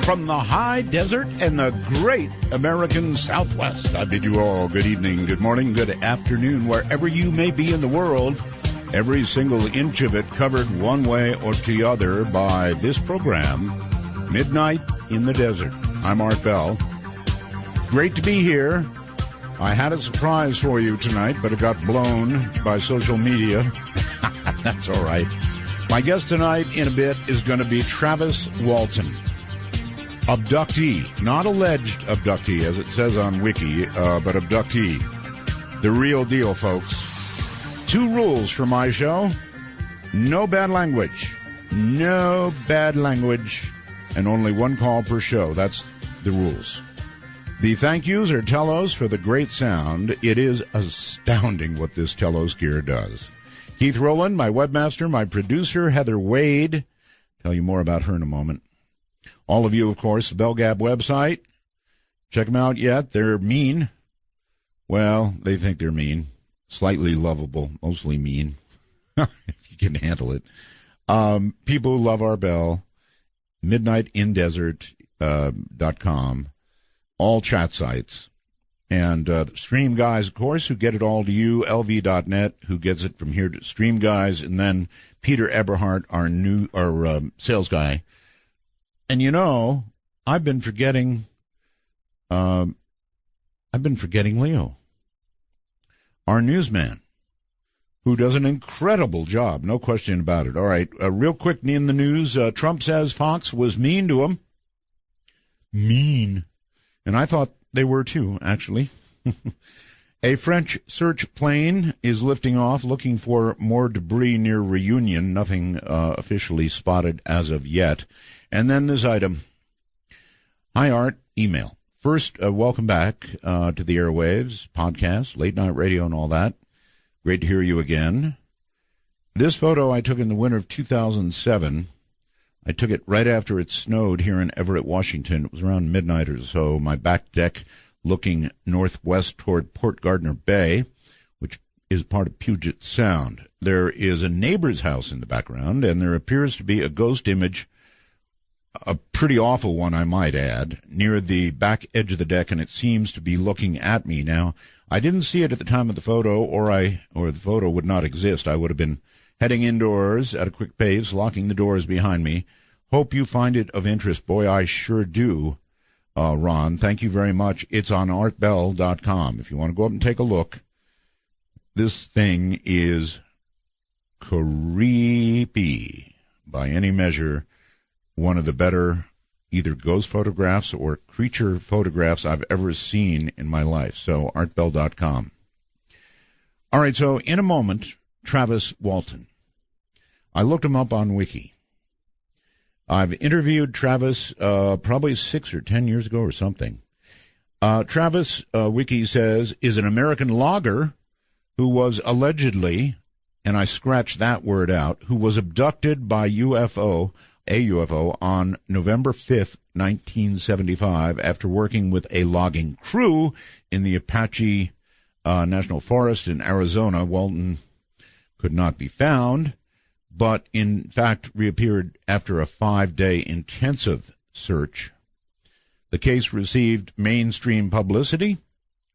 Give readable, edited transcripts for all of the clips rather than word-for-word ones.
from the high desert and the great American Southwest. I bid you all good evening, good morning, good afternoon, wherever you may be in the world. Every single inch of it covered one way or the other by this program, Midnight in the Desert. I'm Art Bell. Great to be here. I had a surprise for you tonight, but it got blown by social media. That's all right. My guest tonight in a bit is going to be Travis Walton. Abductee, not alleged abductee, as it says on Wiki, but abductee. The real deal, folks. 2 rules for my show. No bad language. No bad language. And only 1 call per show. That's the rules. The thank yous are Telos for the great sound. It is astounding what this Telos gear does. Keith Rowland, my webmaster, my producer, Heather Wade. Tell you more about her in a moment. All of you, of course, the Bell Gab website. Check them out yet. They're mean. Well, they think they're mean. Slightly lovable, mostly mean, if you can handle it. People who love our Bell, midnightindesert.com, all chat sites. And Stream Guys, of course, who get it all to you, lv.net, who gets it from here to Stream Guys, and then Peter Eberhardt, our sales guy. And you know, I've been forgetting Leo, our newsman, who does an incredible job, no question about it. All right, real quick in the news, Trump says Fox was mean to him. Mean. And I thought they were too, actually. A French search plane is lifting off looking for more debris near Reunion. Nothing officially spotted as of yet. And then this item. Hi, Art. Email. First, welcome back to the airwaves, podcast, late night radio and all that. Great to hear you again. This photo I took in the winter of 2007. I took it right after it snowed here in Everett, Washington. It was around midnight or so. My back deck looking northwest toward Port Gardner Bay, which is part of Puget Sound. There is a neighbor's house in the background, and there appears to be a ghost image, a pretty awful one, I might add, near the back edge of the deck, and it seems to be looking at me. Now, I didn't see it at the time of the photo, or the photo would not exist. I would have been heading indoors at a quick pace, locking the doors behind me. Hope you find it of interest. Boy, I sure do, Ron. Thank you very much. It's on artbell.com. If you want to go up and take a look, this thing is creepy by any measure. One of the better either ghost photographs or creature photographs I've ever seen in my life. So, artbell.com. All right, so in a moment, Travis Walton. I looked him up on Wiki. I've interviewed Travis probably 6 or 10 years ago or something. Travis, Wiki says, is an American logger who was allegedly, and I scratched that word out, who was abducted by a UFO on November 5th, 1975, after working with a logging crew in the Apache National Forest in Arizona. Walton could not be found, but in fact reappeared after a 5-day intensive search. The case received mainstream publicity,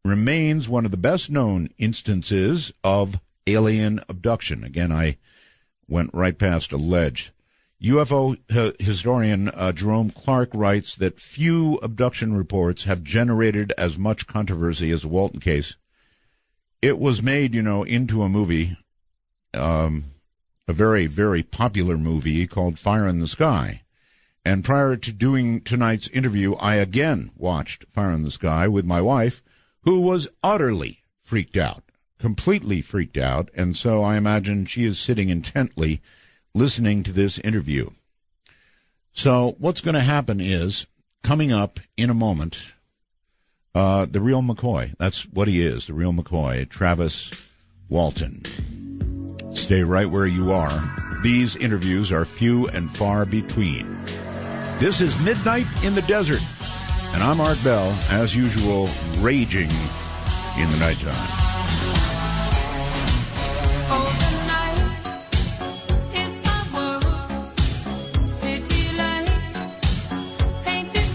remains one of the best-known instances of alien abduction. Again, I went right past alleged. UFO historian Jerome Clark writes that few abduction reports have generated as much controversy as the Walton case. It was made, into a movie, a very, very popular movie called Fire in the Sky. And prior to doing tonight's interview, I again watched Fire in the Sky with my wife, who was utterly freaked out, completely freaked out, and so I imagine she is sitting intently listening to this interview. So what's going to happen is, coming up in a moment, the real McCoy. That's what he is, the real McCoy, Travis Walton. Stay right where you are. These interviews are few and far between. This is Midnight in the Desert, and I'm Art Bell, as usual, raging in the nighttime. Painted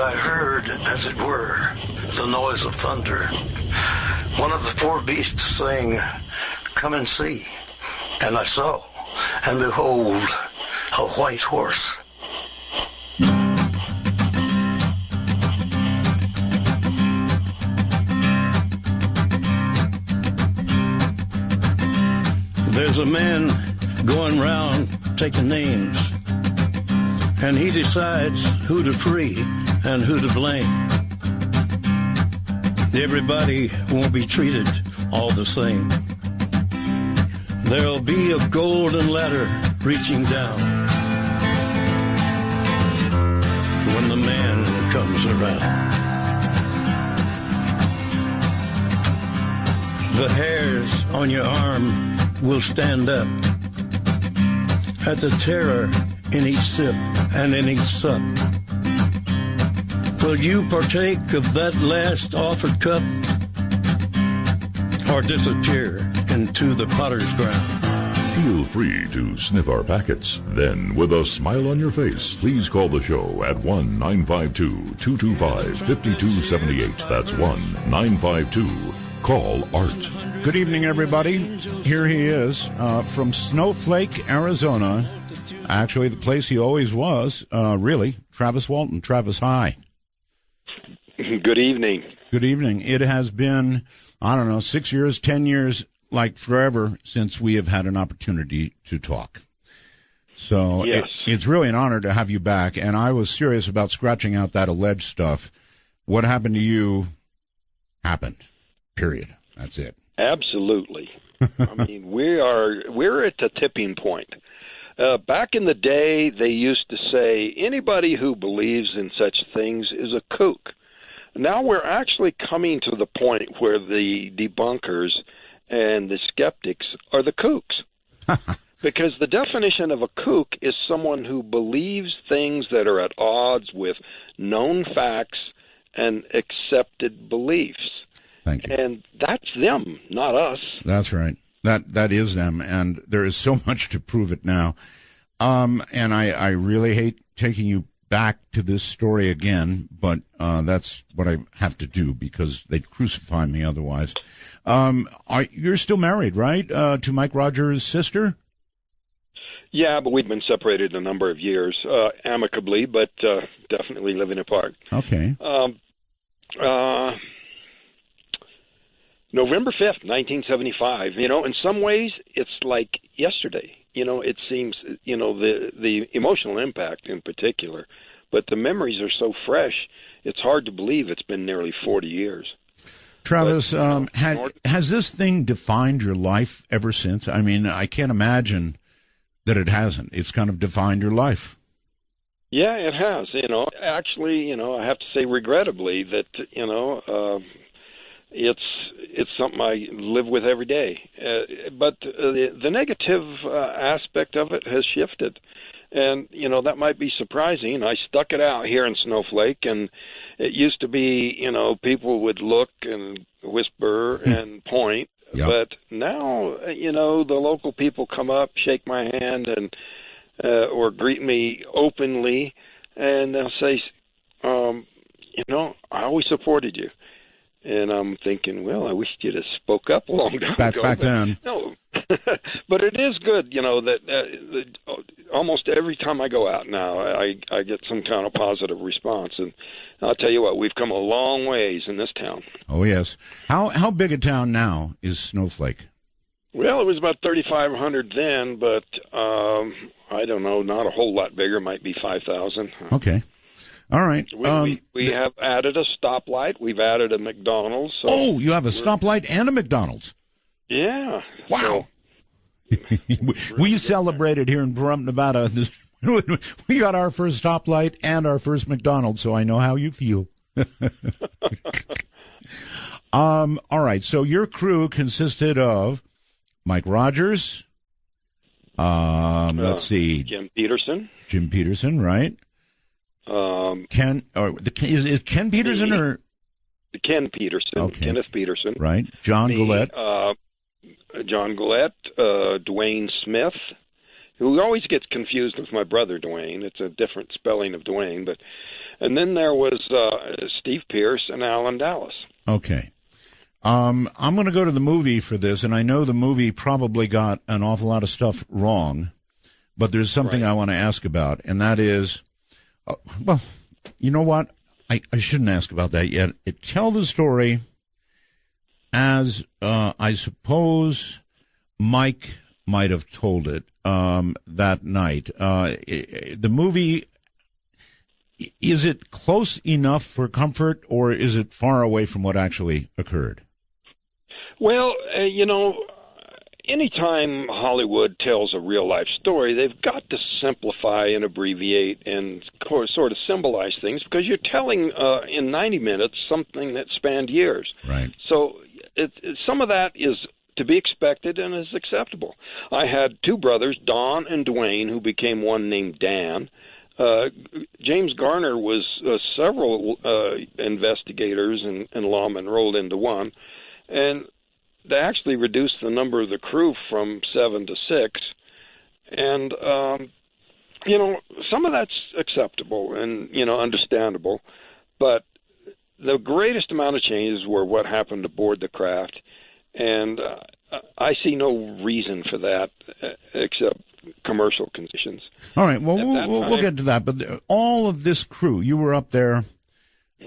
I heard, as it were, the noise of thunder. One of the four beasts saying, "Come and see." And I saw, and behold, a white horse. There's a man going round taking names, and he decides who to free and who to blame. Everybody won't be treated all the same. There'll be a golden ladder reaching down when the man comes around. The hairs on your arm will stand up at the terror in each sip and in each sup. Will you partake of that last offered cup, or disappear into the potter's ground? Feel free to sniff our packets. Then, with a smile on your face, please call the show at 1-952-225-5278. That's 1-952. Art. Good evening, everybody. Here he is from Snowflake, Arizona. Actually, the place he always was, really, Travis Walton. Travis, hi. Good evening. Good evening. It has been, 6 years, 10 years, like forever since we have had an opportunity to talk. So yes. It's really an honor to have you back, and I was serious about scratching out that alleged stuff. What happened to you happened, period. That's it. Absolutely. I mean, we're at the tipping point. Back in the day, they used to say anybody who believes in such things is a kook. Now we're actually coming to the point where the debunkers and the skeptics are the kooks. Because the definition of a kook is someone who believes things that are at odds with known facts and accepted beliefs. Thank you. And that's them, not us. That's right. That is them, and there is so much to prove it now. And I really hate taking you back to this story again, but that's what I have to do because they'd crucify me otherwise. You're still married, right, to Mike Rogers' sister? Yeah, but we've been separated a number of years, amicably, but definitely living apart. Okay. November 5th, 1975. In some ways, it's like yesterday. It seems, the emotional impact in particular. But the memories are so fresh, it's hard to believe it's been nearly 40 years. Travis, has this thing defined your life ever since? I mean, I can't imagine that it hasn't. It's kind of defined your life. Yeah, it has. Actually, I have to say regrettably that, it's something I live with every day. But the negative aspect of it has shifted. And, that might be surprising. I stuck it out here in Snowflake, and it used to be, people would look and whisper and point. Yep. But now, the local people come up, shake my hand, and or greet me openly, and they'll say, I always supported you. And I'm thinking, well, I wish you'd have spoke up a long time ago. Back then. No, but it is good, that almost every time I go out now, I get some kind of positive response. And I'll tell you what, we've come a long ways in this town. Oh, yes. How big a town now is Snowflake? Well, it was about 3,500 then, but I don't know, not a whole lot bigger, might be 5,000. Okay. All right. We have added a stoplight. We've added a McDonald's. So you have a stoplight and a McDonald's. Yeah. Wow. So, we celebrated here in Pahrump, Nevada. We got our first stoplight and our first McDonald's, so I know how you feel. All right. So your crew consisted of Mike Rogers. Let's see. Jim Peterson. Jim Peterson, right? Is Ken Peterson or Ken Peterson? Okay. Kenneth Peterson, right? John Goulet, Dwayne Smith, who always gets confused with my brother Dwayne. It's a different spelling of Dwayne, but And then there was Steve Pierce and Alan Dallas. Okay. I'm going to go to the movie for this, and I know the movie probably got an awful lot of stuff wrong, but there's something Right. I want to ask about, and that is, well, you know what? I shouldn't ask about that yet. Tell the story as I suppose Mike might have told it that night. The movie, is it close enough for comfort, or is it far away from what actually occurred? Well, anytime Hollywood tells a real-life story, they've got to simplify and abbreviate and sort of symbolize things, because you're telling in 90 minutes something that spanned years. Right. So some of that is to be expected and is acceptable. I had two brothers, Don and Dwayne, who became one named Dan. James Garner was several investigators and lawmen rolled into one, and they actually reduced the number of the crew from 7 to 6. And, some of that's acceptable and, understandable. But the greatest amount of changes were what happened aboard the craft. And I see no reason for that except commercial conditions. All right, well, we'll get to that. But all of this crew, you were up there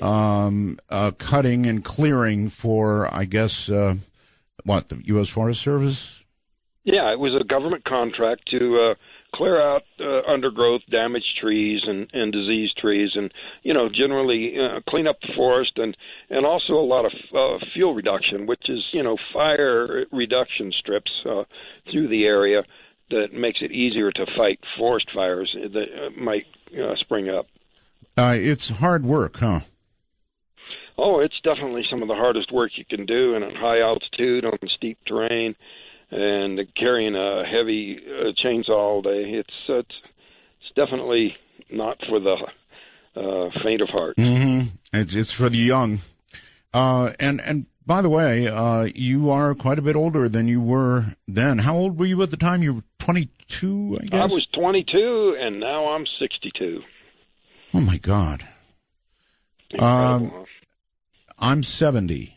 cutting and clearing for, I guess, the U.S. Forest Service? Yeah, it was a government contract to clear out undergrowth, damaged trees, and diseased trees, and generally clean up the forest, and also a lot of fuel reduction, which is fire reduction strips through the area that makes it easier to fight forest fires that might spring up. It's hard work, huh? Oh, it's definitely some of the hardest work you can do, and at high altitude on steep terrain, and carrying a heavy chainsaw all day. It's definitely not for the faint of heart. Mm-hmm. It's for the young. And by the way, you are quite a bit older than you were then. How old were you at the time? You were 22, I guess? I was 22, and now I'm 62. Oh, my God. Incredible, huh? I'm 70,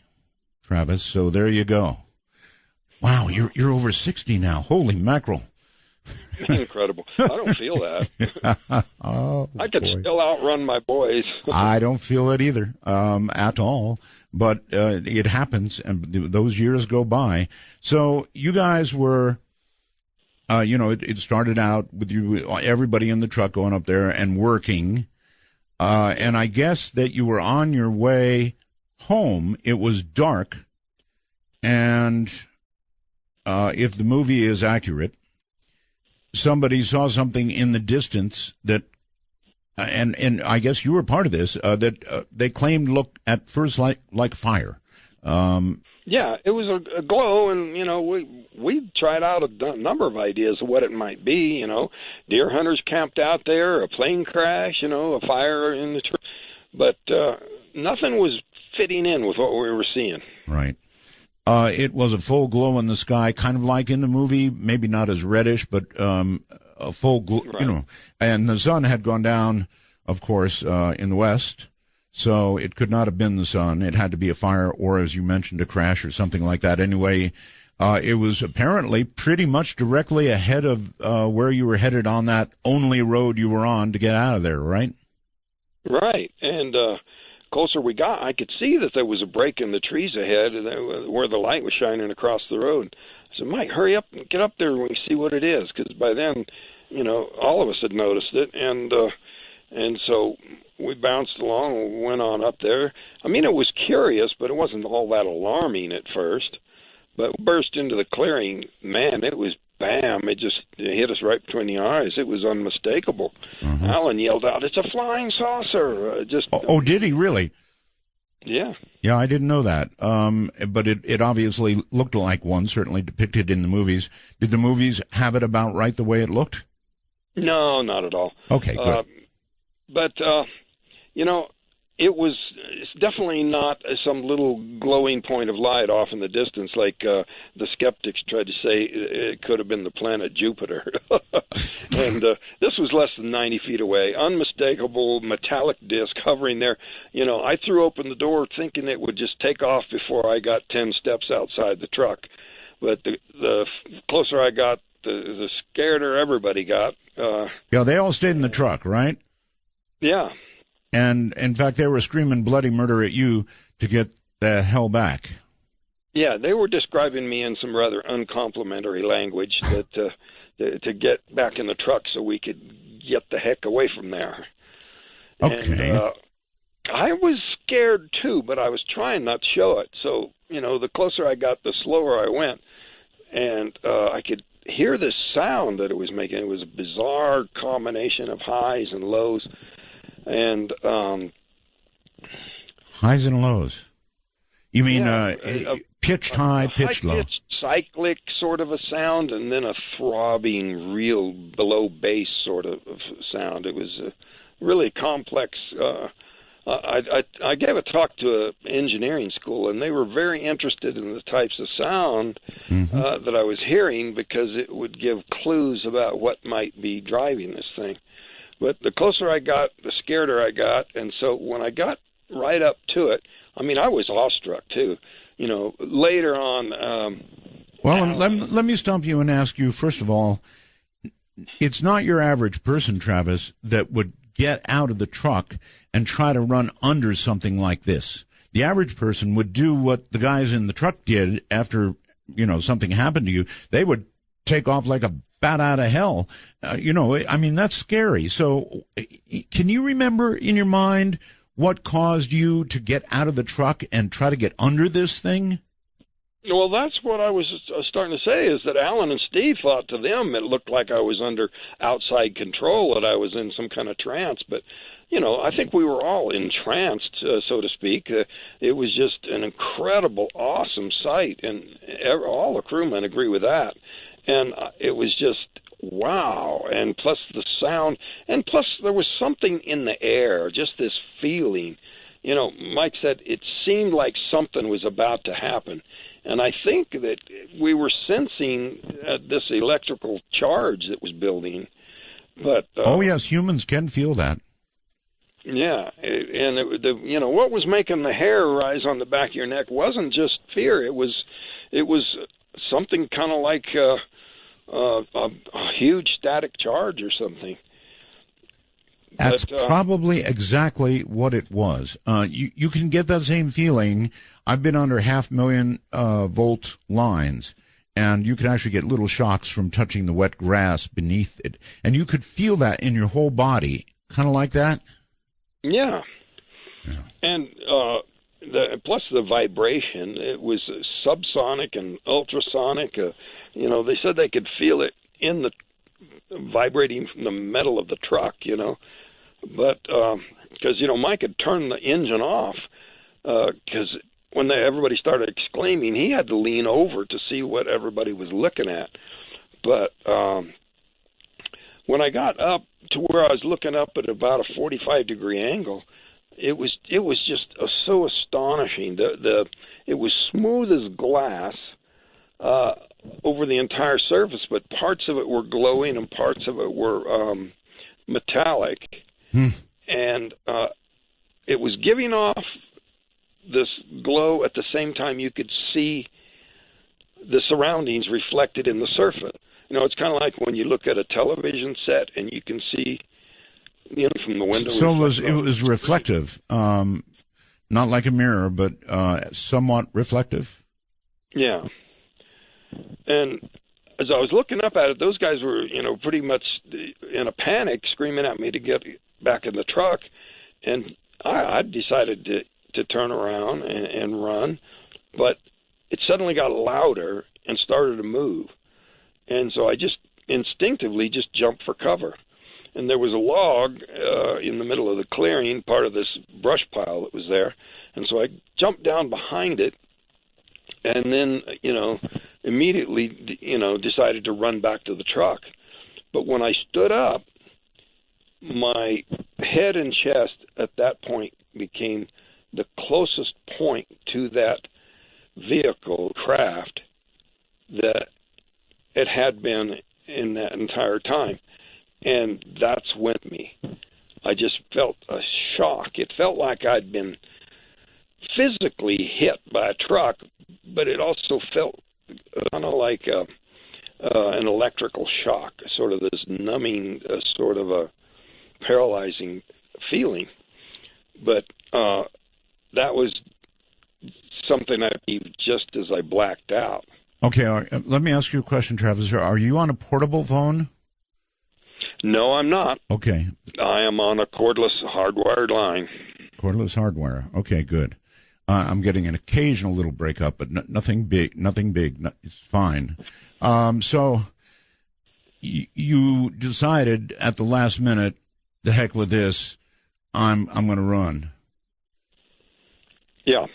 Travis, so there you go. Wow, you're over 60 now. Holy mackerel. Incredible. I don't feel that. Oh, I could boy. still outrun my boys. I don't feel it either, at all. But it happens, and those years go by. So you guys were, it started out with everybody in the truck going up there and working. And I guess that you were on your way home. It was dark, and if the movie is accurate, somebody saw something in the distance that, and I guess you were part of this, that they claimed looked at first like fire. Yeah, it was a glow, and we tried out a number of ideas of what it might be. Deer hunters camped out there, a plane crash, a fire in the tree, but nothing was fitting in with what we were seeing. Right. It was a full glow in the sky, kind of like in the movie, maybe not as reddish, but a full glow, right. And the sun had gone down, of course, in the west, so it could not have been the sun. It had to be a fire or, as you mentioned, a crash or something like that. Anyway, it was apparently pretty much directly ahead of where you were headed on that only road you were on to get out of there, right? Right, and closer we got, I could see that there was a break in the trees ahead where the light was shining across the road. I said, Mike, hurry up and get up there and we see what it is, because by then, all of us had noticed it, and so we bounced along, went on up there. I mean, it was curious, but it wasn't all that alarming at first. But we burst into the clearing, man, it was bam, it just hit us right between the eyes. It was unmistakable. Mm-hmm. Alan yelled out, "It's a flying saucer!" Oh, did he really? Yeah. Yeah, I didn't know that. But it obviously looked like one, certainly depicted in the movies. Did the movies have it about right the way it looked? No, not at all. Okay, good. But it's definitely not some little glowing point of light off in the distance like the skeptics tried to say it could have been the planet Jupiter. And this was less than 90 feet away, unmistakable. unmistakable metallic disc hovering there. You know, I threw open the door thinking it would just take off before I got 10 steps outside the truck. But the closer I got, the scareder everybody got. Yeah, they all stayed in the truck, right? Yeah. And, in fact, they were screaming bloody murder at you to get the hell back. Yeah, they were describing me in some rather uncomplimentary language that to get back in the truck so we could get the heck away from there. Okay. And I was scared too, but I was trying not to show it. So, you know, the closer I got, the slower I went. And I could hear this sound that it was making. It was a bizarre combination of highs and lows. And highs and lows. You mean pitched high, pitched low? High-pitched, cyclic sort of a sound, and then a throbbing, real below bass sort of sound. It was a really complex. I gave a talk to an engineering school, and they were very interested in the types of sound that I was hearing because it would give clues about what might be driving this thing. But the closer I got, the scareder I got, and so when I got right up to it, I mean, I was awestruck too. You know, later on. Well, let me stop you and ask you, first of all, it's not your average person, Travis, that would get out of the truck and try to run under something like this. The average person would do what the guys in the truck did after, you know, something happened to you. They would take off like a bat out of hell. You know, I mean, that's scary. So can you remember in your mind what caused you to get out of the truck and try to get under this thing? Well, that's what I was starting to say, is that Alan and Steve thought to them it looked like I was under outside control, that I was in some kind of trance. But, you know, I think we were all entranced, so to speak. It was just an incredible, awesome sight, and all the crewmen agree with that. And it was just wow, and plus the sound, and plus there was something in the air, just this feeling. You know, Mike said it seemed like something was about to happen. And I think that we were sensing this electrical charge that was building. But oh, yes, humans can feel that. Yeah, and you know, what was making the hair rise on the back of your neck wasn't just fear. It was something kind of like a huge static charge or something. That's probably exactly what it was. You can get that same feeling. I've been under 500,000 volt lines, and you can actually get little shocks from touching the wet grass beneath it. And you could feel that in your whole body, kind of like that. Yeah. And plus the vibration, it was subsonic and ultrasonic. You know, they said they could feel it in the vibrating from the metal of the truck, you know. But because, you know, Mike had turned the engine off because when everybody started exclaiming, he had to lean over to see what everybody was looking at. But when I got up to where I was looking up at about a 45-degree angle, it was just so astonishing. It was smooth as glass over the entire surface, but parts of it were glowing and parts of it were metallic. And it was giving off this glow at the same time you could see the surroundings reflected in the surface. You know, it's kind of like when you look at a television set and you can see, you know, from the window. So it was reflective, not like a mirror, but somewhat reflective. Yeah. And as I was looking up at it, those guys were, you know, pretty much in a panic, screaming at me to get back in the truck. And I decided to turn around and run, but it suddenly got louder and started to move. And so I just instinctively just jumped for cover. And there was a log in the middle of the clearing, part of this brush pile that was there. And so I jumped down behind it and then, you know, immediately, you know, decided to run back to the truck. But when I stood up, my head and chest at that point became the closest point to that vehicle craft that it had been in that entire time. And that's when I just felt like I'd been physically hit by a truck, but it also felt kind of like an electrical shock, sort of this numbing, sort of a paralyzing feeling. But that was something I believed just as I blacked out. Okay, let me ask you a question, Travis. Are you on a portable phone? No, I'm not. Okay. I am on a cordless hardwired line. Cordless hardwire. Okay, good. I'm getting an occasional little breakup, but nothing big. It's fine. So you decided at the last minute, the heck with this, I'm going to run. Yeah.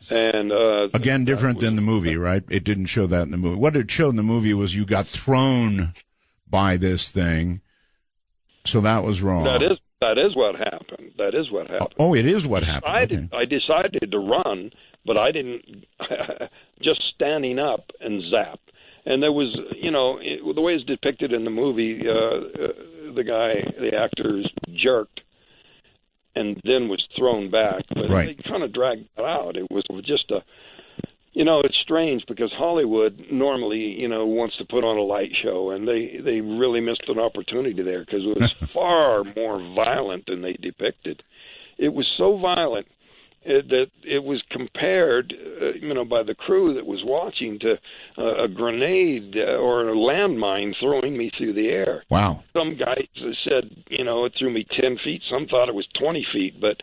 And again, different than the movie, right? It didn't show that in the movie. What it showed in the movie was you got thrown by this thing, so that was wrong. That is what happened. That is what happened. Oh, it is what happened. I decided to run, but I didn't just standing up and zap. And there was, the way it's depicted in the movie, the actor jerked and then was thrown back. But right. They kind of dragged it out. It was just it's strange because Hollywood normally, wants to put on a light show, and they really missed an opportunity there because it was far more violent than they depicted. It was so violent that it was compared, by the crew that was watching to a grenade or a landmine throwing me through the air. Wow. Some guys said, it threw me 10 feet. Some thought it was 20 feet. But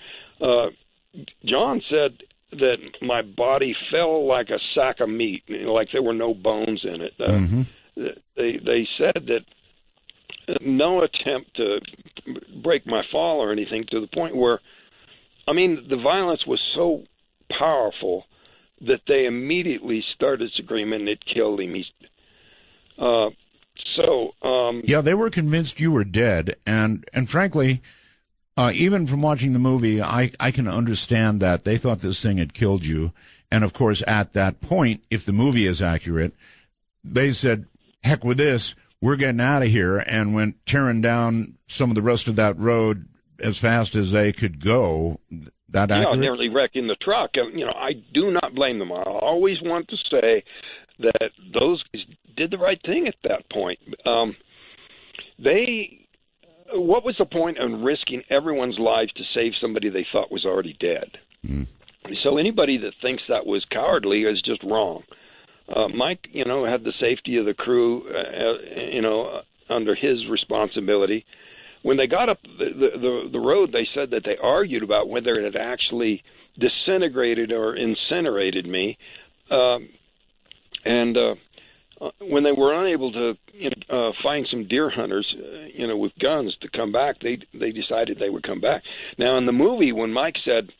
John said that my body fell like a sack of meat, like there were no bones in it. They said that no attempt to break my fall or anything, to the point where, the violence was so powerful that they immediately started screaming it killed him. Yeah, they were convinced you were dead, and frankly, even from watching the movie, I can understand that. They thought this thing had killed you, and of course, at that point, if the movie is accurate, they said, heck with this, we're getting out of here, and went tearing down some of the rest of that road as fast as they could go. That accurate? Yeah, nearly wrecking the truck. I do not blame them. I always want to say that those guys did the right thing at that point. What was the point of risking everyone's lives to save somebody they thought was already dead? So anybody that thinks that was cowardly is just wrong. Mike, had the safety of the crew, under his responsibility. When they got up the road, they said that they argued about whether it had actually disintegrated or incinerated me. And when they were unable to find some deer hunters, with guns to come back, they decided they would come back. Now, in the movie, when Mike said,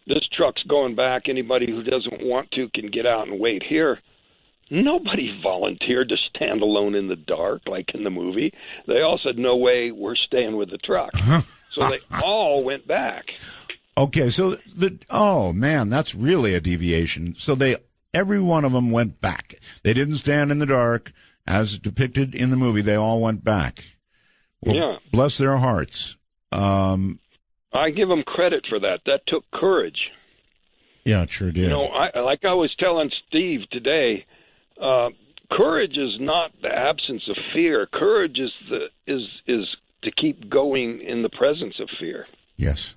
this truck's going back, anybody who doesn't want to can get out and wait here, nobody volunteered to stand alone in the dark like in the movie. They all said, no way, we're staying with the truck. So they all went back. Okay, so oh man, that's really a deviation. So every one of them went back. They didn't stand in the dark as depicted in the movie. They all went back. Well, yeah. Bless their hearts. I give them credit for that. That took courage. Yeah, it sure did. Like I was telling Steve today, courage is not the absence of fear. Courage is to keep going in the presence of fear. Yes.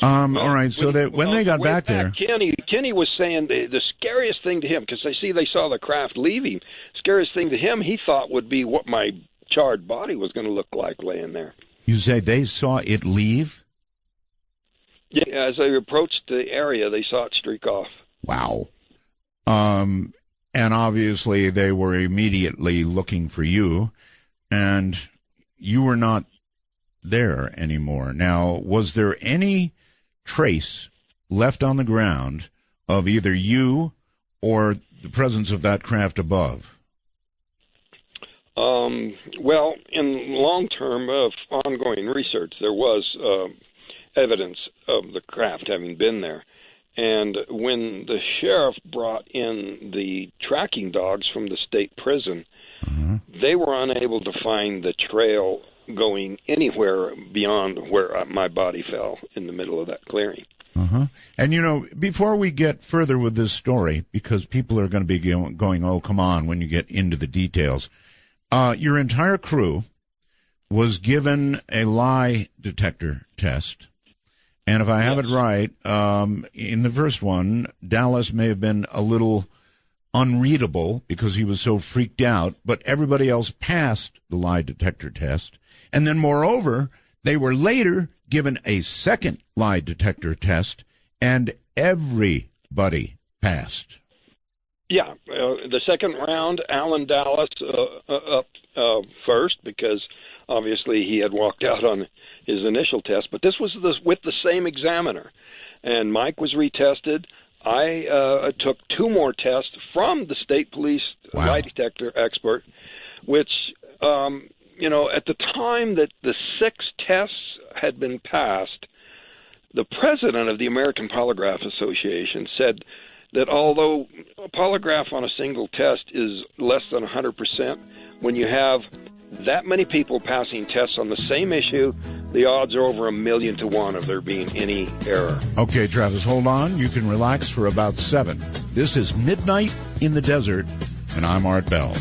All right. So when they got back there, Kenny was saying the scariest thing to him, because they saw the craft leaving. Scariest thing to him, he thought, would be what my charred body was going to look like laying there. You say they saw it leave? Yeah, as they approached the area, they saw it streak off. Wow. And obviously they were immediately looking for you, and you were not there anymore. Now, was there any trace left on the ground of either you or the presence of that craft above? Well, in long-term ongoing research, there was evidence of the craft having been there. And when the sheriff brought in the tracking dogs from the state prison, they were unable to find the trail going anywhere beyond where my body fell in the middle of that clearing. Uh-huh. And, before we get further with this story, because people are going to be going, oh, come on, when you get into the details, your entire crew was given a lie detector test. And if I have it right, in the first one, Dallas may have been a little unreadable because he was so freaked out, but everybody else passed the lie detector test. And then, moreover, they were later given a second lie detector test, and everybody passed. Yeah, the second round, Alan Dallas up first because obviously he had walked out on his initial test, but this was with the same examiner. And Mike was retested. I took 2 more tests from the state police lie detector expert, which, at the time that the 6 tests had been passed, the president of the American Polygraph Association said that although a polygraph on a single test is less than 100%, when you have that many people passing tests on the same issue, the odds are over 1,000,000 to 1 of there being any error. Okay, Travis, hold on. You can relax for about 7. This is Midnight in the Desert, and I'm Art Bell.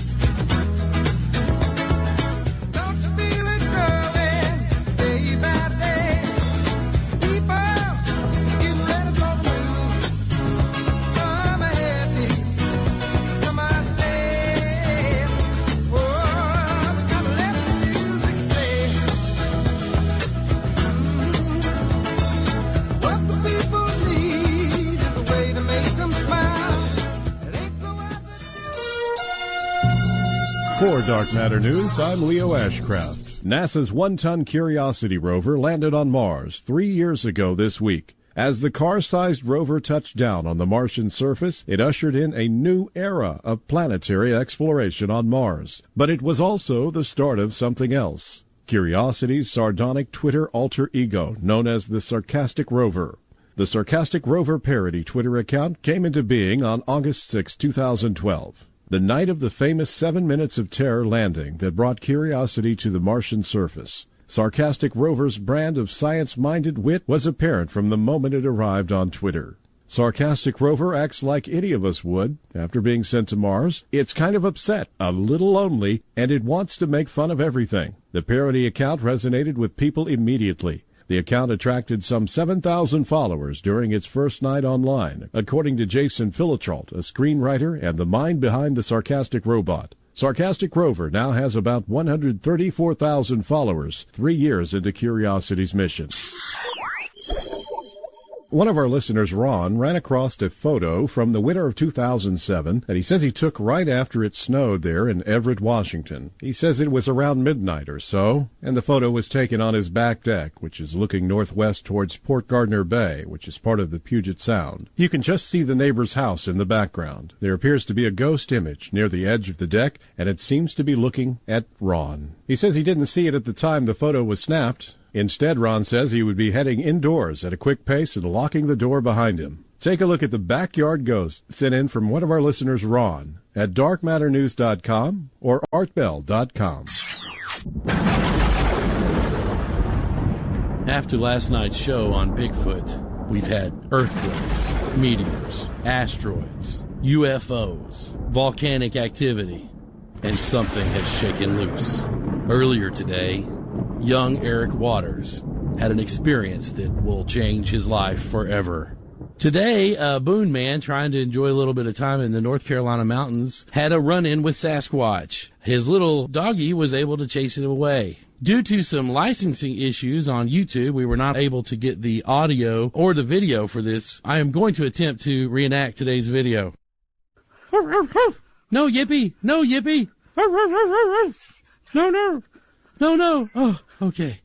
For Dark Matter News, I'm Leo Ashcraft. NASA's 1-ton Curiosity rover landed on Mars 3 years ago this week. As the car-sized rover touched down on the Martian surface, it ushered in a new era of planetary exploration on Mars. But it was also the start of something else. Curiosity's sardonic Twitter alter ego, known as the Sarcastic Rover. The Sarcastic Rover parody Twitter account came into being on August 6, 2012. The night of the famous 7 minutes of terror landing that brought Curiosity to the Martian surface. Sarcastic Rover's brand of science-minded wit was apparent from the moment it arrived on Twitter. Sarcastic Rover acts like any of us would after being sent to Mars. It's kind of upset, a little lonely, and it wants to make fun of everything. The parody account resonated with people immediately. The account attracted some 7,000 followers during its first night online, according to Jason Philitrault, a screenwriter and the mind behind the Sarcastic Robot. Sarcastic Rover now has about 134,000 followers 3 years into Curiosity's mission. One of our listeners, Ron, ran across a photo from the winter of 2007 that he says he took right after it snowed there in Everett, Washington. He says it was around midnight or so, and the photo was taken on his back deck, which is looking northwest towards Port Gardner Bay, which is part of the Puget Sound. You can just see the neighbor's house in the background. There appears to be a ghost image near the edge of the deck, and it seems to be looking at Ron. He says he didn't see it at the time the photo was snapped. Instead, Ron says he would be heading indoors at a quick pace and locking the door behind him. Take a look at the backyard ghost sent in from one of our listeners, Ron, at darkmatternews.com or artbell.com. After last night's show on Bigfoot, we've had earthquakes, meteors, asteroids, UFOs, volcanic activity, and something has shaken loose. Earlier today, young Eric Waters had an experience that will change his life forever. Today, a Boone man trying to enjoy a little bit of time in the North Carolina mountains had a run-in with Sasquatch. His little doggy was able to chase it away. Due to some licensing issues on YouTube, we were not able to get the audio or the video for this. I am going to attempt to reenact today's video. No, Yippee! No, Yippee! No, no! No, no! Oh, okay.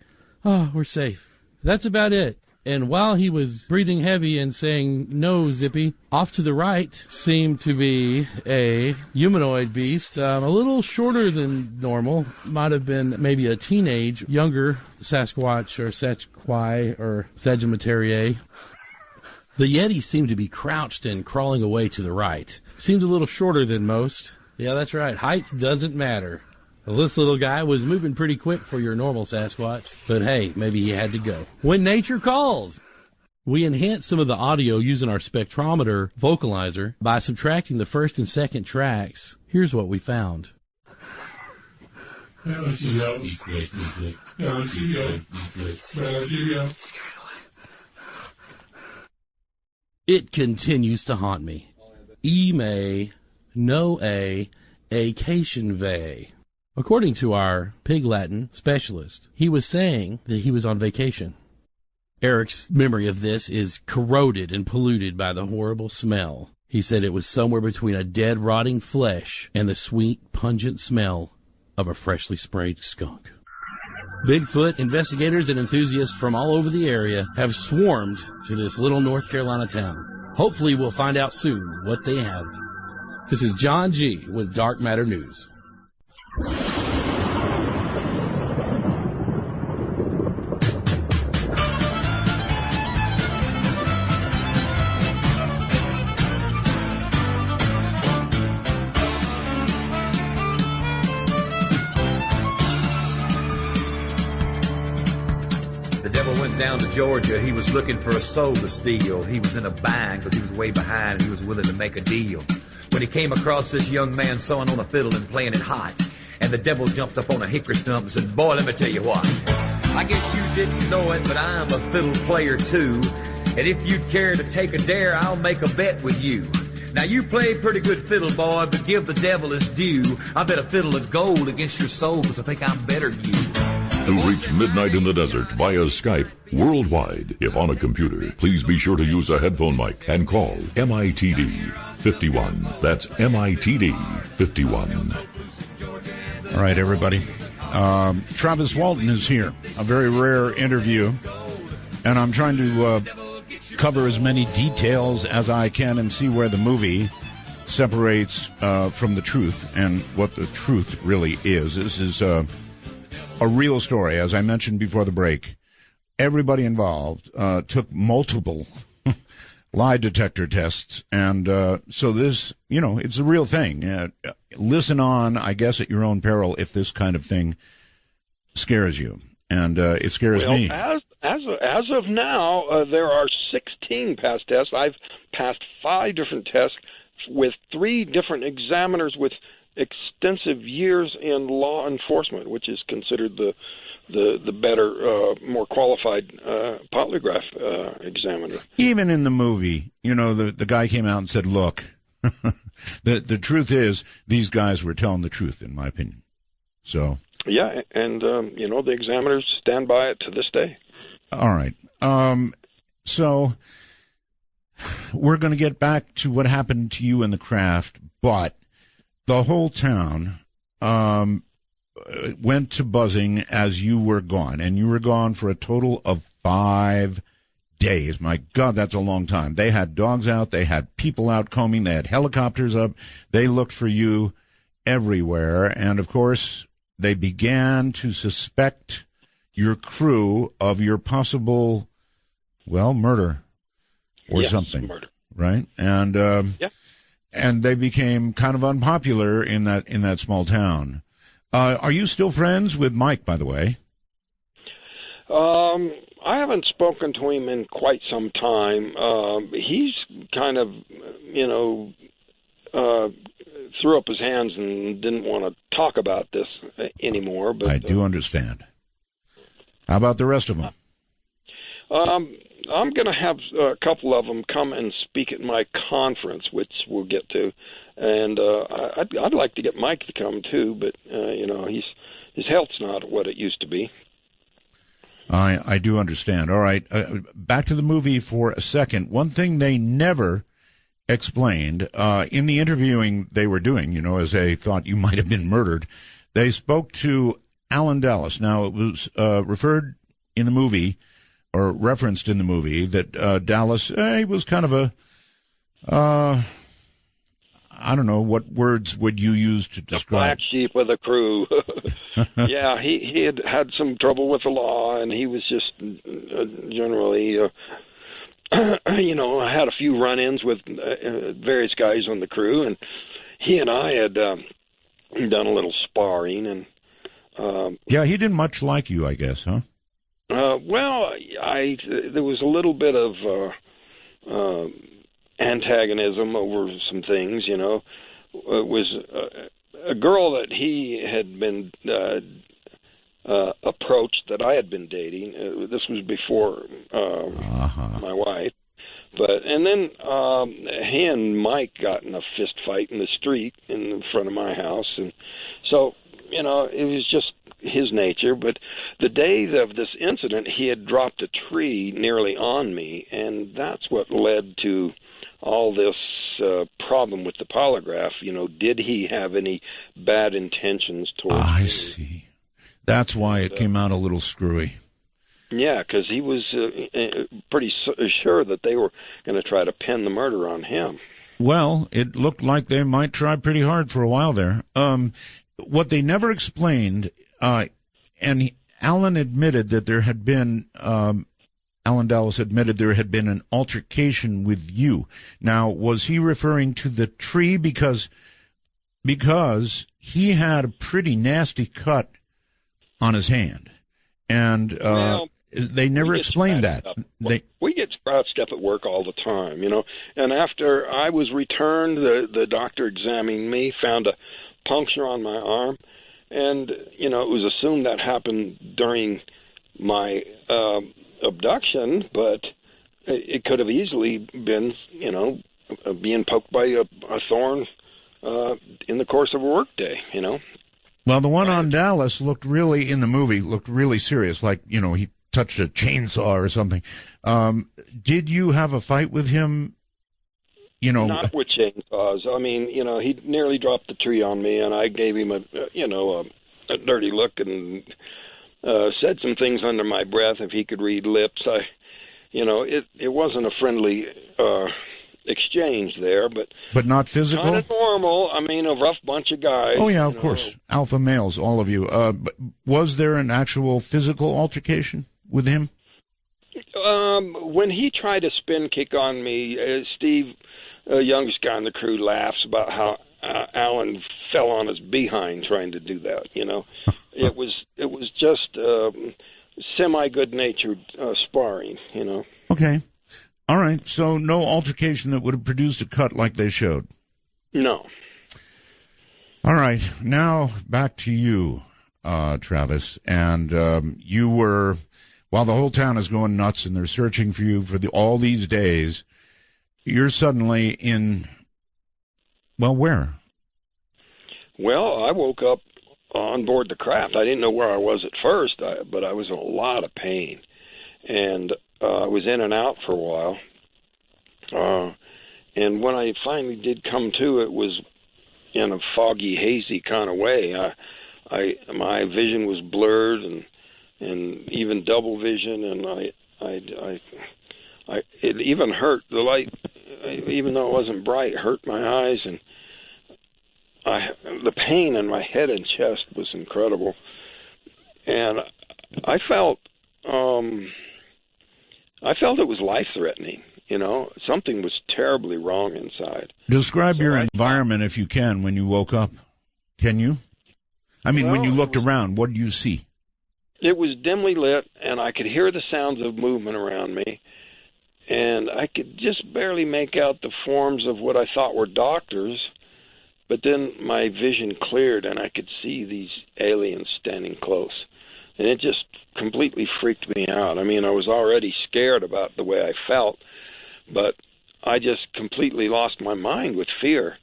Oh, we're safe. That's about it. And while he was breathing heavy and saying, no, Zippy, off to the right seemed to be a humanoid beast, a little shorter than normal. Might have been maybe a teenage, younger Sasquatch or Sasquai or Sagittarius. The Yeti seemed to be crouched and crawling away to the right. Seemed a little shorter than most. Yeah, that's right. Height doesn't matter. Well, this little guy was moving pretty quick for your normal Sasquatch, but hey, maybe he had to go. When nature calls! We enhanced some of the audio using our spectrometer vocalizer by subtracting the first and second tracks. Here's what we found. It continues to haunt me. E-may, no-a, acation-vay. According to our Pig Latin specialist, he was saying that he was on vacation. Eric's memory of this is corroded and polluted by the horrible smell. He said it was somewhere between a dead, rotting flesh and the sweet, pungent smell of a freshly sprayed skunk. Bigfoot investigators and enthusiasts from all over the area have swarmed to this little North Carolina town. Hopefully we'll find out soon what they have. This is John G. with Dark Matter News. Down to Georgia, he was looking for a soul to steal. He was in a bind because he was way behind and he was willing to make a deal. When he came across this young man sawing on a fiddle and playing it hot, and the devil jumped up on a hickory stump and said, "Boy, let me tell you what. I guess you didn't know it, but I'm a fiddle player too. And if you'd care to take a dare, I'll make a bet with you. Now you play pretty good fiddle, boy, but give the devil his due. I bet a fiddle of gold against your soul because I think I'm better than you." To reach Midnight in the Desert via Skype worldwide, if on a computer, please be sure to use a headphone mic and call MITD 51. That's MITD 51. All right, everybody. Travis Walton is here. A very rare interview, and I'm trying to cover as many details as I can and see where the movie separates from the truth and what the truth really is. This is a real story. As I mentioned before the break, everybody involved took multiple lie detector tests, and so this, it's a real thing. Listen on, I guess, at your own peril if this kind of thing scares you, and it scares me. As of now, there are 16 past tests. I've passed 5 different tests with 3 different examiners with extensive years in law enforcement, which is considered the better, more qualified polygraph examiner. Even in the movie, the guy came out and said, "Look, the truth is these guys were telling the truth, in my opinion." So yeah, and the examiners stand by it to this day. All right. So we're going to get back to what happened to you in the craft, but the whole town went to buzzing as you were gone, and you were gone for a total of 5 days. My God, that's a long time. They had dogs out. They had people out combing. They had helicopters up. They looked for you everywhere, and, of course, they began to suspect your crew of your possible, murder or something. Murder. Right? And and they became kind of unpopular in that small town. Are you still friends with Mike, by the way? I haven't spoken to him in quite some time. He's kind of, threw up his hands and didn't want to talk about this anymore. But I do understand. How about the rest of them? I'm going to have a couple of them come and speak at my conference, which we'll get to, and I'd like to get Mike to come too, but his health's not what it used to be. I do understand. All right, back to the movie for a second. One thing they never explained in the interviewing they were doing, as they thought you might have been murdered, they spoke to Alan Dallas. Now, it was referred in the movie, or referenced in the movie, that Dallas, he was kind of a, I don't know, what words would you use to describe? The black sheep of the crew. Yeah, he had some trouble with the law, and he was just generally, had a few run-ins with various guys on the crew, and he and I had done a little sparring, and Yeah, he didn't much like you, I guess, huh? Well, there was a little bit of antagonism over some things, you know. It was a girl that he had been approached that I had been dating. This was before my wife. And then he and Mike got in a fist fight in the street in front of my house. And so, you know, it was just his nature. But the day of this incident, he had dropped a tree nearly on me, and that's what led to all this problem with the polygraph. You know, did he have any bad intentions towards me? I see. That's why it came out a little screwy. Yeah, because he was pretty sure that they were going to try to pin the murder on him. Well, it looked like they might try pretty hard for a while there. What they never explained, and Alan admitted that there had been, Alan Dallas admitted there had been an altercation with you. Now, was he referring to the tree? Because he had a pretty nasty cut on his hand. And they never explained that. We get scratched up at work all the time, you know. And after I was returned, the doctor examined me, found a puncture on my arm, and, you know, it was assumed that happened during my abduction, but it could have easily been, you know, being poked by a thorn in the course of a work day, you know. Well, the one on Dallas looked really serious, like, you know, he touched a chainsaw or something. Did you have a fight with him? You know, not with chainsaws. I mean, you know, he nearly dropped the tree on me, and I gave him a dirty look and said some things under my breath. If he could read lips, it wasn't a friendly exchange there, but not physical. Kind of normal. I mean, a rough bunch of guys. Oh yeah, of course, alpha males, all of you. But was there an actual physical altercation with him? When he tried to spin kick on me, Steve, youngest guy in the crew, laughs about how Alan fell on his behind trying to do that. You know, it was just semi good natured sparring. You know. Okay. All right, so no altercation that would have produced a cut like they showed? No. All right, now back to you, Travis. And you were, while the whole town is going nuts and they're searching for you for all these days, you're suddenly in, well, where? Well, I woke up on board the craft. I didn't know where I was at first, but I was in a lot of pain. And I was in and out for a while. And when I finally did come to, it was in a foggy, hazy kind of way. My vision was blurred and even double vision, and it even hurt. The light, even though it wasn't bright, hurt my eyes, and the pain in my head and chest was incredible. And I felt it was life-threatening. You know, something was terribly wrong inside. Describe your environment, if you can, when you woke up. Can you? I mean, when you looked around, what did you see? It was dimly lit, and I could hear the sounds of movement around me. And I could just barely make out the forms of what I thought were doctors. But then my vision cleared, and I could see these aliens standing close. And it just completely freaked me out. I mean, I was already scared about the way I felt, but I just completely lost my mind with fear.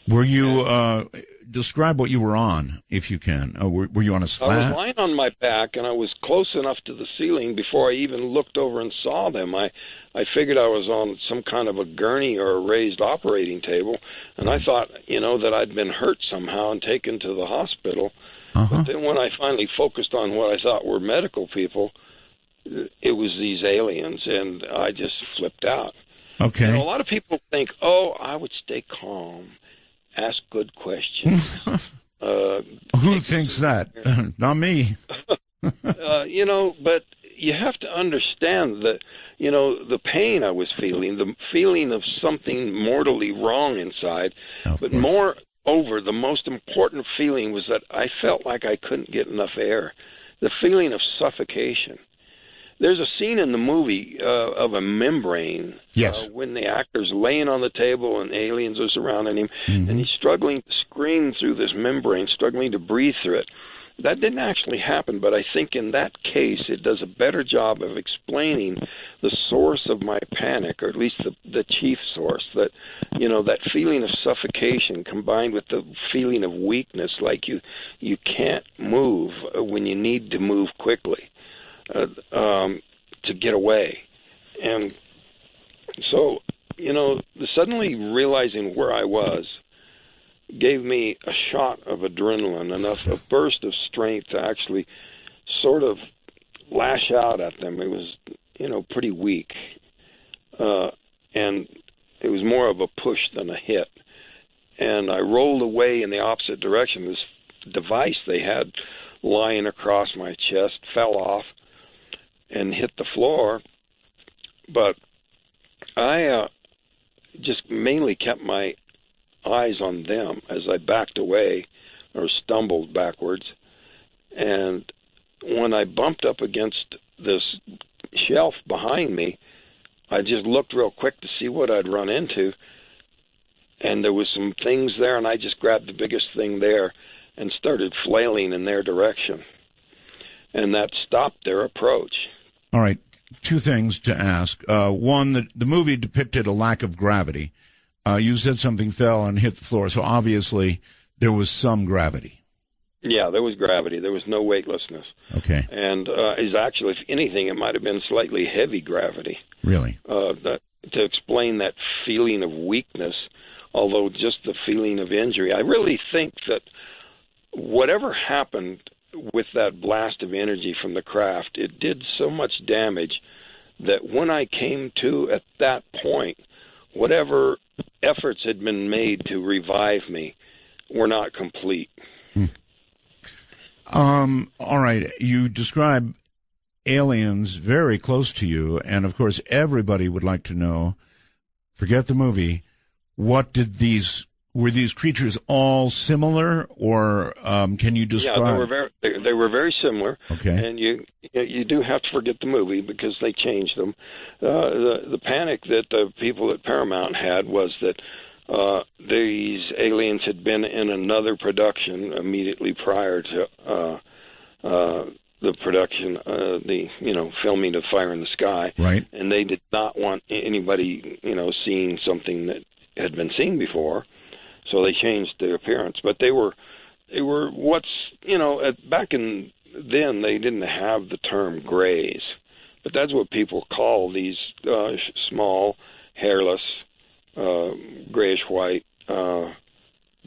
Were you, describe what you were on, if you can. Were you on a slat? I was lying on my back, and I was close enough to the ceiling before I even looked over and saw them. I figured I was on some kind of a gurney or a raised operating table, and I thought, you know, that I'd been hurt somehow and taken to the hospital. But then when I finally focused on what I thought were medical people, it was these aliens, and I just flipped out. Okay. You know, a lot of people think, I would stay calm, ask good questions. Who thinks that? Not me. You know, but you have to understand that, you know, the pain I was feeling, the feeling of something mortally wrong inside, but more over, the most important feeling was that I felt like I couldn't get enough air. The feeling of suffocation. There's a scene in the movie of a membrane. Yes. When the actor's laying on the table and aliens are surrounding him, Mm-hmm. and he's struggling to scream through this membrane, struggling to breathe through it. That didn't actually happen, but I think in that case it does a better job of explaining the source of my panic, or at least the chief source, that, you know, that feeling of suffocation combined with the feeling of weakness, like you can't move when you need to move quickly to get away. And so, you know, suddenly realizing where I was gave me a shot of adrenaline, a burst of strength to actually sort of lash out at them. It was, you know, pretty weak. And it was more of a push than a hit. And I rolled away in the opposite direction. This device they had lying across my chest fell off and hit the floor. But I just mainly kept my eyes on them as I backed away or stumbled backwards. And when I bumped up against this shelf behind me, I just looked real quick to see what I'd run into. And there was some things there, and I just grabbed the biggest thing there and started flailing in their direction. And that stopped their approach. All right. Two things to ask. One, the movie depicted a lack of gravity. You said something fell and hit the floor, so obviously there was some gravity. Yeah, there was gravity. There was no weightlessness. Okay. And is actually, if anything, it might have been slightly heavy gravity. Really? To explain that feeling of weakness, although just the feeling of injury. I really think that whatever happened with that blast of energy from the craft, it did so much damage that when I came to at that point, whatever efforts had been made to revive me were not complete. All right. You describe aliens very close to you, and of course everybody would like to know, forget the movie, were these creatures all similar, or can you describe? Yeah, they were very similar. Okay. And you do have to forget the movie because they changed them. The panic that the people at Paramount had was that these aliens had been in another production immediately prior to the production, filming of Fire in the Sky. Right. And they did not want anybody, seeing something that had been seen before. So they changed their appearance, but they were back in then they didn't have the term grays, but that's what people call these small, hairless, grayish white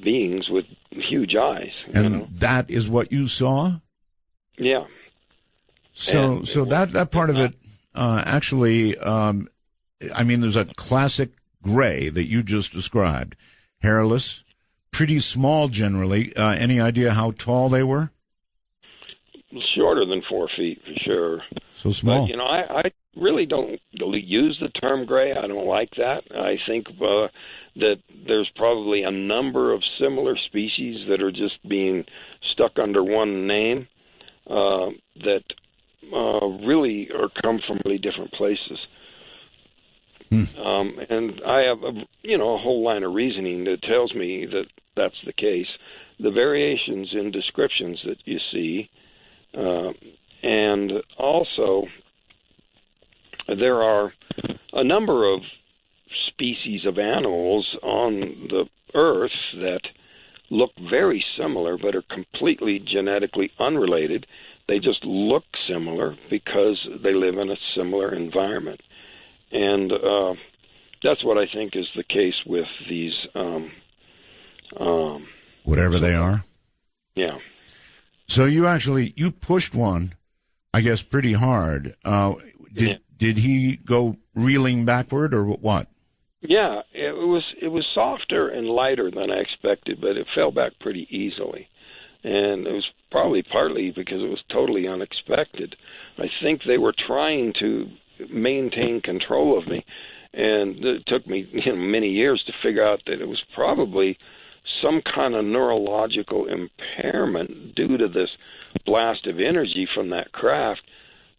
beings with huge eyes. And that is what you saw? Yeah. So that part of it actually, there's a classic gray that you just described. Hairless, pretty small generally. Any idea how tall they were? Shorter than 4 feet, for sure. So small. But, I really don't use the term gray. I don't like that. I think that there's probably a number of similar species that are just being stuck under one name that really come from really different places. And I have, a whole line of reasoning that tells me that that's the case. The variations in descriptions that you see, and also there are a number of species of animals on the Earth that look very similar but are completely genetically unrelated. They just look similar because they live in a similar environment. And that's what I think is the case with these. Whatever they are? Yeah. So you pushed one, I guess, pretty hard. Did he go reeling backward or what? Yeah, it was softer and lighter than I expected, but it fell back pretty easily. And it was probably partly because it was totally unexpected. I think they were trying to maintain control of me, and it took me many years to figure out that it was probably some kind of neurological impairment due to this blast of energy from that craft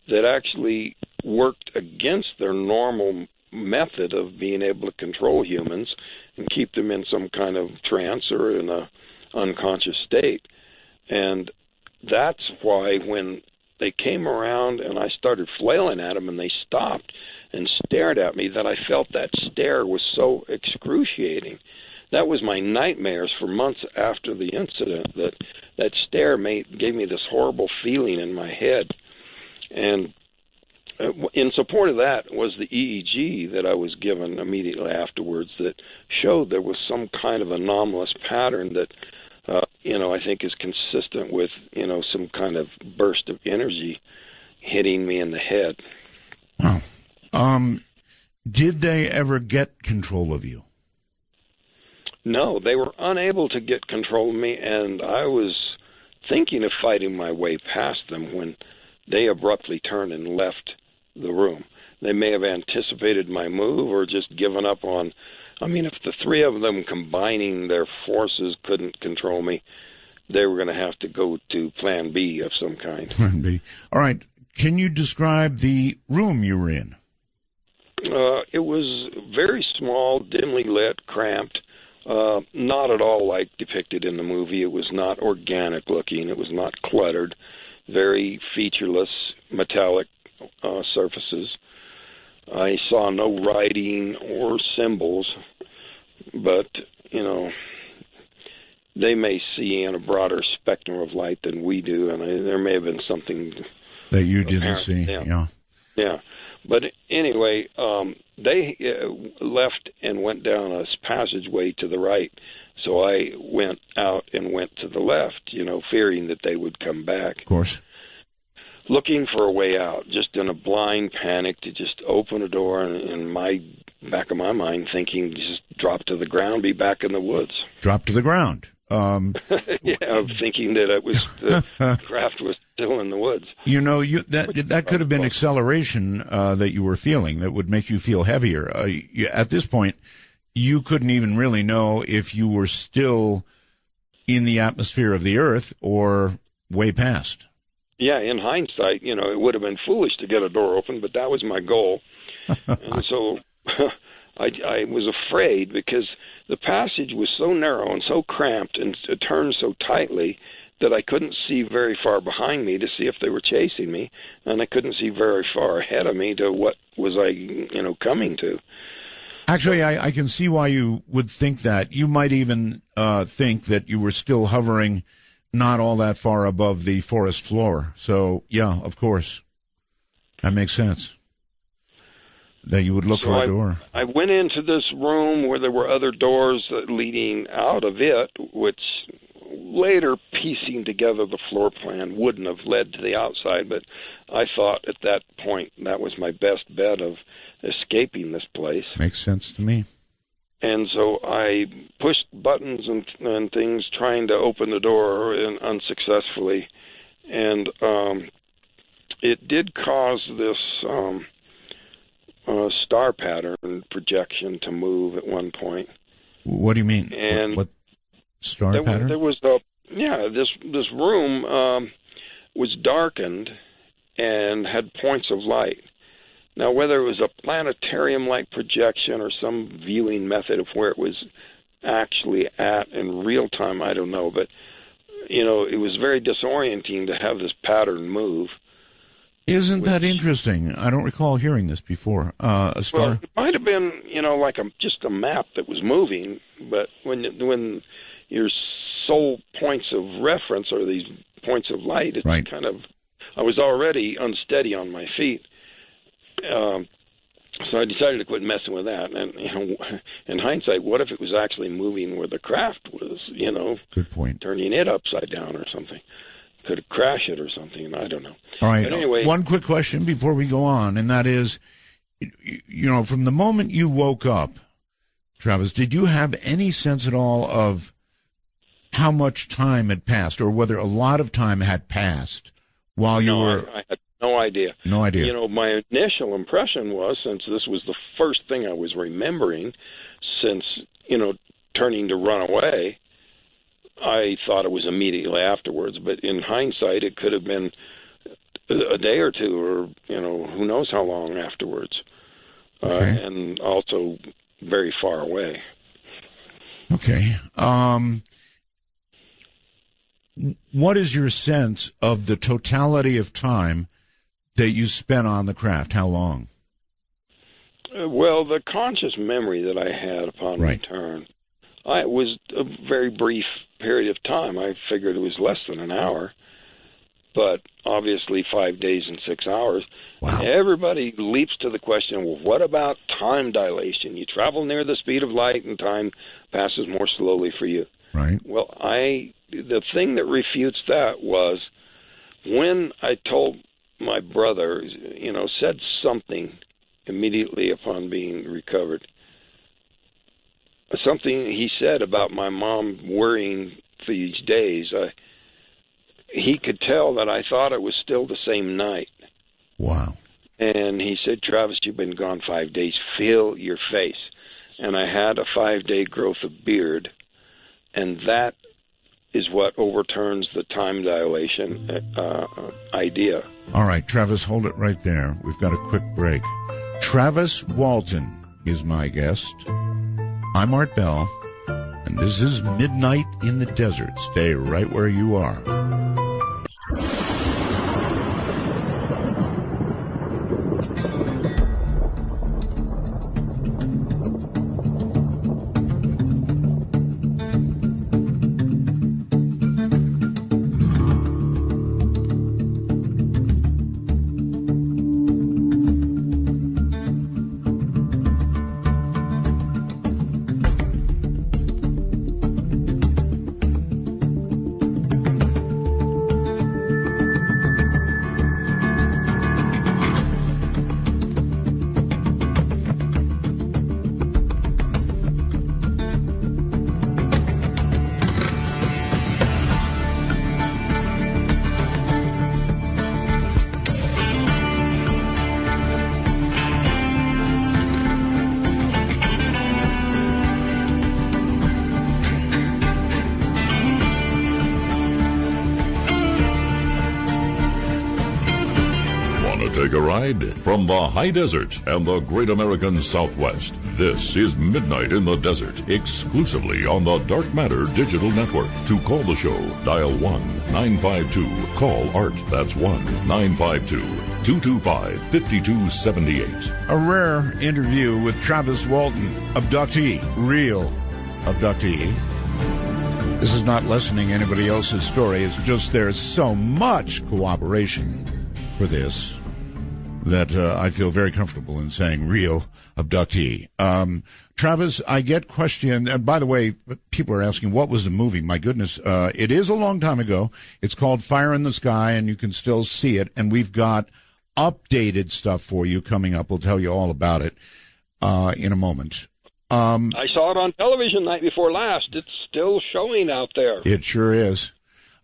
that actually worked against their normal method of being able to control humans and keep them in some kind of trance or in a unconscious state. And that's why when they came around and I started flailing at them and they stopped and stared at me, that I felt that stare was so excruciating. That was my nightmares for months after the incident, that stare gave me this horrible feeling in my head. And in support of that was the EEG that I was given immediately afterwards that showed there was some kind of anomalous pattern that, I think is consistent with, some kind of burst of energy hitting me in the head. Wow. Did they ever get control of you? No, they were unable to get control of me, and I was thinking of fighting my way past them when they abruptly turned and left the room. They may have anticipated my move or just given up on... if the three of them combining their forces couldn't control me, they were going to have to go to Plan B of some kind. Plan B. All right. Can you describe the room you were in? It was very small, dimly lit, cramped. Not at all like depicted in the movie. It was not organic looking. It was not cluttered. Very featureless, metallic surfaces. I saw no writing or symbols, but, they may see in a broader spectrum of light than we do, and there may have been something that you didn't see. Yeah. But anyway, they left and went down a passageway to the right, so I went out and went to the left, fearing that they would come back. Of course. Looking for a way out, just in a blind panic to just open a door, and in my back of my mind thinking, just drop to the ground, be back in the woods. Drop to the ground. Thinking that it was the craft was still in the woods. That could have been acceleration that you were feeling that would make you feel heavier. At this point, you couldn't even really know if you were still in the atmosphere of the Earth or way past. Yeah, in hindsight, it would have been foolish to get a door open, but that was my goal. And so I was afraid because the passage was so narrow and so cramped and it turned so tightly that I couldn't see very far behind me to see if they were chasing me, and I couldn't see very far ahead of me to what was I, coming to. Actually, I can see why you would think that. You might even think that you were still hovering not all that far above the forest floor. So, yeah, of course. That makes sense. That you would look for a door. I went into this room where there were other doors leading out of it, which later piecing together the floor plan wouldn't have led to the outside, but I thought at that point that was my best bet of escaping this place. Makes sense to me. And so I pushed buttons and things trying to open the door and unsuccessfully. And it did cause this star pattern projection to move at one point. What do you mean? And what star pattern? There was this room was darkened and had points of light. Now, whether it was a planetarium-like projection or some viewing method of where it was actually at in real time, I don't know. But, it was very disorienting to have this pattern move. Isn't that interesting? I don't recall hearing this before. A star? Well, it might have been, like just a map that was moving, but when your sole points of reference are these points of light, it's right. kind of... I was already unsteady on my feet. So I decided to quit messing with that. And, in hindsight, what if it was actually moving where the craft was, Good point. Turning it upside down or something? Could it crash it or something? I don't know. All right. But anyway, one quick question before we go on, and that is, from the moment you woke up, Travis, did you have any sense at all of how much time had passed or whether a lot of time had passed while you were... I had no idea. No idea. My initial impression was, since this was the first thing I was remembering since, turning to run away, I thought it was immediately afterwards, but in hindsight, it could have been a day or two, or who knows how long afterwards, and also very far away. Okay. What is your sense of the totality of time that you spent on the craft? How long? Well, the conscious memory that I had upon return, it was a very brief period of time. I figured it was less than an hour, but obviously 5 days and 6 hours. Wow. Everybody leaps to the question, well, what about time dilation? You travel near the speed of light and time passes more slowly for you. Right. Well, the thing that refutes that was when I told my brother, said something immediately upon being recovered, something he said about my mom worrying for these days. He could tell that I thought it was still the same night. Wow. And he said, Travis, you've been gone 5 days. Feel your face. And I had a 5-day growth of beard, and that is what overturns the time dilation idea. All right, Travis, hold it right there. We've got a quick break. Travis Walton is my guest. I'm Art Bell, and this is Midnight in the Desert. Stay right where you are. Take a ride from the high desert and the great American Southwest. This is Midnight in the Desert, exclusively on the Dark Matter Digital Network. To call the show, dial 1-952-CALL-ART. That's 1-952-225-5278. A rare interview with Travis Walton, abductee, real abductee. This is not lessening anybody else's story. It's just there's so much cooperation for this that I feel very comfortable in saying real abductee. Travis, I get question, and by the way, people are asking, what was the movie? My goodness, it is a long time ago. It's called Fire in the Sky, and you can still see it, and we've got updated stuff for you coming up. We'll tell you all about it in a moment. I saw it on television night before last. It's still showing out there. It sure is.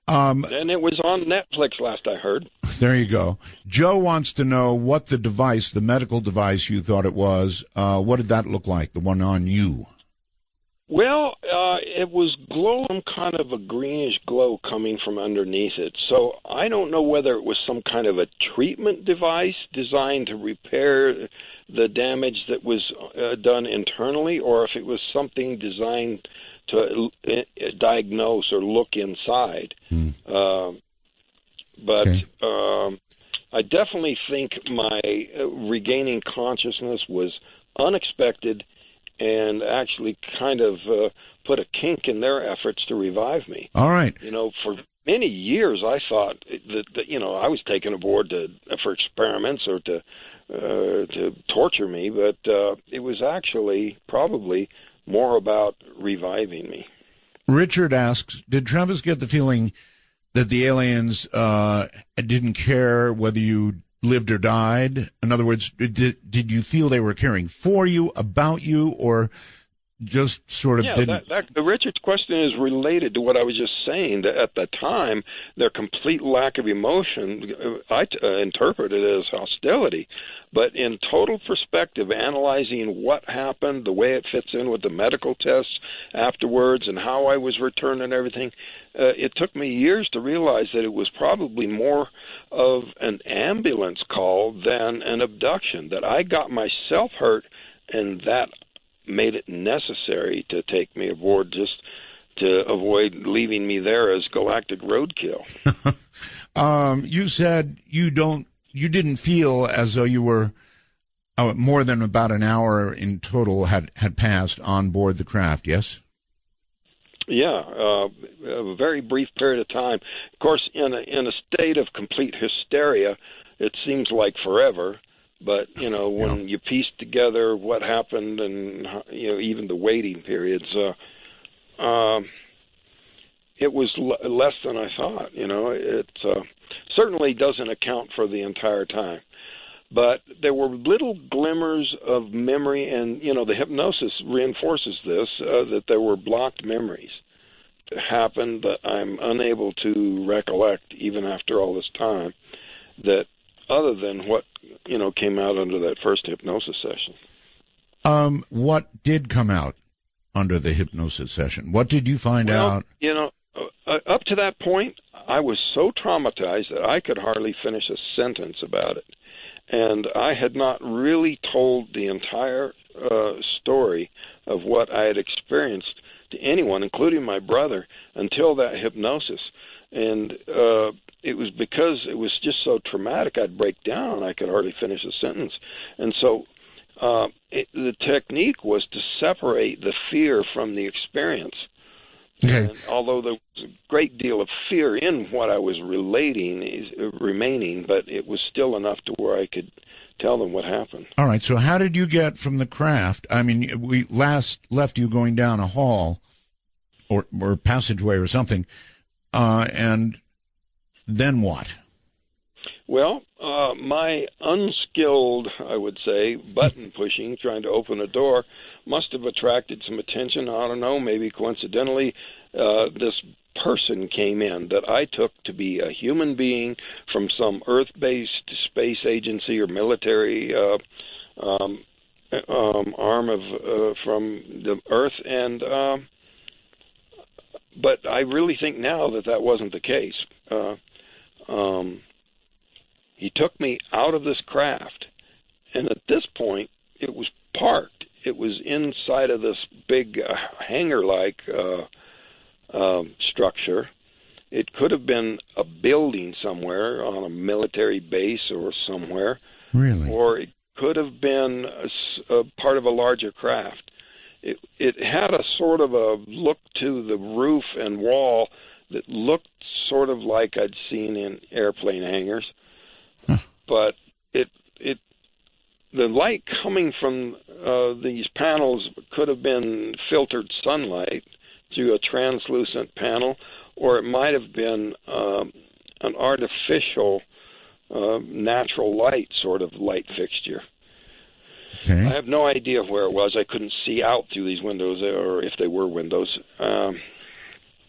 And it was on Netflix last I heard. There you go. Joe wants to know what the device, the medical device you thought it was, what did that look like, the one on you? Well, it was glowing, kind of a greenish glow coming from underneath it. So I don't know whether it was some kind of a treatment device designed to repair the damage that was done internally, or if it was something designed to diagnose or look inside. But I definitely think my regaining consciousness was unexpected and actually kind of put a kink in their efforts to revive me. All right. For many years I thought that I was taken aboard for experiments or to torture me, but it was actually probably more about reviving me. Richard asks, did Travis get the feeling that the aliens didn't care whether you lived or died? In other words, did you feel they were caring for you, about you, or just sort of didn't... Richard's question is related to what I was just saying, that at the time, their complete lack of emotion, I interpreted it as hostility. But in total perspective, analyzing what happened, the way it fits in with the medical tests afterwards, and how I was returned and everything, it took me years to realize that it was probably more of an ambulance call than an abduction, that I got myself hurt, and that made it necessary to take me aboard just to avoid leaving me there as galactic roadkill. You said you didn't feel as though you were more than about an hour in total had passed on board the craft, yes? Yeah, a very brief period of time. Of course, in a state of complete hysteria, it seems like forever. But, when you piece together what happened and, even the waiting periods, it was less than I thought. It certainly doesn't account for the entire time. But there were little glimmers of memory, and, the hypnosis reinforces this, that there were blocked memories that happened that I'm unable to recollect even after all this time, that other than what, came out under that first hypnosis session. What did come out under the hypnosis session? What did you find out? Up to that point, I was so traumatized that I could hardly finish a sentence about it. And I had not really told the entire story of what I had experienced to anyone, including my brother, until that hypnosis. And it was because it was just so traumatic, I'd break down. I could hardly finish a sentence. And so the technique was to separate the fear from the experience. Okay. And although there was a great deal of fear in what I was remaining, but it was still enough to where I could tell them what happened. All right, so how did you get from the craft? I mean, we last left you going down a hall or passageway or something, and then what? Well, my unskilled, I would say, button pushing, trying to open a door, must have attracted some attention. I don't know, maybe coincidentally, this person came in that I took to be a human being from some Earth-based space agency or military arm of from the Earth, and but I really think now that wasn't the case. He took me out of this craft, and at this point, it was parked. It was inside of this big hangar-like structure. It could have been a building somewhere on a military base or somewhere. Really? Or it could have been a part of a larger craft. It had a sort of a look to the roof and wall that looked sort of like I'd seen in airplane hangars. But the light coming from these panels could have been filtered sunlight through a translucent panel, or it might have been an artificial natural light sort of light fixture. Okay. I have no idea where it was. I couldn't see out through these windows, or if they were windows.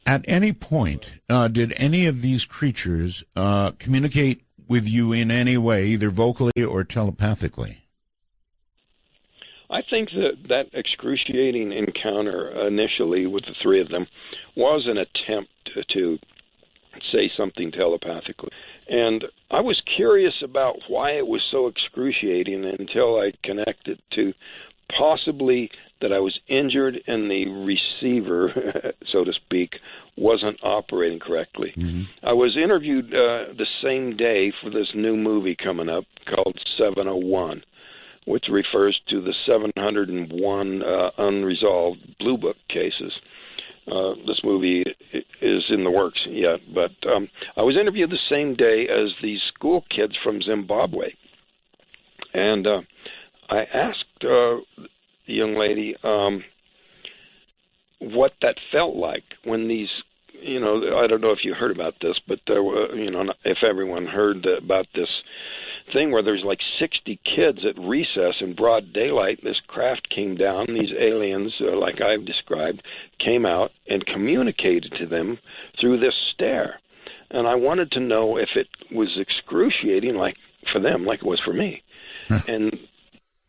At any point, did any of these creatures communicate with you in any way, either vocally or telepathically? I think that excruciating encounter initially with the three of them was an attempt to say something telepathically. And I was curious about why it was so excruciating until I connected to possibly that I was injured and the receiver, so to speak, wasn't operating correctly. Mm-hmm. I was interviewed the same day for this new movie coming up called 701, which refers to the 701 unresolved Blue Book cases. This movie is in the works yet, but I was interviewed the same day as these school kids from Zimbabwe. And I asked the young lady what that felt like when these, I don't know if you heard about this, but there were, if everyone heard about this thing where there's like 60 kids at recess in broad daylight. This craft came down. These aliens, like I've described, came out and communicated to them through this stare. And I wanted to know if it was excruciating, like for them, like it was for me. And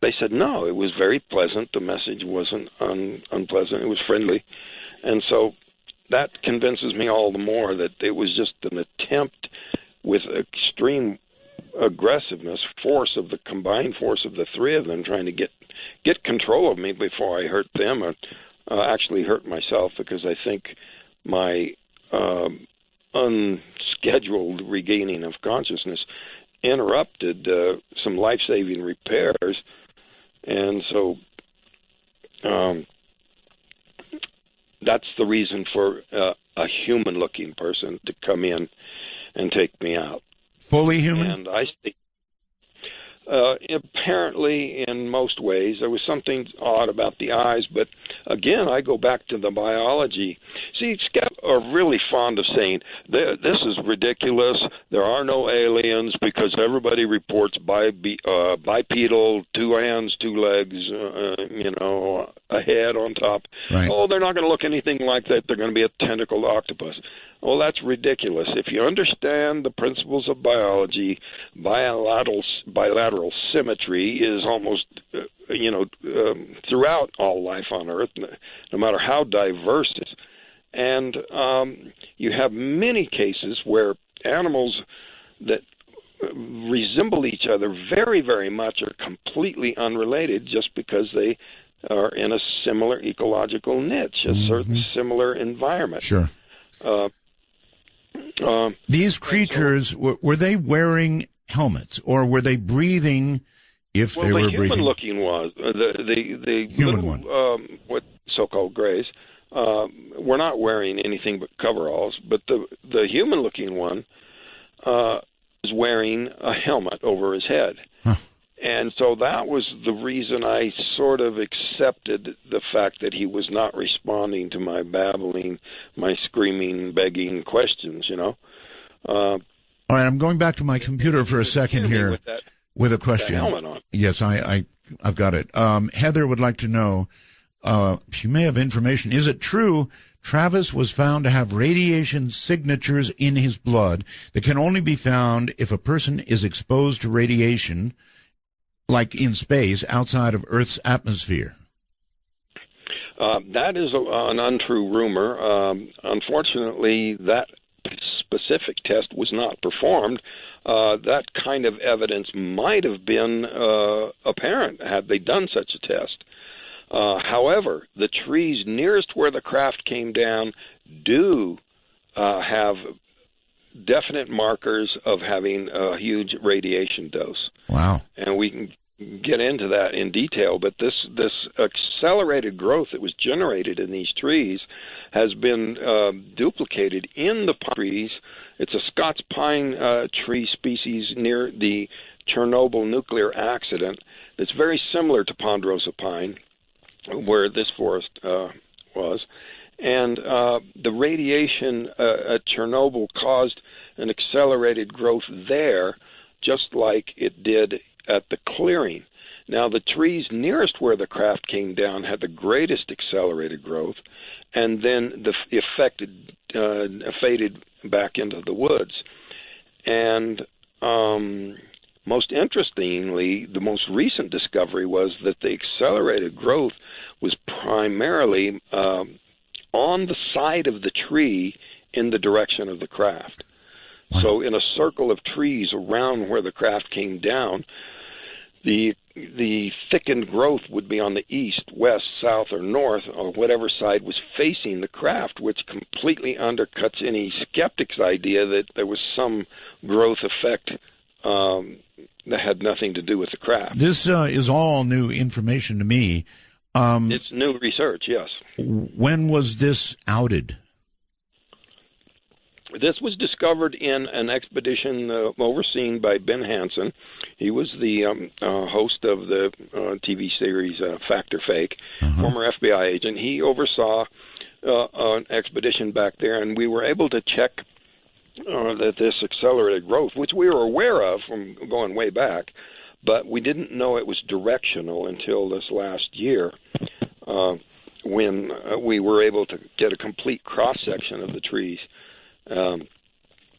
they said no, it was very pleasant. The message wasn't unpleasant. It was friendly. And so that convinces me all the more that it was just an attempt with extreme aggressiveness, combined force of the three of them trying to get control of me before I hurt them, or actually hurt myself, because I think my unscheduled regaining of consciousness interrupted some life-saving repairs. And so that's the reason for a human-looking person to come in and take me out. Fully human? And I think, apparently, in most ways, there was something odd about the eyes. But again, I go back to the biology. See, scouts are really fond of saying, this is ridiculous. There are no aliens because everybody reports bipedal, 2 hands, 2 legs, a head on top. Right. Oh, they're not going to look anything like that. They're going to be a tentacled octopus. Well, that's ridiculous. If you understand the principles of biology, bilateral symmetry is almost, throughout all life on Earth, no matter how diverse it is. And you have many cases where animals that resemble each other very, very much are completely unrelated just because they are in a similar ecological niche, a certain similar environment. Sure. These creatures, were they wearing helmets, or were they breathing if they were breathing? Well, the human-looking was. The human little, one. What so-called grays, were not wearing anything but coveralls, but the human-looking one was wearing a helmet over his head. Huh. And so that was the reason I sort of accepted the fact that he was not responding to my babbling, my screaming, begging questions, All right, I'm going back to my computer for a second here with a question. Helmet on. Yes, I've got it. Heather would like to know, she may have information. Is it true Travis was found to have radiation signatures in his blood that can only be found if a person is exposed to radiation, like in space, outside of Earth's atmosphere? That is an untrue rumor. Unfortunately, that specific test was not performed. That kind of evidence might have been apparent had they done such a test. However, the trees nearest where the craft came down do have definite markers of having a huge radiation dose. Wow. And we can get into that in detail, but this accelerated growth that was generated in these trees has been duplicated in the trees. It's a Scots pine tree species near the Chernobyl nuclear accident that's very similar to ponderosa pine, where this forest was. And the radiation at Chernobyl caused an accelerated growth there, just like it did at the clearing. Now, the trees nearest where the craft came down had the greatest accelerated growth, and then the effect faded back into the woods. And most interestingly, the most recent discovery was that the accelerated growth was primarily on the side of the tree in the direction of the craft. Wow. So in a circle of trees around where the craft came down, the thickened growth would be on the east, west, south, or north, or whatever side was facing the craft, which completely undercuts any skeptic's idea that there was some growth effect that had nothing to do with the craft. This is all new information to me. It's new research, yes. When was this outed? This was discovered in an expedition overseen by Ben Hansen. He was the host of the TV series Fact or Fake, former FBI agent. He oversaw an expedition back there, and we were able to check that this accelerated growth, which we were aware of from going way back, but we didn't know it was directional until this last year, when we were able to get a complete cross-section of the trees.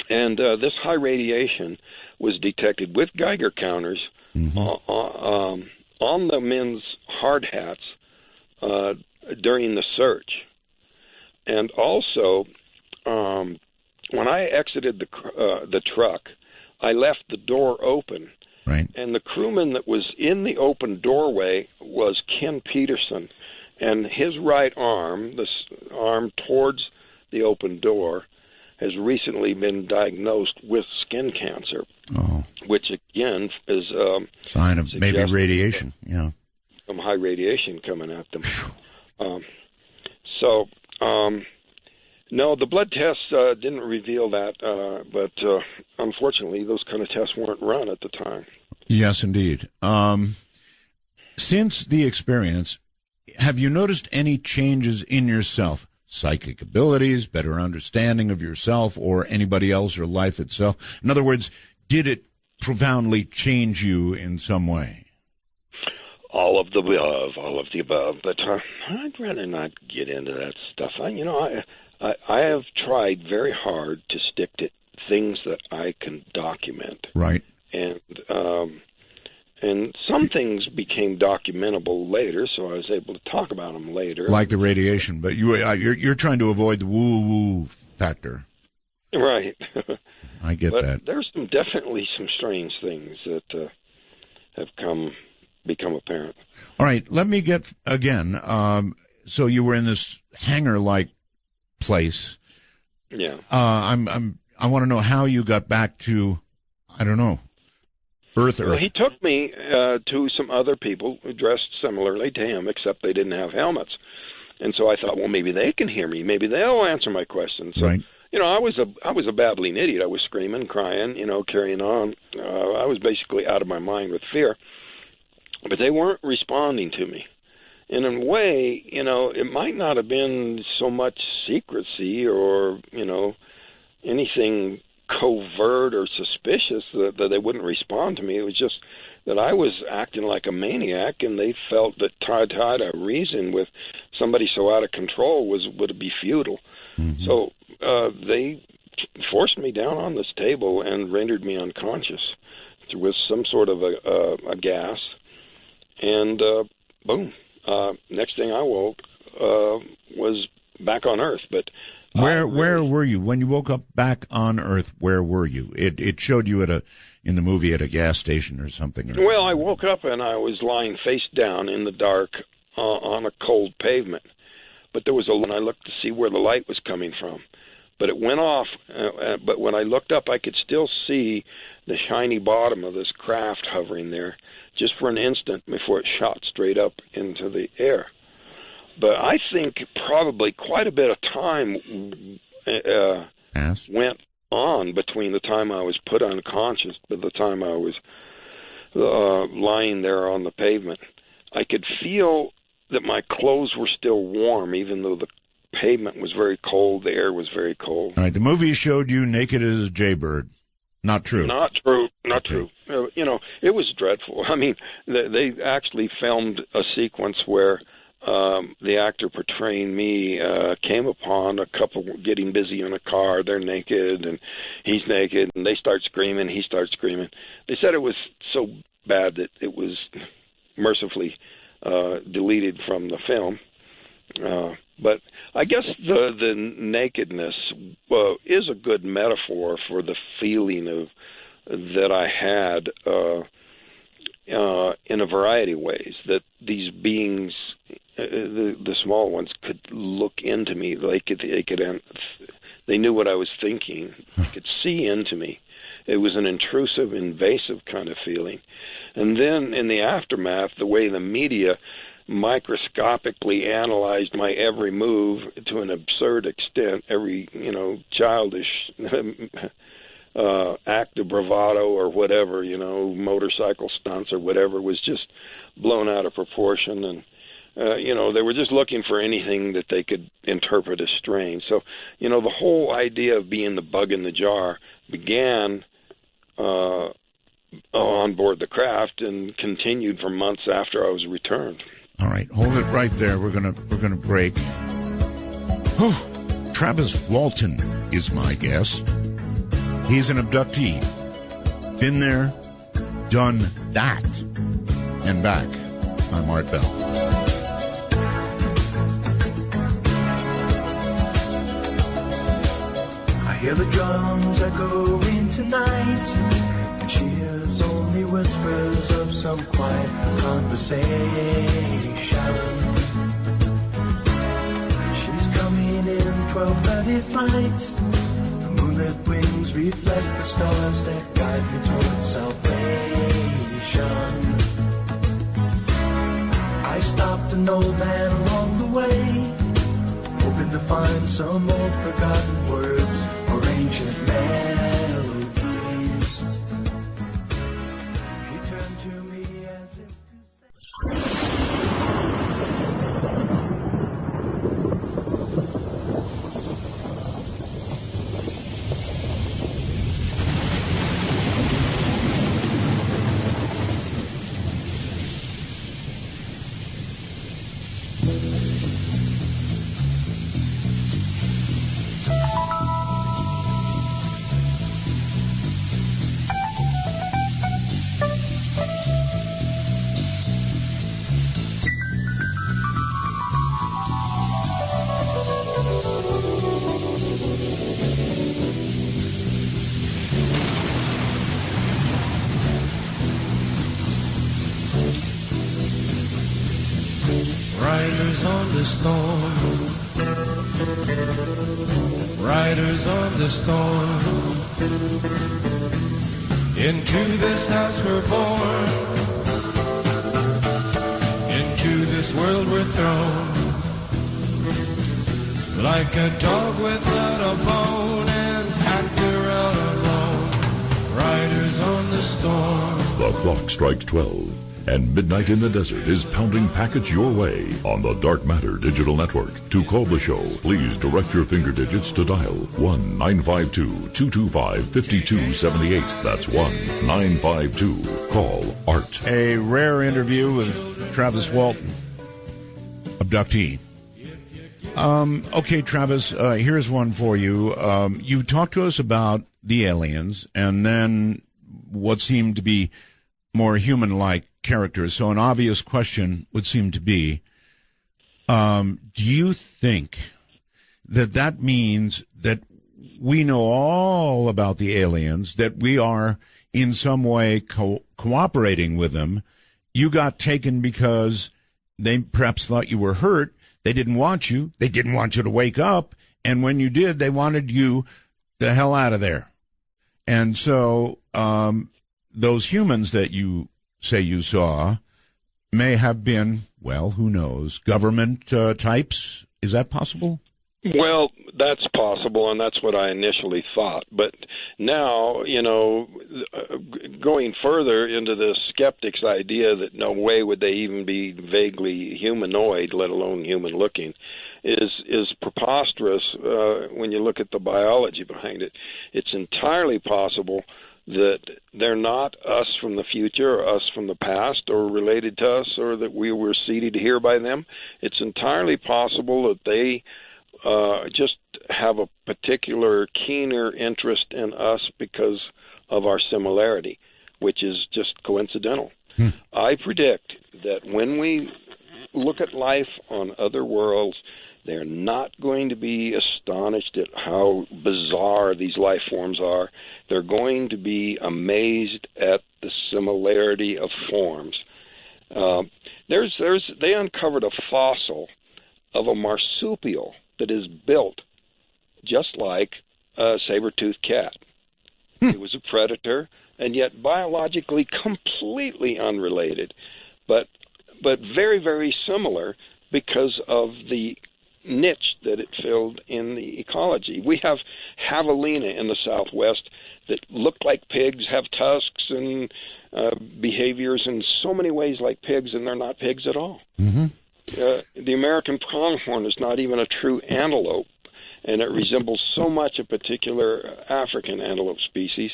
And this high radiation was detected with Geiger counters on the men's hard hats during the search. And also, when I exited the truck, I left the door open. Right. And the crewman that was in the open doorway was Ken Peterson. And his right arm, this arm towards the open door, has recently been diagnosed with skin cancer, which again is sign of maybe radiation. Yeah, some high radiation coming at them. No, the blood tests didn't reveal that, but unfortunately, those kind of tests weren't run at the time. Yes, indeed. Since the experience, have you noticed any changes in yourself? Psychic abilities, better understanding of yourself or anybody else or life itself? In other words, did it profoundly change you in some way? All of the above, but I'd rather not get into that stuff. I have tried very hard to stick to things that I can document. Right. And some things became documentable later, so I was able to talk about them later. Like the radiation, but you're trying to avoid the woo-woo factor. Right. I get that. There's definitely some strange things that have become apparent. All right, let me get again. So you were in this hangar-like place. Yeah. I want to know how you got back to, I don't know, Earth. Well, he took me to some other people who dressed similarly to him, except they didn't have helmets. And so I thought, well, maybe they can hear me. Maybe they'll answer my questions. So, right. I was a babbling idiot. I was screaming, crying, carrying on. I was basically out of my mind with fear. But they weren't responding to me. And in a way, it might not have been so much secrecy or, anything covert or suspicious that they wouldn't respond to me. It was just that I was acting like a maniac, and they felt that trying to reason with somebody so out of control would be futile. Mm-hmm. So they forced me down on this table and rendered me unconscious with some sort of a gas. And boom, next thing I woke was back on Earth. But where were you when you woke up back on Earth? Where were you? It showed you in the movie at a gas station or something. Well, I woke up and I was lying face down in the dark on a cold pavement. But there was when I looked to see where the light was coming from. But it went off. But when I looked up, I could still see the shiny bottom of this craft hovering there, just for an instant before it shot straight up into the air. But I think probably quite a bit of time went on between the time I was put unconscious to the time I was lying there on the pavement. I could feel that my clothes were still warm, even though the pavement was very cold, the air was very cold. All right, the movie showed you naked as a jaybird. Not true. Not true. Not true. It was dreadful. I mean, they actually filmed a sequence where the actor portraying me came upon a couple getting busy in a car. They're naked, and he's naked, and they start screaming. He starts screaming. They said it was so bad that it was mercifully deleted from the film. But I guess the nakedness is a good metaphor for the feeling that I had in a variety of ways, that these beings, the small ones, could look into me. They knew what I was thinking. They could see into me. It was an intrusive, invasive kind of feeling. And then in the aftermath, the way the media microscopically analyzed my every move to an absurd extent, every childish act of bravado or whatever, motorcycle stunts or whatever, was just blown out of proportion. And They were just looking for anything that they could interpret as strange. So, the whole idea of being the bug in the jar began on board the craft and continued for months after I was returned. All right, hold it right there. We're gonna break. Whew. Travis Walton is my guest. He's an abductee. Been there, done that, and back. I'm Art Bell. I hear the drums echoing tonight, and she hears only whispers of some quiet conversation. She's coming in 12:30 flight. The moonlit wings reflect the stars that guide me towards salvation. I stopped an old man along the way, hoping to find some old forgotten words or ancient melodies. He turned to me as if to say... Riders on the storm, riders on the storm. Into this house we're born, into this world we're thrown. Like a dog without a bone and packed around alone. Riders on the storm. The clock strikes 12. And Midnight in the Desert is pounding packets your way on the Dark Matter Digital Network. To call the show, please direct your finger digits to dial 1-952-225-5278. That's 1-952. Call ART. A rare interview with Travis Walton, abductee. Okay, Travis, here's one for you. You talked to us about the aliens and then what seemed to be more human-like characters. So an obvious question would seem to be, do you think that means that we know all about the aliens, that we are in some way cooperating with them? You got taken because they perhaps thought you were hurt. They didn't want you. They didn't want you to wake up. And when you did, they wanted you the hell out of there. And so those humans that you say you saw may have been, well, who knows, government types? Is that possible? Well, that's possible, and that's what I initially thought. But now, going further into the skeptic's idea that no way would they even be vaguely humanoid, let alone human-looking, is preposterous when you look at the biology behind it. It's entirely possible that they're not us from the future or us from the past or related to us or that we were seeded here by them. It's entirely possible that they just have a particular keener interest in us because of our similarity, which is just coincidental. I predict that when we look at life on other worlds, they're not going to be astonished at how bizarre these life forms are. They're going to be amazed at the similarity of forms. They uncovered a fossil of a marsupial that is built just like a saber-toothed cat. It was a predator, and yet biologically completely unrelated, but very, very similar because of the niche that it filled in the ecology. We have javelina in the Southwest that look like pigs, have tusks and behaviors in so many ways like pigs, and they're not pigs at all. Mm-hmm. The American pronghorn is not even a true antelope, and it resembles so much a particular African antelope species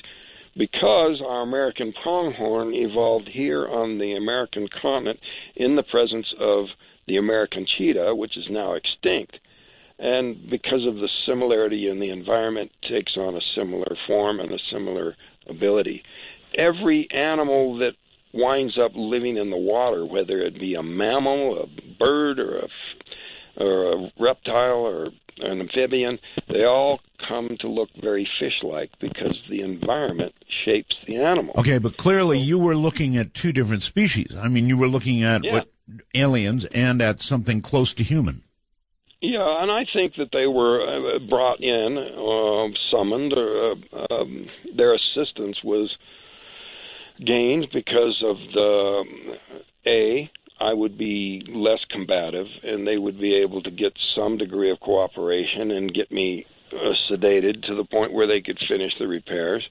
because our American pronghorn evolved here on the American continent in the presence of the American cheetah, which is now extinct. And because of the similarity in the environment, takes on a similar form and a similar ability. Every animal that winds up living in the water, whether it be a mammal, a bird, or a reptile, or an amphibian, they all come to look very fish-like because the environment shapes the animal. Okay, but clearly you were looking at two different species. I mean, you were looking at what aliens and at something close to human. Yeah, and I think that they were brought in, summoned. Their assistance was gained because of I would be less combative, and they would be able to get some degree of cooperation and get me sedated to the point where they could finish the repairs.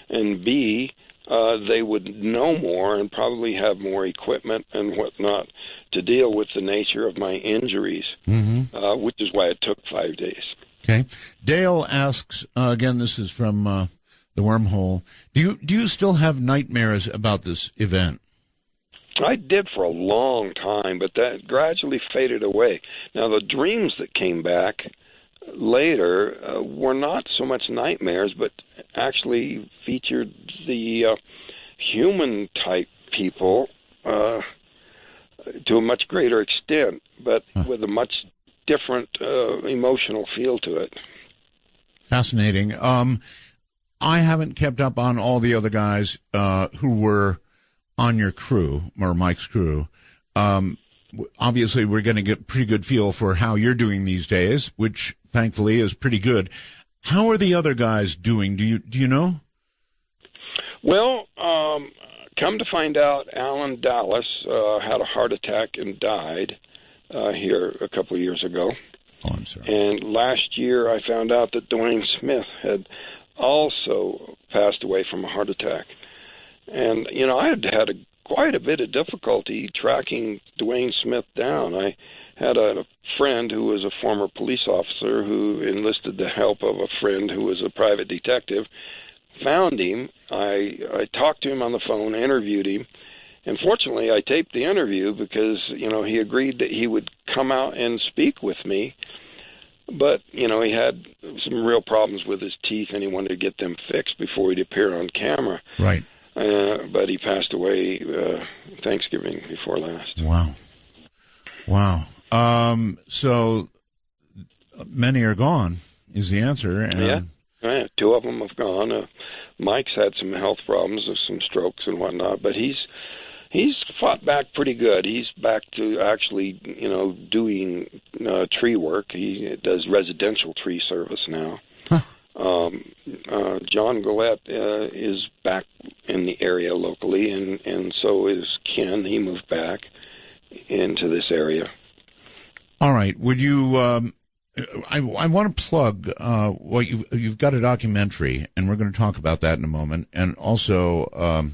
And B, they would know more and probably have more equipment and whatnot to deal with the nature of my injuries, which is why it took 5 days. Okay. Dale asks, again, this is from the Wormhole, do you still have nightmares about this event? I did for a long time, but that gradually faded away. Now, the dreams that came back later were not so much nightmares, but actually featured the human-type people to a much greater extent, but with a much different emotional feel to it. Fascinating. I haven't kept up on all the other guys who were on your crew, or Mike's crew. Obviously, we're going to get a pretty good feel for how you're doing these days, which thankfully is pretty good. How are the other guys doing? Do you know? Well, come to find out, Alan Dallas had a heart attack and died here a couple of years ago. Oh, I'm sorry. And last year I found out that Dwayne Smith had also passed away from a heart attack. And, you know, I had quite a bit of difficulty tracking Dwayne Smith down. I had a friend who was a former police officer who enlisted the help of a friend who was a private detective, found him. I talked to him on the phone, interviewed him, and fortunately I taped the interview because, you know, he agreed that he would come out and speak with me. But, you know, he had some real problems with his teeth, and he wanted to get them fixed before he'd appear on camera. Right. But he passed away Thanksgiving before last. Wow. So many are gone is the answer. And Yeah, two of them have gone. Mike's had some health problems, some strokes and whatnot, but he's fought back pretty good. He's back to actually, you know, doing tree work. He does residential tree service now. Huh. John Gillette is back in the area locally, and so is Ken. He moved back into this area. All right. Would you? I want to plug what you've got a documentary, and we're going to talk about that in a moment, and also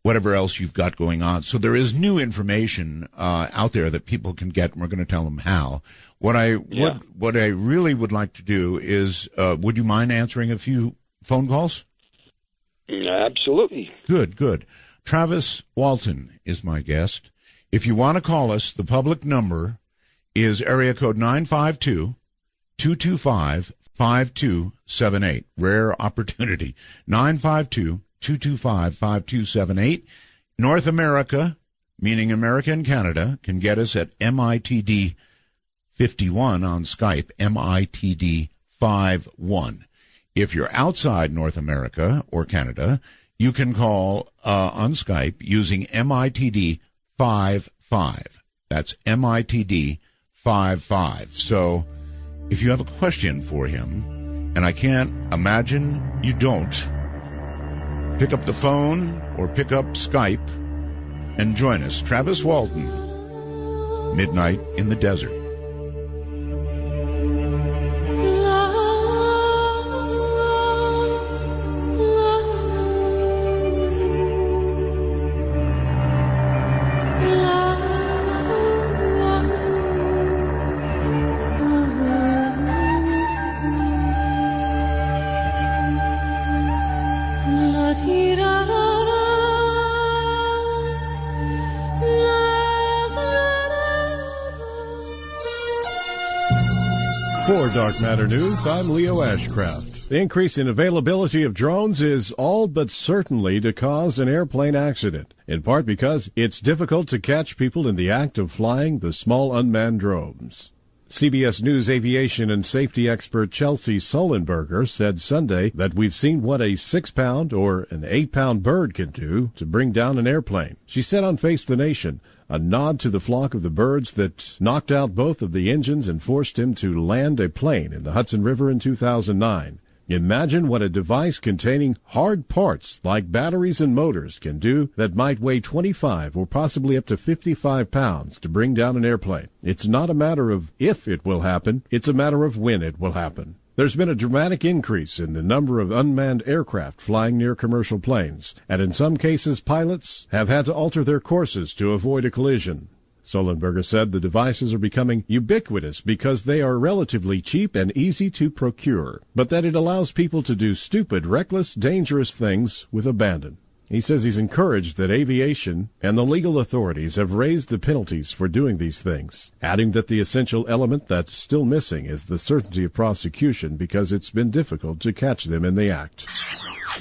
whatever else you've got going on. So there is new information out there that people can get, and we're going to tell them how. What I really would like to do is, would you mind answering a few phone calls? Absolutely. Good. Travis Walton is my guest. If you want to call us, the public number is area code 952-225-5278. Rare opportunity. 952-225-5278. North America, meaning America and Canada, can get us at MITD 51 on Skype, MITD 51. If you're outside North America or Canada, you can call on Skype using MITD 55. That's MITD 55. So if you have a question for him, and I can't imagine you don't, pick up the phone or pick up Skype and join us. Travis Walton, Midnight in the Desert. For Dark Matter News, I'm Leo Ashcraft. The increase in availability of drones is all but certainly to cause an airplane accident, in part because it's difficult to catch people in the act of flying the small unmanned drones. CBS News aviation and safety expert Chelsea Sullenberger said Sunday that we've seen what a 6-pound or an 8-pound bird can do to bring down an airplane. She said on Face the Nation, a nod to the flock of the birds that knocked out both of the engines and forced him to land a plane in the Hudson River in 2009. Imagine what a device containing hard parts like batteries and motors can do that might weigh 25 or possibly up to 55 pounds to bring down an airplane. It's not a matter of if it will happen, it's a matter of when it will happen. There's been a dramatic increase in the number of unmanned aircraft flying near commercial planes, and in some cases pilots have had to alter their courses to avoid a collision. Sullenberger said the devices are becoming ubiquitous because they are relatively cheap and easy to procure, but that it allows people to do stupid, reckless, dangerous things with abandon. He says he's encouraged that aviation and the legal authorities have raised the penalties for doing these things, adding that the essential element that's still missing is the certainty of prosecution because it's been difficult to catch them in the act.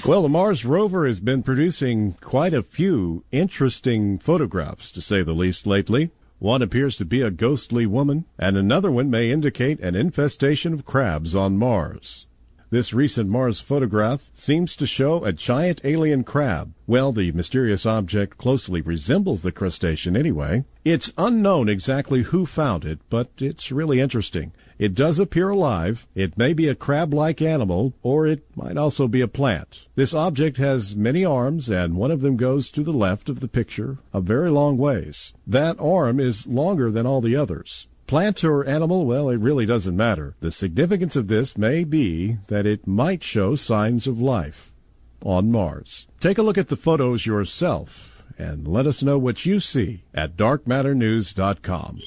Well, the Mars rover has been producing quite a few interesting photographs, to say the least, lately. One appears to be a ghostly woman, and another one may indicate an infestation of crabs on Mars. This recent Mars photograph seems to show a giant alien crab. Well, the mysterious object closely resembles the crustacean anyway. It's unknown exactly who found it, but it's really interesting. It does appear alive. It may be a crab-like animal, or it might also be a plant. This object has many arms, and one of them goes to the left of the picture a very long ways. That arm is longer than all the others. Plant or animal, well, it really doesn't matter. The significance of this may be that it might show signs of life on Mars. Take a look at the photos yourself and let us know what you see at darkmatternews.com.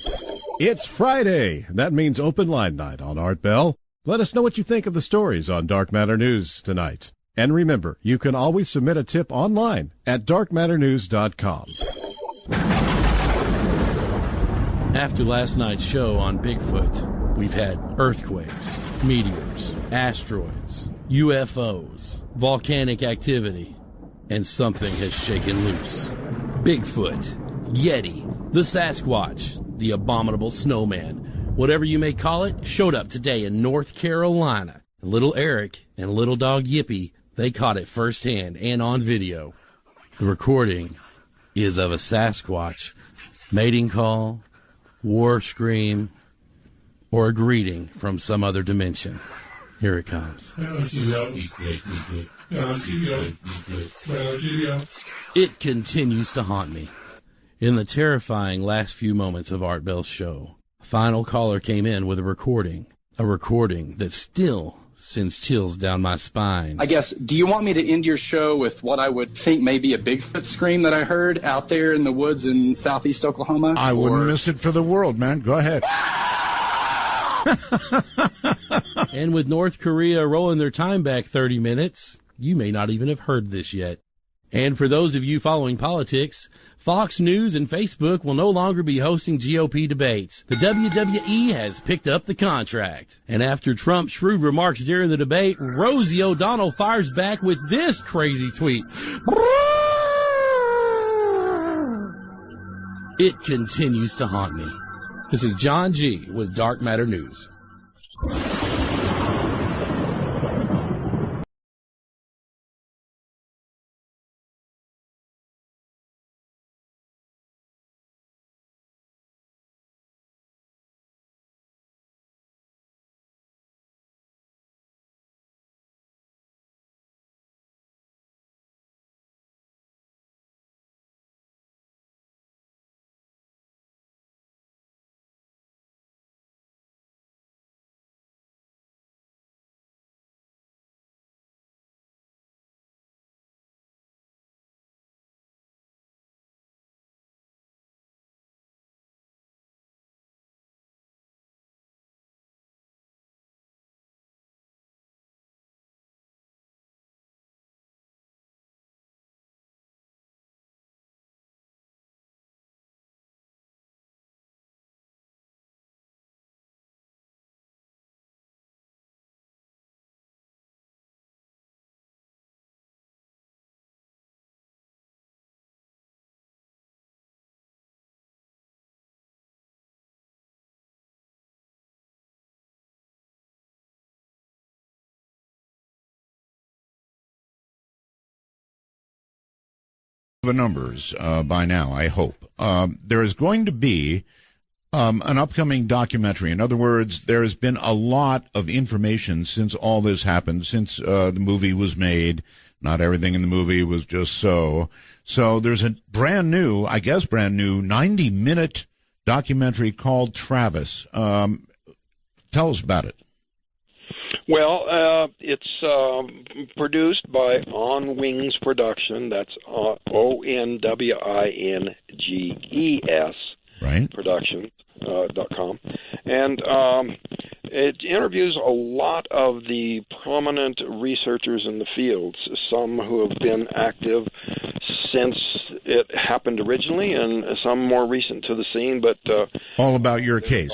It's Friday. That means open line night on Art Bell. Let us know what you think of the stories on Dark Matter News tonight. And remember, you can always submit a tip online at darkmatternews.com. After last night's show on Bigfoot, we've had earthquakes, meteors, asteroids, UFOs, volcanic activity, and something has shaken loose. Bigfoot, Yeti, the Sasquatch, the abominable snowman, whatever you may call it, showed up today in North Carolina. Little Eric and little dog Yippee, they caught it firsthand and on video. The recording is of a Sasquatch mating call, war scream, or a greeting from some other dimension. Here it comes. It continues to haunt me. In the terrifying last few moments of Art Bell's show, a final caller came in with a recording that still sends chills down my spine. I guess, do you want me to end your show with what I would think may be a Bigfoot scream that I heard out there in the woods in southeast Oklahoma? I wouldn't miss it for the world, man. Go ahead. And with North Korea rolling their time back 30 minutes, you may not even have heard this yet. And for those of you following politics, Fox News and Facebook will no longer be hosting GOP debates. The WWE has picked up the contract. And after Trump's shrewd remarks during the debate, Rosie O'Donnell fires back with this crazy tweet. It continues to haunt me. This is John G. with Dark Matter News. the numbers by now, I hope. There is going to be an upcoming documentary. In other words, there has been a lot of information since all this happened, since the movie was made. Not everything in the movie was just so. So there's a brand new 90-minute documentary called Travis. Tell us about it. Well, it's produced by On Wings Production. That's ONWINGES. Right. Production.com. And it interviews a lot of the prominent researchers in the fields, some who have been active since it happened originally and some more recent to the scene. But all about your case.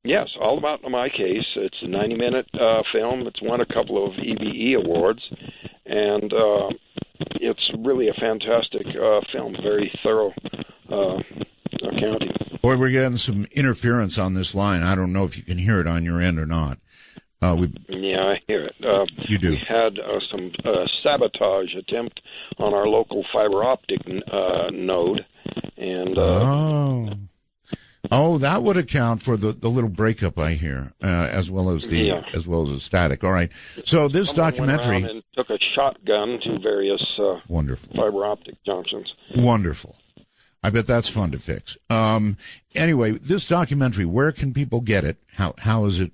Yes, all about my case. It's a 90-minute film. It's won a couple of EBE awards, and it's really a fantastic film, very thorough accounting. Boy, we're getting some interference on this line. I don't know if you can hear it on your end or not. Yeah, I hear it. You do. We had some sabotage attempt on our local fiber optic node, and that would account for the little breakup I hear, as well as the static. All right. So this documentary went around and took a shotgun to various wonderful fiber optic junctions. Wonderful. I bet that's fun to fix. Anyway, this documentary, where can people get it? How is it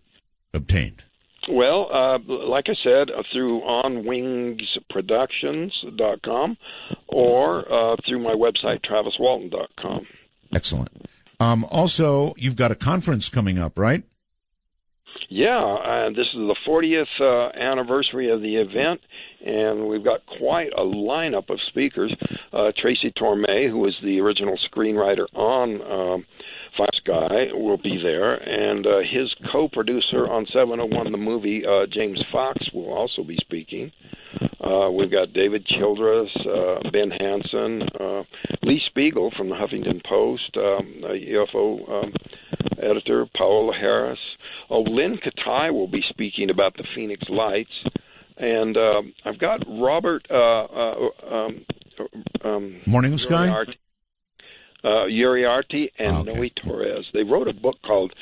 obtained? Well, like I said, through onwingsproductions.com or through my website, traviswalton.com. Excellent. Also, you've got a conference coming up, right? Yeah, this is the 40th anniversary of the event, and we've got quite a lineup of speakers. Tracy Torme, who was the original screenwriter on Five Sky, will be there, and his co-producer on 701 the movie, James Fox, will also be speaking. We've got David Childress, Ben Hansen, Lee Spiegel from the Huffington Post, UFO editor, Paola Harris. Lynn Katai will be speaking about the Phoenix Lights. And I've got Robert Morning Sky? Uriarte and Noe Torres. They wrote a book called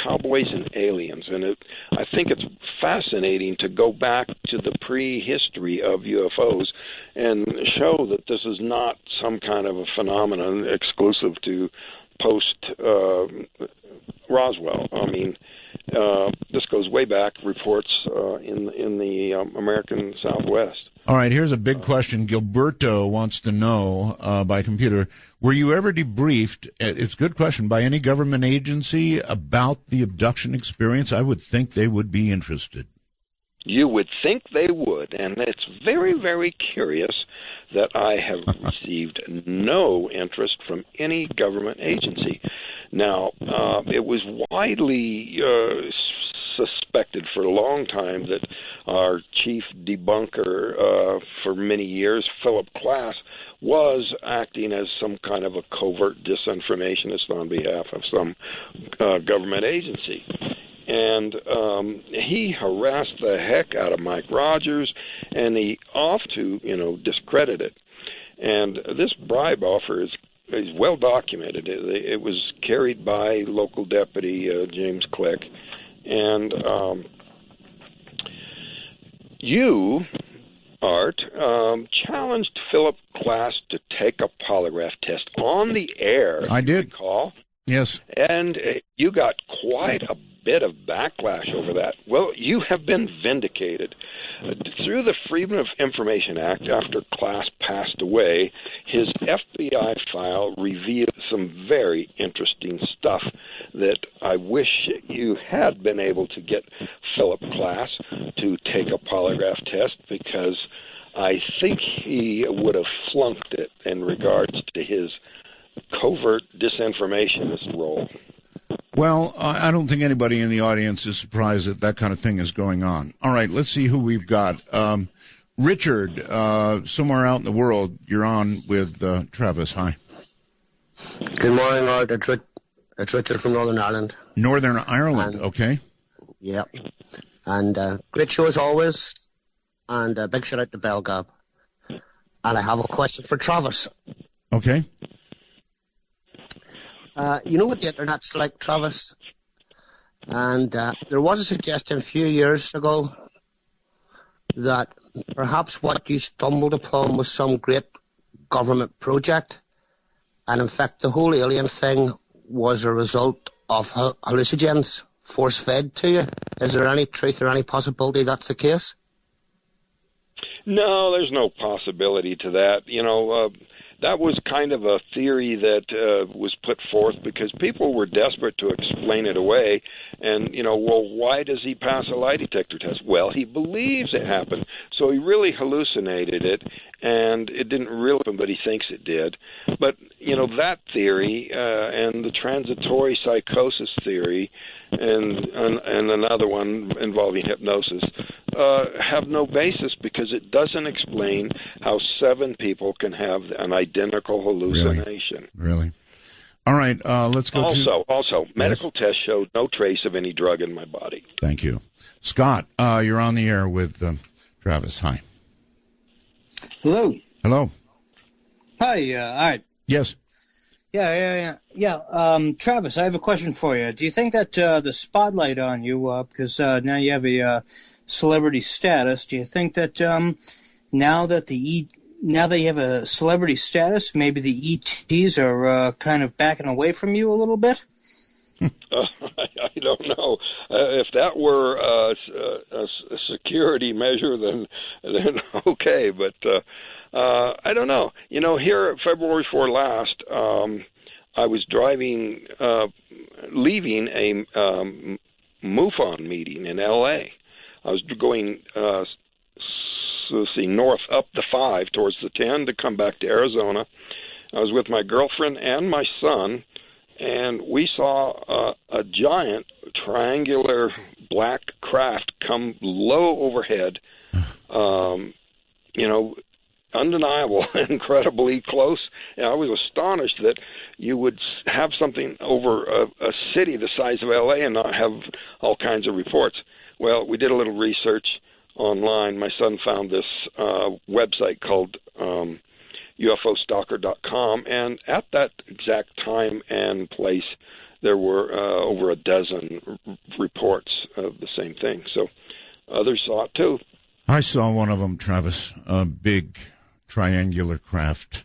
Cowboys and Aliens, and I think it's fascinating to go back to the prehistory of UFOs and show that this is not some kind of a phenomenon exclusive to post-Roswell. I mean, this goes way back, reports in the American Southwest. All right, here's a big question. Gilberto wants to know by computer, were you ever debriefed, it's a good question, by any government agency about the abduction experience? I would think they would be interested. You would think they would, and it's very, very curious that I have received no interest from any government agency. Now, it was widely suspected for a long time that our chief debunker for many years, Philip Klass, was acting as some kind of a covert disinformationist on behalf of some government agency. And he harassed the heck out of Mike Rogers, and he discredit it. And this bribe offer is well documented. It was carried by local deputy James Click. And you, Art, challenged Philip Klass to take a polygraph test on the air. I did. Recall? Yes. And you got quite a bit of backlash over that. Well, you have been vindicated. Through the Freedom of Information Act, after Klass passed away, his FBI file revealed some very interesting stuff that I wish you had been able to get Philip Klass to take a polygraph test, because I think he would have flunked it in regards to his covert disinformationist role. Well, I don't think anybody in the audience is surprised that that kind of thing is going on. All right, let's see who we've got. Richard, somewhere out in the world, you're on with Travis. Hi. Good morning, Art. It's Richard from Northern Ireland. Northern Ireland, okay. Yeah. And great show as always. And big shout out to Belgab. and I have a question for Travis. Okay. You know what the Internet's like, Travis? And there was a suggestion a few years ago that perhaps what you stumbled upon was some great government project, and in fact the whole alien thing was a result of hallucinogens force-fed to you. Is there any truth or any possibility that's the case? No, there's no possibility to that. That was kind of a theory that was put forth because people were desperate to explain it away. And, well, why does he pass a lie detector test? Well, he believes it happened. So he really hallucinated it, and it didn't really happen, but he thinks it did. But, that theory and the transitory psychosis theory and another one involving hypnosis have no basis because it doesn't explain how 7 people can have an identical hallucination. Really? All right, let's go Also, medical tests showed no trace of any drug in my body. Thank you. Scott, you're on the air with Travis. Hi. Hello. Hello. Hi, all right. Yes. Yeah. Travis, I have a question for you. Do you think that the spotlight on you, because now you have a celebrity status, do you think that now that you have a celebrity status, maybe the ETs are kind of backing away from you a little bit? I don't know. If that were a security measure, then okay. But I don't know. Here February 4 last, I was leaving a MUFON meeting in L.A. I was going north up the 5 towards the 10 to come back to Arizona. I was with my girlfriend and my son, and we saw a giant triangular black craft come low overhead, undeniable, incredibly close. And I was astonished that you would have something over a city the size of L.A. and not have all kinds of reports. Well, we did a little research online. My son found this website called UFOstalker.com, and at that exact time and place, there were over a dozen reports of the same thing. So others saw it too. I saw one of them, Travis, a big triangular craft.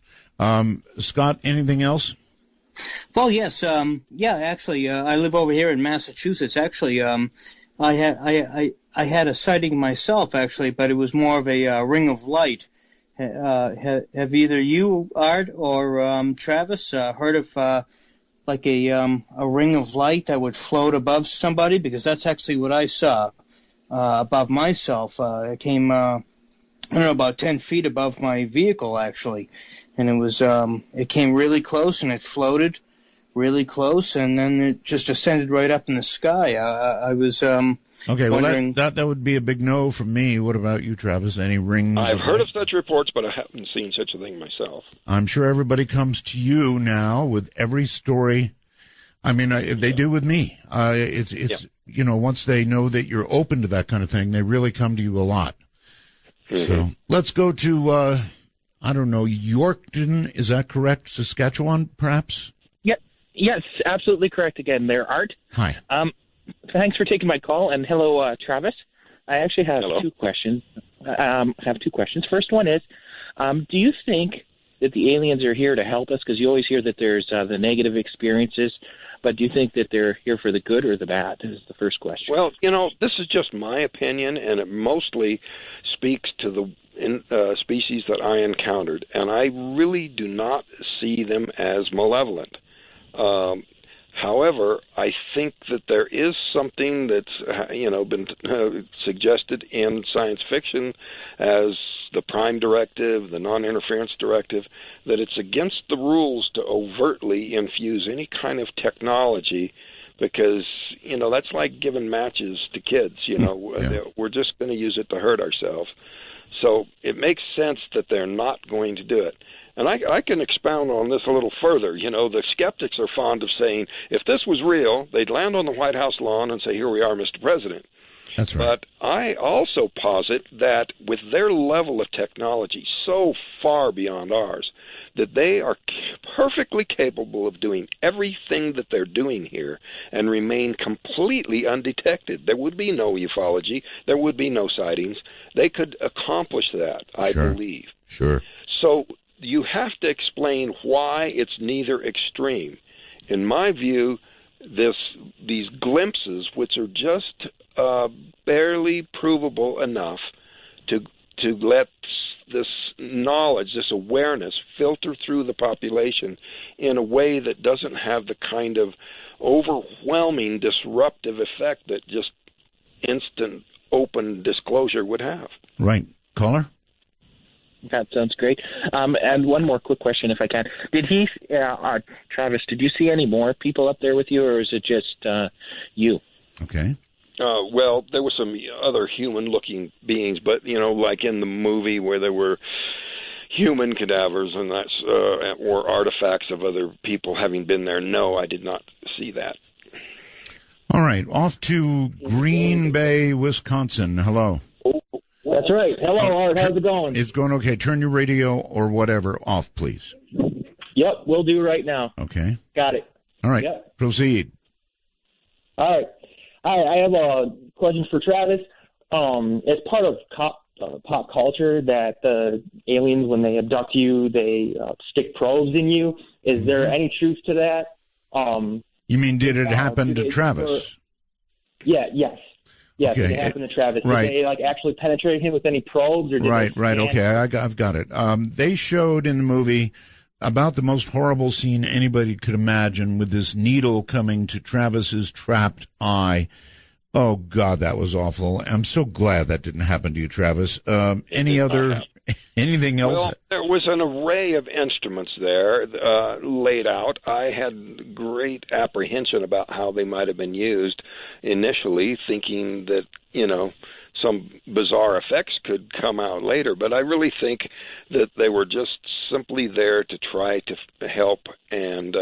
Scott, anything else? Well, yes. Actually, I live over here in Massachusetts. Actually, I had a sighting myself, actually, but it was more of a ring of light. Have either you, Art, or Travis, heard of like a ring of light that would float above somebody? Because that's actually what I saw above myself. It came, about 10 feet above my vehicle, actually, and it came really close and it floated really close, and then it just ascended right up in the sky. I was okay. wondering... Well, that would be a big no from me. What about you, Travis? Any rings? I've heard of such reports, but I haven't seen such a thing myself. I'm sure everybody comes to you now with every story. I mean, they do with me. It's once they know that you're open to that kind of thing, they really come to you a lot. Mm-hmm. So let's go to I don't know, Yorkton. Is that correct? Saskatchewan, perhaps? Yes, absolutely correct again there, Art. Hi. Thanks for taking my call, and hello, Travis. I actually have Hello. 2 questions. First one is, do you think that the aliens are here to help us? Because you always hear that there's the negative experiences, but do you think that they're here for the good or the bad is the first question. Well, this is just my opinion, and it mostly speaks to the species that I encountered, and I really do not see them as malevolent. However, I think that there is something that's, been suggested in science fiction as the Prime Directive, the Non-Interference Directive, that it's against the rules to overtly infuse any kind of technology because, that's like giving matches to kids, We're just going to use it to hurt ourselves. So it makes sense that they're not going to do it. And I can expound on this a little further. The skeptics are fond of saying, if this was real, they'd land on the White House lawn and say, here we are, Mr. President. That's right. But I also posit that with their level of technology so far beyond ours, that they are perfectly capable of doing everything that they're doing here and remain completely undetected. There would be no ufology. There would be no sightings. They could accomplish that, I believe. Sure. So you have to explain why it's neither extreme. In my view, these glimpses, which are just barely provable enough to let this knowledge, this awareness, filter through the population in a way that doesn't have the kind of overwhelming disruptive effect that just instant open disclosure would have. Right. Caller? That sounds great. And one more quick question, if I can. Did he, Travis, did you see any more people up there with you, or is it just you? Okay. Well, there were some other human-looking beings, but, like in the movie where there were human cadavers and that's or artifacts of other people having been there. No, I did not see that. All right. Off to Green Bay, Wisconsin. Hello. That's right. Hello, Art. How's it going? It's going okay. Turn your radio or whatever off, please. Yep, we'll do right now. Okay. Got it. All right. Yep. Proceed. All right. I have a question for Travis. It's part of pop culture that the aliens, when they abduct you, they stick probes in you. Is there any truth to that? You mean, did it happen to Travis? Yes. Yes, okay. It happened to Travis. Right. Did they actually penetrate him with any probes? Or did Right. they Okay, I've got it. They showed in the movie about the most horrible scene anybody could imagine, with this needle coming to Travis's trapped eye. Oh, God, that was awful. I'm so glad that didn't happen to you, Travis. Anything else? Well, there was an array of instruments there laid out. I had great apprehension about how they might have been used initially, thinking that, some bizarre effects could come out later. But I really think that they were just simply there to try to help. And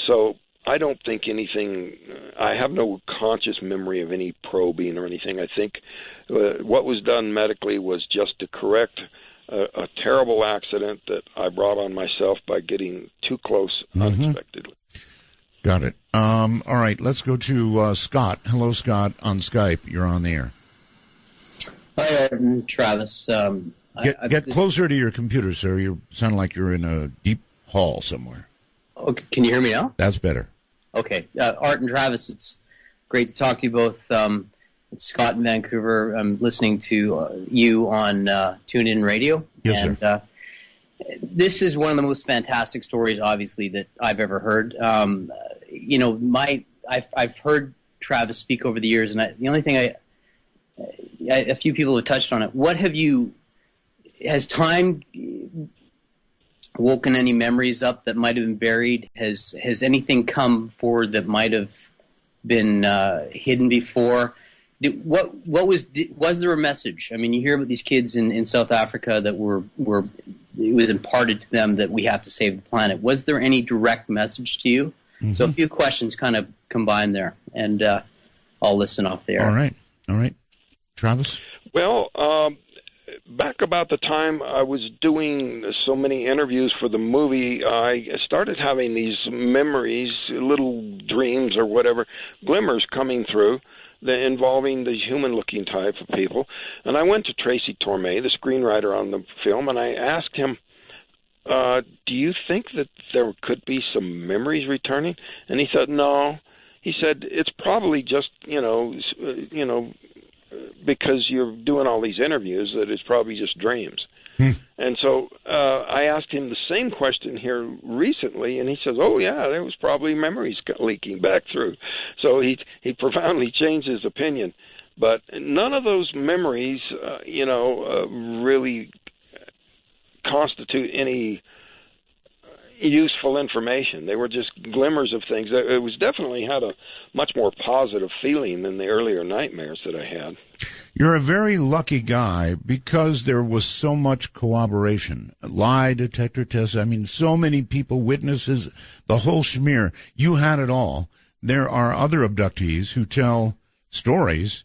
so I don't think anything, I have no conscious memory of any probing or anything. I think what was done medically was just to correct a terrible accident that I brought on myself by getting too close unexpectedly. Got it. All right, let's go to Scott. Hello, Scott, on Skype. You're on the air. Hi, Travis. Get closer to your computer, sir. You sound like you're in a deep hall somewhere. Okay, can you hear me now? That's better. Okay. Art and Travis, it's great to talk to you both. It's Scott in Vancouver. I'm listening to you on TuneIn Radio. Yes, sir. This is one of the most fantastic stories, obviously, that I've ever heard. I've heard Travis speak over the years, and the only thing a few people have touched on it. Has time woken any memories up that might have been buried? Has anything come forward that might have been hidden before? Was there a message? I mean, you hear about these kids in South Africa that it was imparted to them that we have to save the planet. Was there any direct message to you? Mm-hmm. So a few questions kind of combined there, and I'll listen off the air. All right. Travis? Well, back about the time I was doing so many interviews for the movie, I started having these memories, little dreams or whatever, glimmers coming through involving the human-looking type of people. And I went to Tracy Torme, the screenwriter on the film, and I asked him, do you think that there could be some memories returning? And he said, no. He said, it's probably just, because you're doing all these interviews, that it's probably just dreams. And so I asked him the same question here recently, and he says, oh, yeah, there was probably memories leaking back through. So he profoundly changed his opinion. But none of those memories, really constitute any useful information. They were just glimmers of things. It was definitely had a much more positive feeling than the earlier nightmares that I had. You're a very lucky guy because there was so much corroboration. Lie detector tests, so many people, witnesses, the whole schmear. You had it all. There are other abductees who tell stories,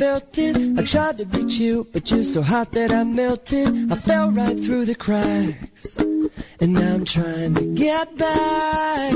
felt it. I tried to be chill, but you're so hot that I melted. I fell right through the cracks, and now I'm trying to get back.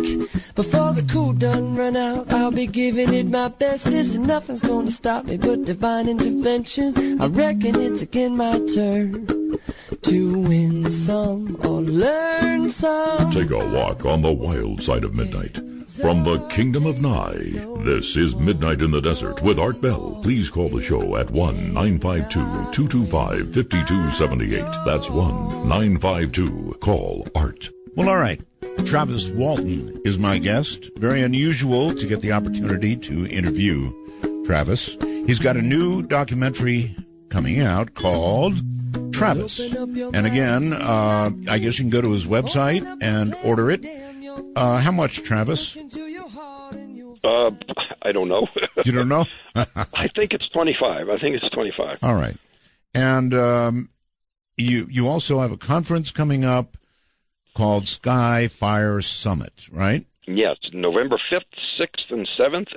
Before the cool done run out, I'll be giving it my bestest, and nothing's gonna stop me but divine intervention. I reckon it's again my turn to win some or learn some. Take a walk on the wild side of midnight. From the Kingdom of Nye, this is Midnight in the Desert with Art Bell. Please call the show at 1-952-225-5278. That's 1-952. Art. Well, all right. Travis Walton is my guest. Very unusual to get the opportunity to interview Travis. He's got a new documentary coming out called Travis. And again, I guess you can go to his website and order it. How much, Travis? I don't know. You don't know? I think it's 25. All right. And you also have a conference coming up called Sky Fire Summit, right? Yes, November 5th, 6th, and 7th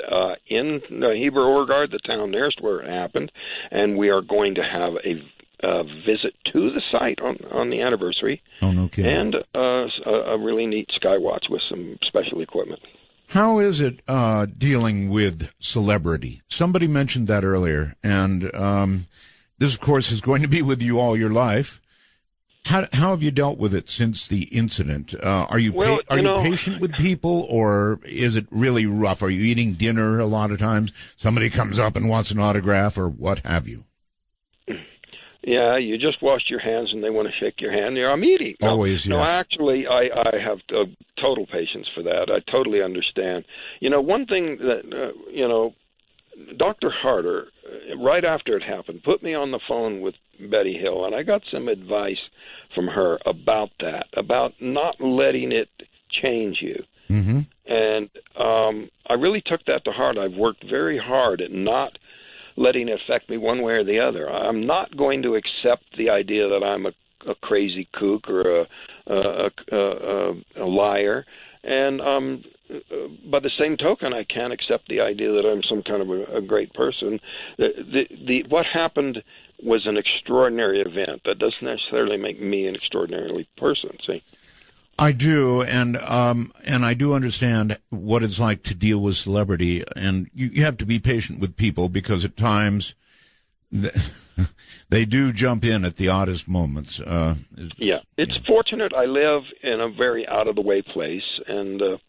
in Heber Orgard, the town nearest where it happened. And we are going to have a visit to the site on the anniversary. Oh, no kidding. And a really neat sky watch with some special equipment. How is it dealing with celebrity? Somebody mentioned that earlier, and this, of course, is going to be with you all your life. How have you dealt with it since the incident? Are you patient with people, or is it really rough? Are you eating dinner a lot of times? Somebody comes up and wants an autograph, or what have you? Yeah, you just washed your hands and they want to shake your hand. I'm eating. Always, yes. No, actually, I have total patience for that. I totally understand. One thing that, Dr. Harder, right after it happened, put me on the phone with Betty Hill, and I got some advice from her about that, about not letting it change you. Mm-hmm. And I really took that to heart. I've worked very hard at not letting it affect me one way or the other. I'm not going to accept the idea that I'm a crazy kook or a liar. And by the same token, I can't accept the idea that I'm some kind of a great person. What happened was an extraordinary event. That doesn't necessarily make me an extraordinary person, see? I do, and I do understand what it's like to deal with celebrity, and you have to be patient with people because at times they do jump in at the oddest moments. It's fortunate I live in a very out-of-the-way place, and I'm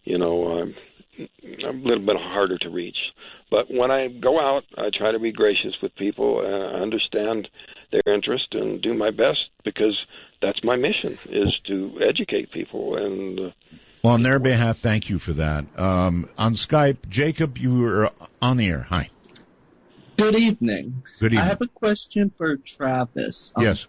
a little bit harder to reach. But when I go out, I try to be gracious with people, understand their interest, and do my best because that's my mission, is to educate people. And well, on their behalf, thank you for that. On Skype, Jacob, you were on the air. Hi. Good evening. Good evening. I have a question for Travis. Yes.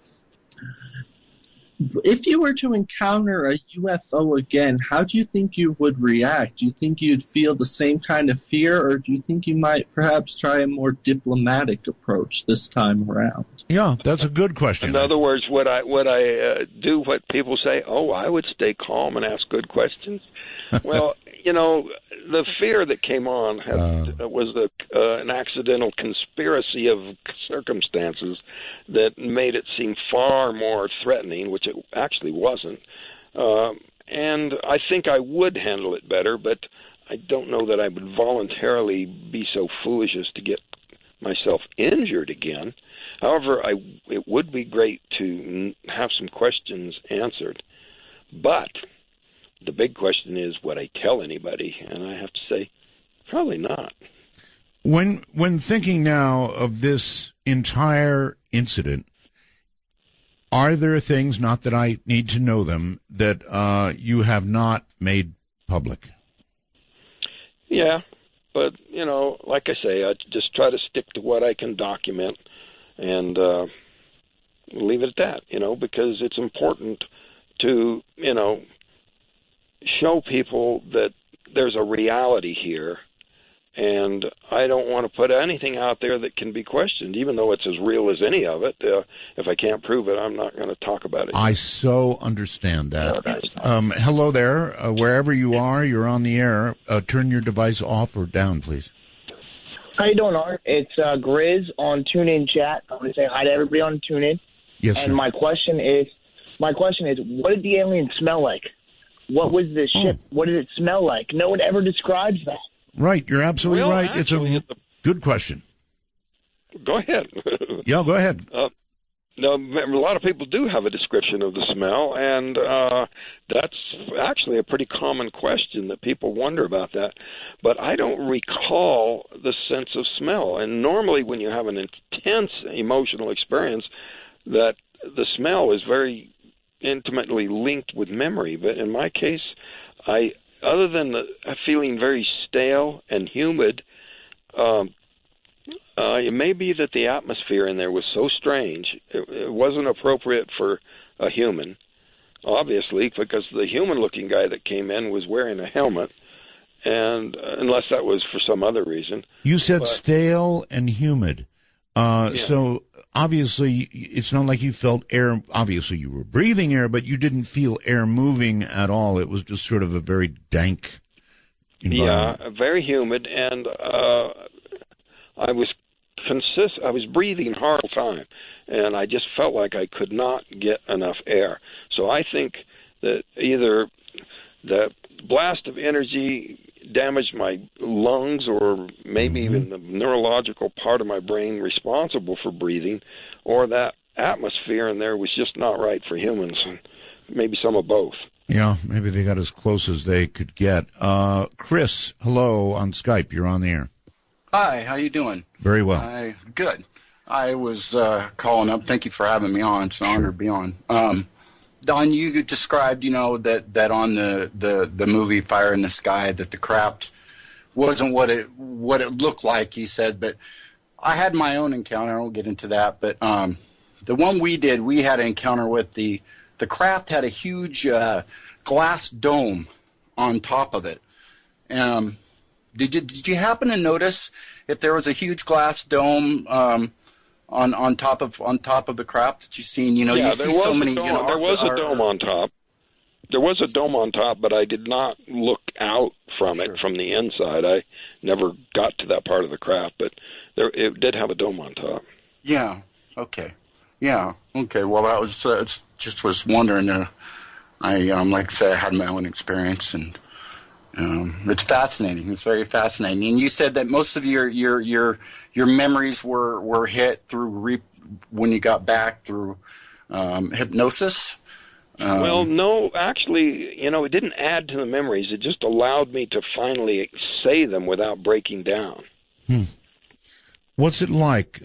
If you were to encounter a UFO again, how do you think you would react? Do you think you'd feel the same kind of fear, or do you think you might perhaps try a more diplomatic approach this time around? Yeah, that's a good question. In other words, would I do what people say? Oh, I would stay calm and ask good questions. Well, the fear that came on was an accidental conspiracy of circumstances that made it seem far more threatening, which it actually wasn't. And I think I would handle it better, but I don't know that I would voluntarily be so foolish as to get myself injured again. However, it would be great to have some questions answered. But the big question is, would I tell anybody? And I have to say, probably not. When thinking now of this entire incident, are there things, not that I need to know them, that you have not made public? Yeah, but, like I say, I just try to stick to what I can document and leave it at that, because it's important to, show people that there's a reality here, and I don't want to put anything out there that can be questioned, even though it's as real as any of it. If I can't prove it, I'm not going to talk about it. I so understand that. Hello there. Wherever you are, you're on the air. Turn your device off or down, please. How you doing, Art? It's Grizz on TuneIn chat. I want to say hi to everybody on TuneIn. Yes, and sir. my question is, what did the alien smell like? What was the ship? What did it smell like? No one ever describes that. Right, you're absolutely Well, right. actually, It's a good question. Go ahead. Yeah, go ahead. Now, a lot of people do have a description of the smell, and that's actually a pretty common question that people wonder about that. But I don't recall the sense of smell. And normally when you have an intense emotional experience, that the smell is very intimately linked with memory. But in my case, other than feeling very stale and humid, it may be that the atmosphere in there was so strange, it wasn't appropriate for a human, obviously, because the human-looking guy that came in was wearing a helmet, and unless that was for some other reason. You said stale and humid. So obviously it's not like you felt air. Obviously you were breathing air, but you didn't feel air moving at all. It was just sort of a very dank environment. Yeah, very humid, and I was breathing hard all the time, and I just felt like I could not get enough air. So I think that either the blast of energy damaged my lungs, or maybe even the neurological part of my brain responsible for breathing, or that atmosphere in there was just not right for humans, and maybe some of both. Yeah, maybe they got as close as they could get. Chris, hello on Skype. You're on the air. Hi, how you doing? Very well. Good. I was calling up. Thank you for having me on. It's an honor to be on. Don, you described, that on the movie Fire in the Sky, that the craft wasn't what it looked like. You said, but I had my own encounter. I won't get into that, but the one we did, we had an encounter with the craft had a huge glass dome on top of it. Did you happen to notice if there was a huge glass dome on top of the craft that you've seen? You see so many. There was a dome on top. There was a dome on top, but I did not look out from it from the inside. I never got to that part of the craft, but it did have a dome on top. Yeah. Okay. Yeah. Okay. Well, that was just was wondering. I like I said, I had my own experience, and it's fascinating. It's very fascinating. And you said that most of your memories were hit through when you got back through hypnosis. Well, no, actually, it didn't add to the memories. It just allowed me to finally say them without breaking down. What's it like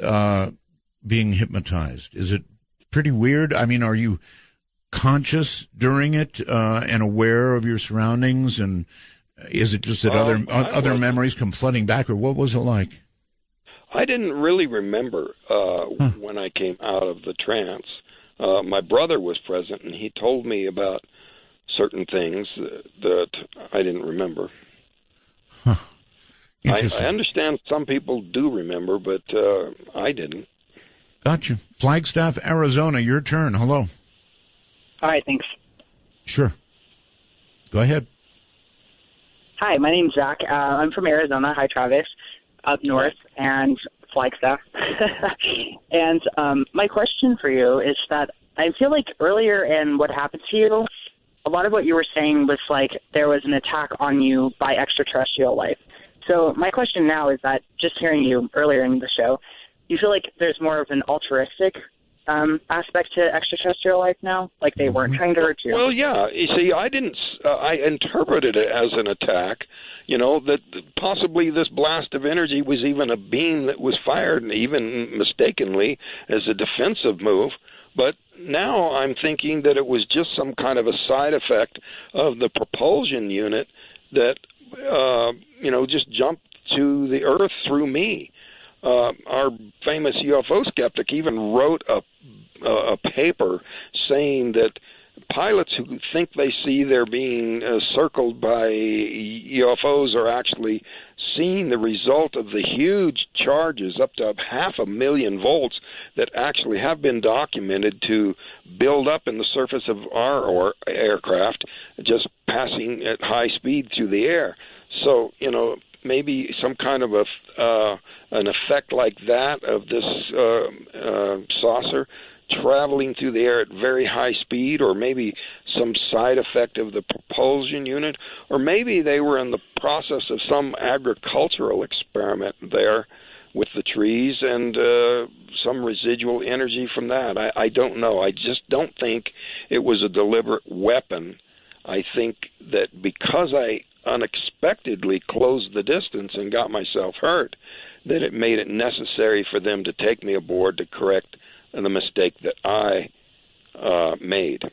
being hypnotized? Is it pretty weird? I mean, are you conscious during it and aware of your surroundings, and is it just that other memories come flooding back, or what was it like? I didn't really remember when I came out of the trance. My brother was present, and he told me about certain things that I didn't remember. I understand some people do remember, but I didn't. Gotcha. Flagstaff, Arizona, your turn. Hello. Hi, thanks. Sure. Go ahead. Hi, my name's Zach. I'm from Arizona. Hi, Travis. Up north and Flagstaff. And my question for you is that I feel like earlier in what happened to you, a lot of what you were saying was like there was an attack on you by extraterrestrial life. So my question now is that, just hearing you earlier in the show, you feel like there's more of an altruistic aspect to extraterrestrial life now? Like they weren't trying to hurt you? Well, yeah. You see, I interpreted it as an attack, that possibly this blast of energy was even a beam that was fired, even mistakenly, as a defensive move. But now I'm thinking that it was just some kind of a side effect of the propulsion unit that, just jumped to the Earth through me. Our famous UFO skeptic even wrote a paper saying that pilots who think they see they're being circled by UFOs are actually seeing the result of the huge charges, up to 500,000 volts, that actually have been documented to build up in the surface of our aircraft, just passing at high speed through the air. So, maybe some kind of an effect like that of this saucer traveling through the air at very high speed, or maybe some side effect of the propulsion unit, or maybe they were in the process of some agricultural experiment there with the trees and some residual energy from that. I don't know. I just don't think it was a deliberate weapon. I think that because I unexpectedly closed the distance and got myself hurt, that it made it necessary for them to take me aboard to correct the mistake that I made.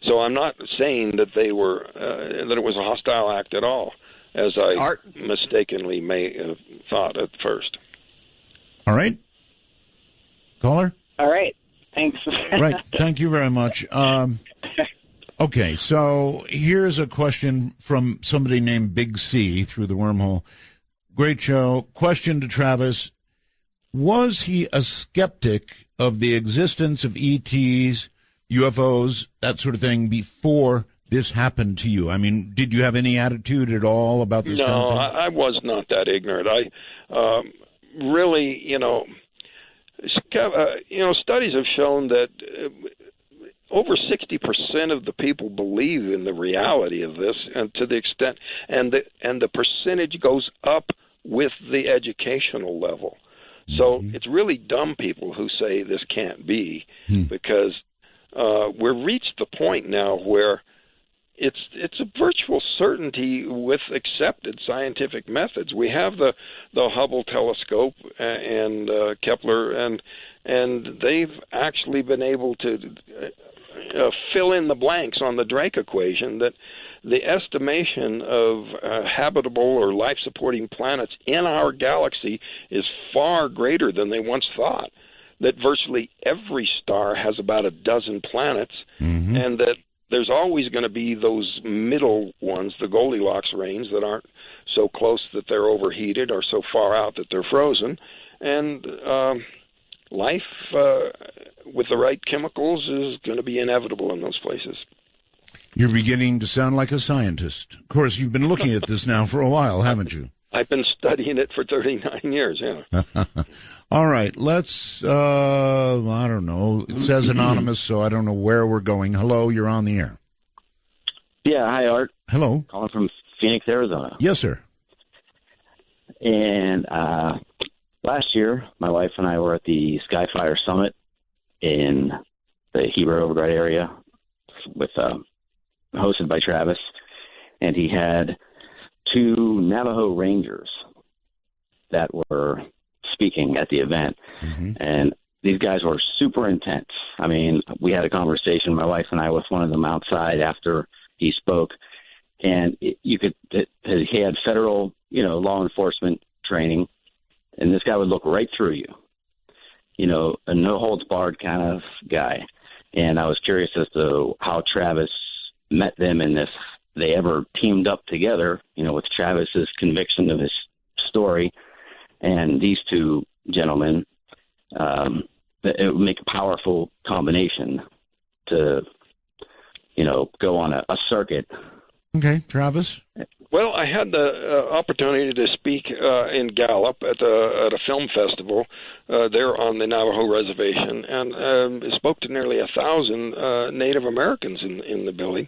So I'm not saying that they were that it was a hostile act at all, as I mistakenly may have thought at first. All right, caller. All right, thanks. Right, thank you very much. Okay, so here's a question from somebody named Big C through the wormhole. Great show. Question to Travis. Was he a skeptic of the existence of ETs, UFOs, that sort of thing before this happened to you? I mean, did you have any attitude at all about this kind of thing? No, I was not that ignorant. I really, studies have shown that over 60% of the people believe in the reality of this, and to the extent, and the percentage goes up with the educational level. So it's really dumb people who say this can't be, because we've reached the point now where it's a virtual certainty with accepted scientific methods. We have the Hubble telescope and Kepler, and they've actually been able to fill in the blanks on the Drake equation that the estimation of habitable or life-supporting planets in our galaxy is far greater than they once thought, that virtually every star has about a dozen planets, and that there's always going to be those middle ones, the Goldilocks range, that aren't so close that they're overheated or so far out that they're frozen. And life with the right chemicals is going to be inevitable in those places. You're beginning to sound like a scientist. Of course, you've been looking at this now for a while, haven't you? I've been studying it for 39 years, yeah. All right, let's, I don't know. It says anonymous, so I don't know where we're going. Hello, you're on the air. Yeah, hi, Art. Hello. Calling from Phoenix, Arizona. Yes, sir. And last year, my wife and I were at the Skyfire Summit in the Heber Overbright area with hosted by Travis, and he had 2 Navajo Rangers that were speaking at the event. And these guys were super intense. I mean, we had a conversation, my wife and I, with one of them outside after he spoke, and he had federal, law enforcement training, and this guy would look right through you, a no-holds-barred kind of guy. And I was curious as to how Travis met them in this, they ever teamed up together, with Travis's conviction of his story and these 2 gentlemen. It would make a powerful combination to, go on a circuit. Okay, Travis? Well, I had the opportunity to speak in Gallup at a film festival there on the Navajo reservation, and spoke to nearly 1,000 Native Americans in the building,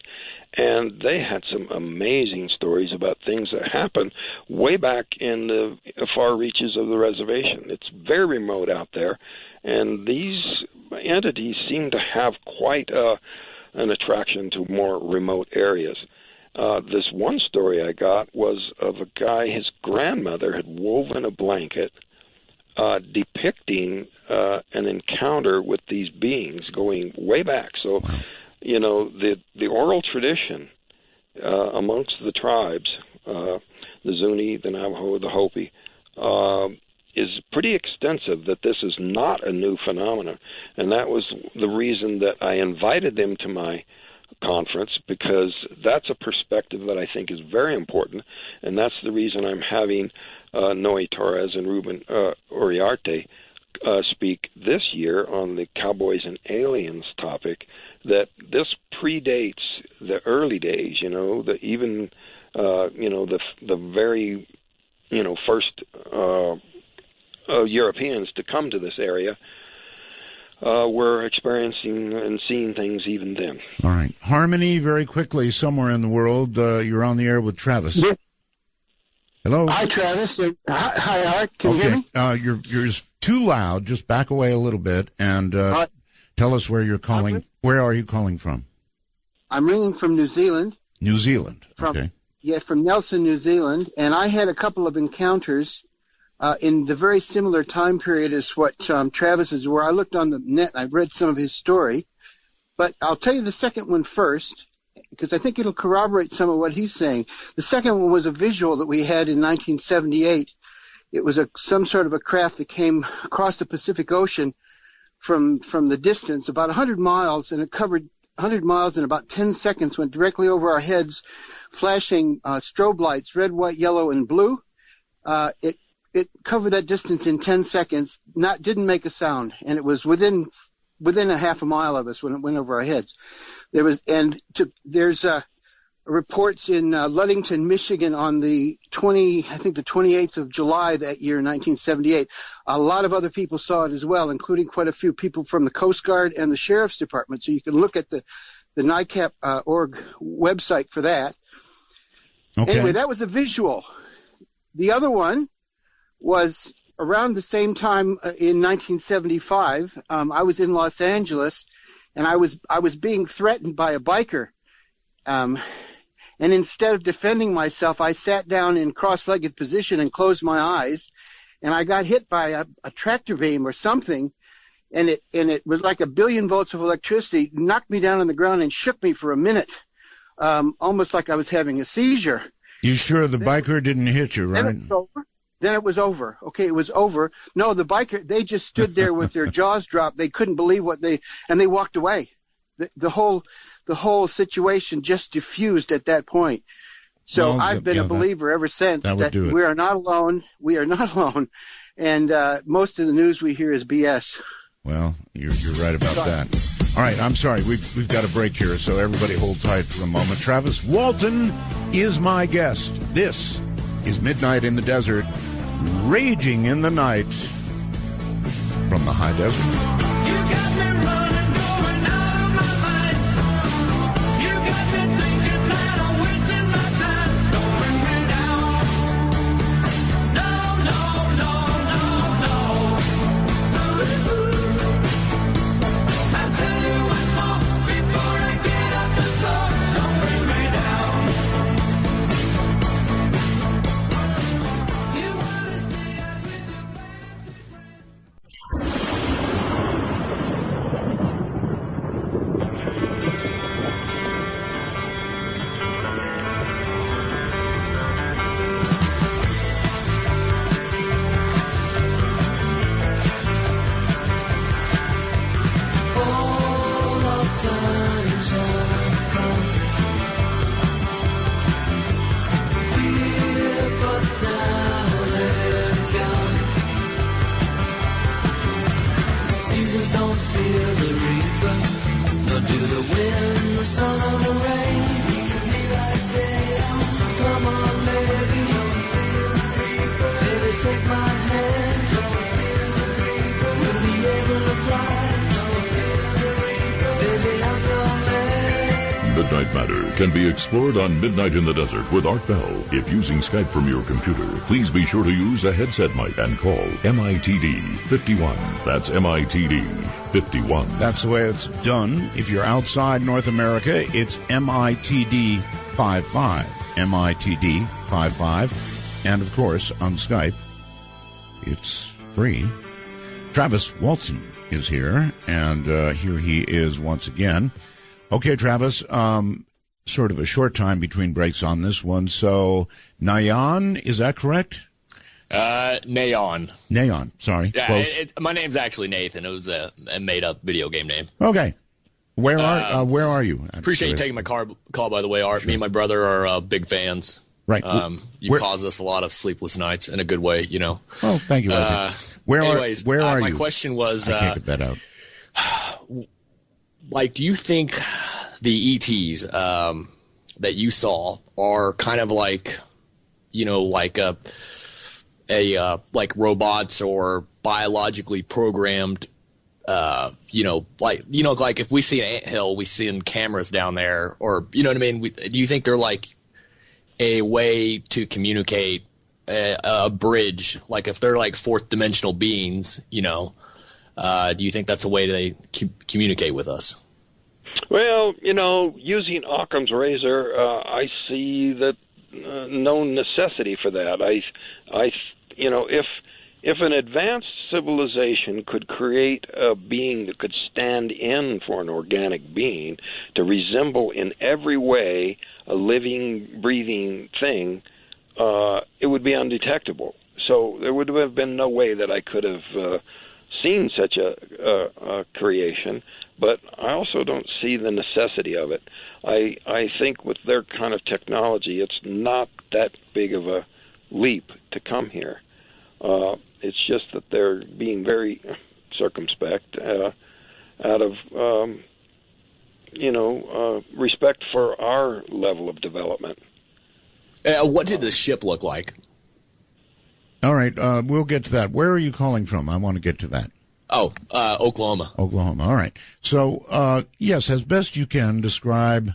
and they had some amazing stories about things that happened way back in the far reaches of the reservation. It's very remote out there, and these entities seem to have quite an attraction to more remote areas. This one story I got was of a guy, his grandmother had woven a blanket depicting an encounter with these beings going way back. So, the oral tradition amongst the tribes, the Zuni, the Navajo, the Hopi, is pretty extensive, that this is not a new phenomenon. And that was the reason that I invited them to my conference, because that's a perspective that I think is very important, and that's the reason I'm having Noe Torres and Ruben Uriarte speak this year on the Cowboys and Aliens topic, that this predates the early days, even the very, first Europeans to come to this area were experiencing and seeing things even then. All right. Harmony, very quickly, somewhere in the world, you're on the air with Travis. Yeah. Hello? Hi, Travis. Hi, Art. Can you hear me? You're too loud. Just back away a little bit and tell us where you're calling. Where are you calling from? I'm ringing from New Zealand. New Zealand. Okay. Yeah, from Nelson, New Zealand. And I had a couple of encounters in the very similar time period as what Travis's were. I looked on the net and I read some of his story. But I'll tell you the second one first, because I think it'll corroborate some of what he's saying. The second one was a visual that we had in 1978. It was some sort of a craft that came across the Pacific Ocean from the distance, about 100 miles, and it covered 100 miles in about 10 seconds, went directly over our heads, flashing strobe lights, red, white, yellow, and blue. It covered that distance in 10 seconds, didn't make a sound, and it was within a half a mile of us when it went over our heads. There's reports in Ludington, Michigan on the 28th of July that year, 1978. A lot of other people saw it as well, including quite a few people from the Coast Guard and the Sheriff's Department. So you can look at the NICAP.org website for that. Okay. Anyway, that was a visual. The other one was around the same time in 1975. I was in Los Angeles, and I was being threatened by a biker. And instead of defending myself, I sat down in cross-legged position and closed my eyes, and I got hit by a tractor beam or something, and it was like 1 billion volts of electricity, knocked me down on the ground and shook me for a minute, almost like I was having a seizure. You sure the biker didn't hit you, right? Then it was over. Okay, it was over. No, the biker, they just stood there with their jaws dropped. They couldn't believe and they walked away. The whole situation just diffused at that point. So I've been a believer ever since that we are not alone. We are not alone. And most of the news we hear is BS. Well, you're right about that. All right, I'm sorry. We've got a break here, so everybody hold tight for a moment. Travis Walton is my guest. This is Midnight in the Desert, raging in the night from the high desert. You got me running, going out of my mind. You got me thinking that I'm wasting my time. Don't bring me down. No, no, no, no, no. I'll tell you what's more before I get off the floor. Don't bring me down. You wanna stay out with your all of times have come. Fear, but now they're gone. Seasons don't fear the reaper, nor do the wind, the sun, or the rain. You can be like they are. Come on, baby, don't feel the reaper. Baby, take my hand, don't feel the reaper. We'll be able to fly, don't feel the reaper. Baby, I'll come back. Midnight Matter can be explored on Midnight in the Desert with Art Bell. If using Skype from your computer, please be sure to use a headset mic and call MITD 51. That's MITD 51. That's the way it's done. If you're outside North America, it's MITD 55. MITD 55. And, of course, on Skype, it's free. Travis Walton is here, and here he is once again. Okay, Travis, sort of a short time between breaks on this one. So, Nayan, is that correct? Nayon. Nayon, sorry. Yeah, my name's actually Nathan. It was a made-up video game name. Okay. Where are you? Appreciate you taking my call, by the way, Art. Sure. Me and my brother are big fans. Right. You caused us a lot of sleepless nights in a good way, you know. Oh, thank you. Where are you? My question was... I can't get that out. Like, do you think the ETs, that you saw are kind of like, like like robots or biologically programmed, like if we see an anthill, we see in cameras down there, or, you know what I mean? Do you think they're like a way to communicate, a bridge? Like if they're like fourth dimensional beings, do you think that's a way they communicate with us? Well, using Occam's razor, I see that no necessity for that. If an advanced civilization could create a being that could stand in for an organic being to resemble in every way a living, breathing thing, it would be undetectable. So there would have been no way that I could have seen such a creation, but I also don't see the necessity of it. I think with their kind of technology, it's not that big of a leap to come here. It's just that they're being very circumspect out of, respect for our level of development. What did the ship look like? All right, we'll get to that. Where are you calling from? I want to get to that. Oh, Oklahoma. Oklahoma, all right. So, yes, as best you can, describe,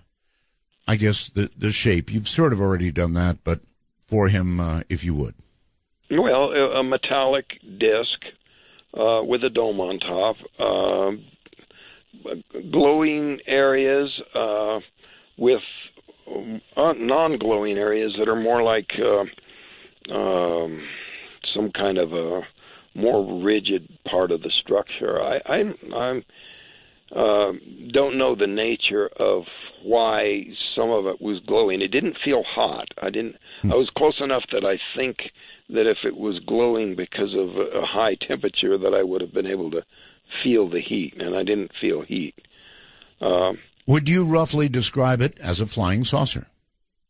I guess, the shape. You've sort of already done that, but for him, if you would. Well, a metallic disc with a dome on top, glowing areas with non-glowing areas that are more like some kind of a more rigid part of the structure. I don't know the nature of why some of it was glowing. It didn't feel hot. I was close enough that I think that if it was glowing because of a high temperature, that I would have been able to feel the heat, and I didn't feel heat. Would you roughly describe it as a flying saucer?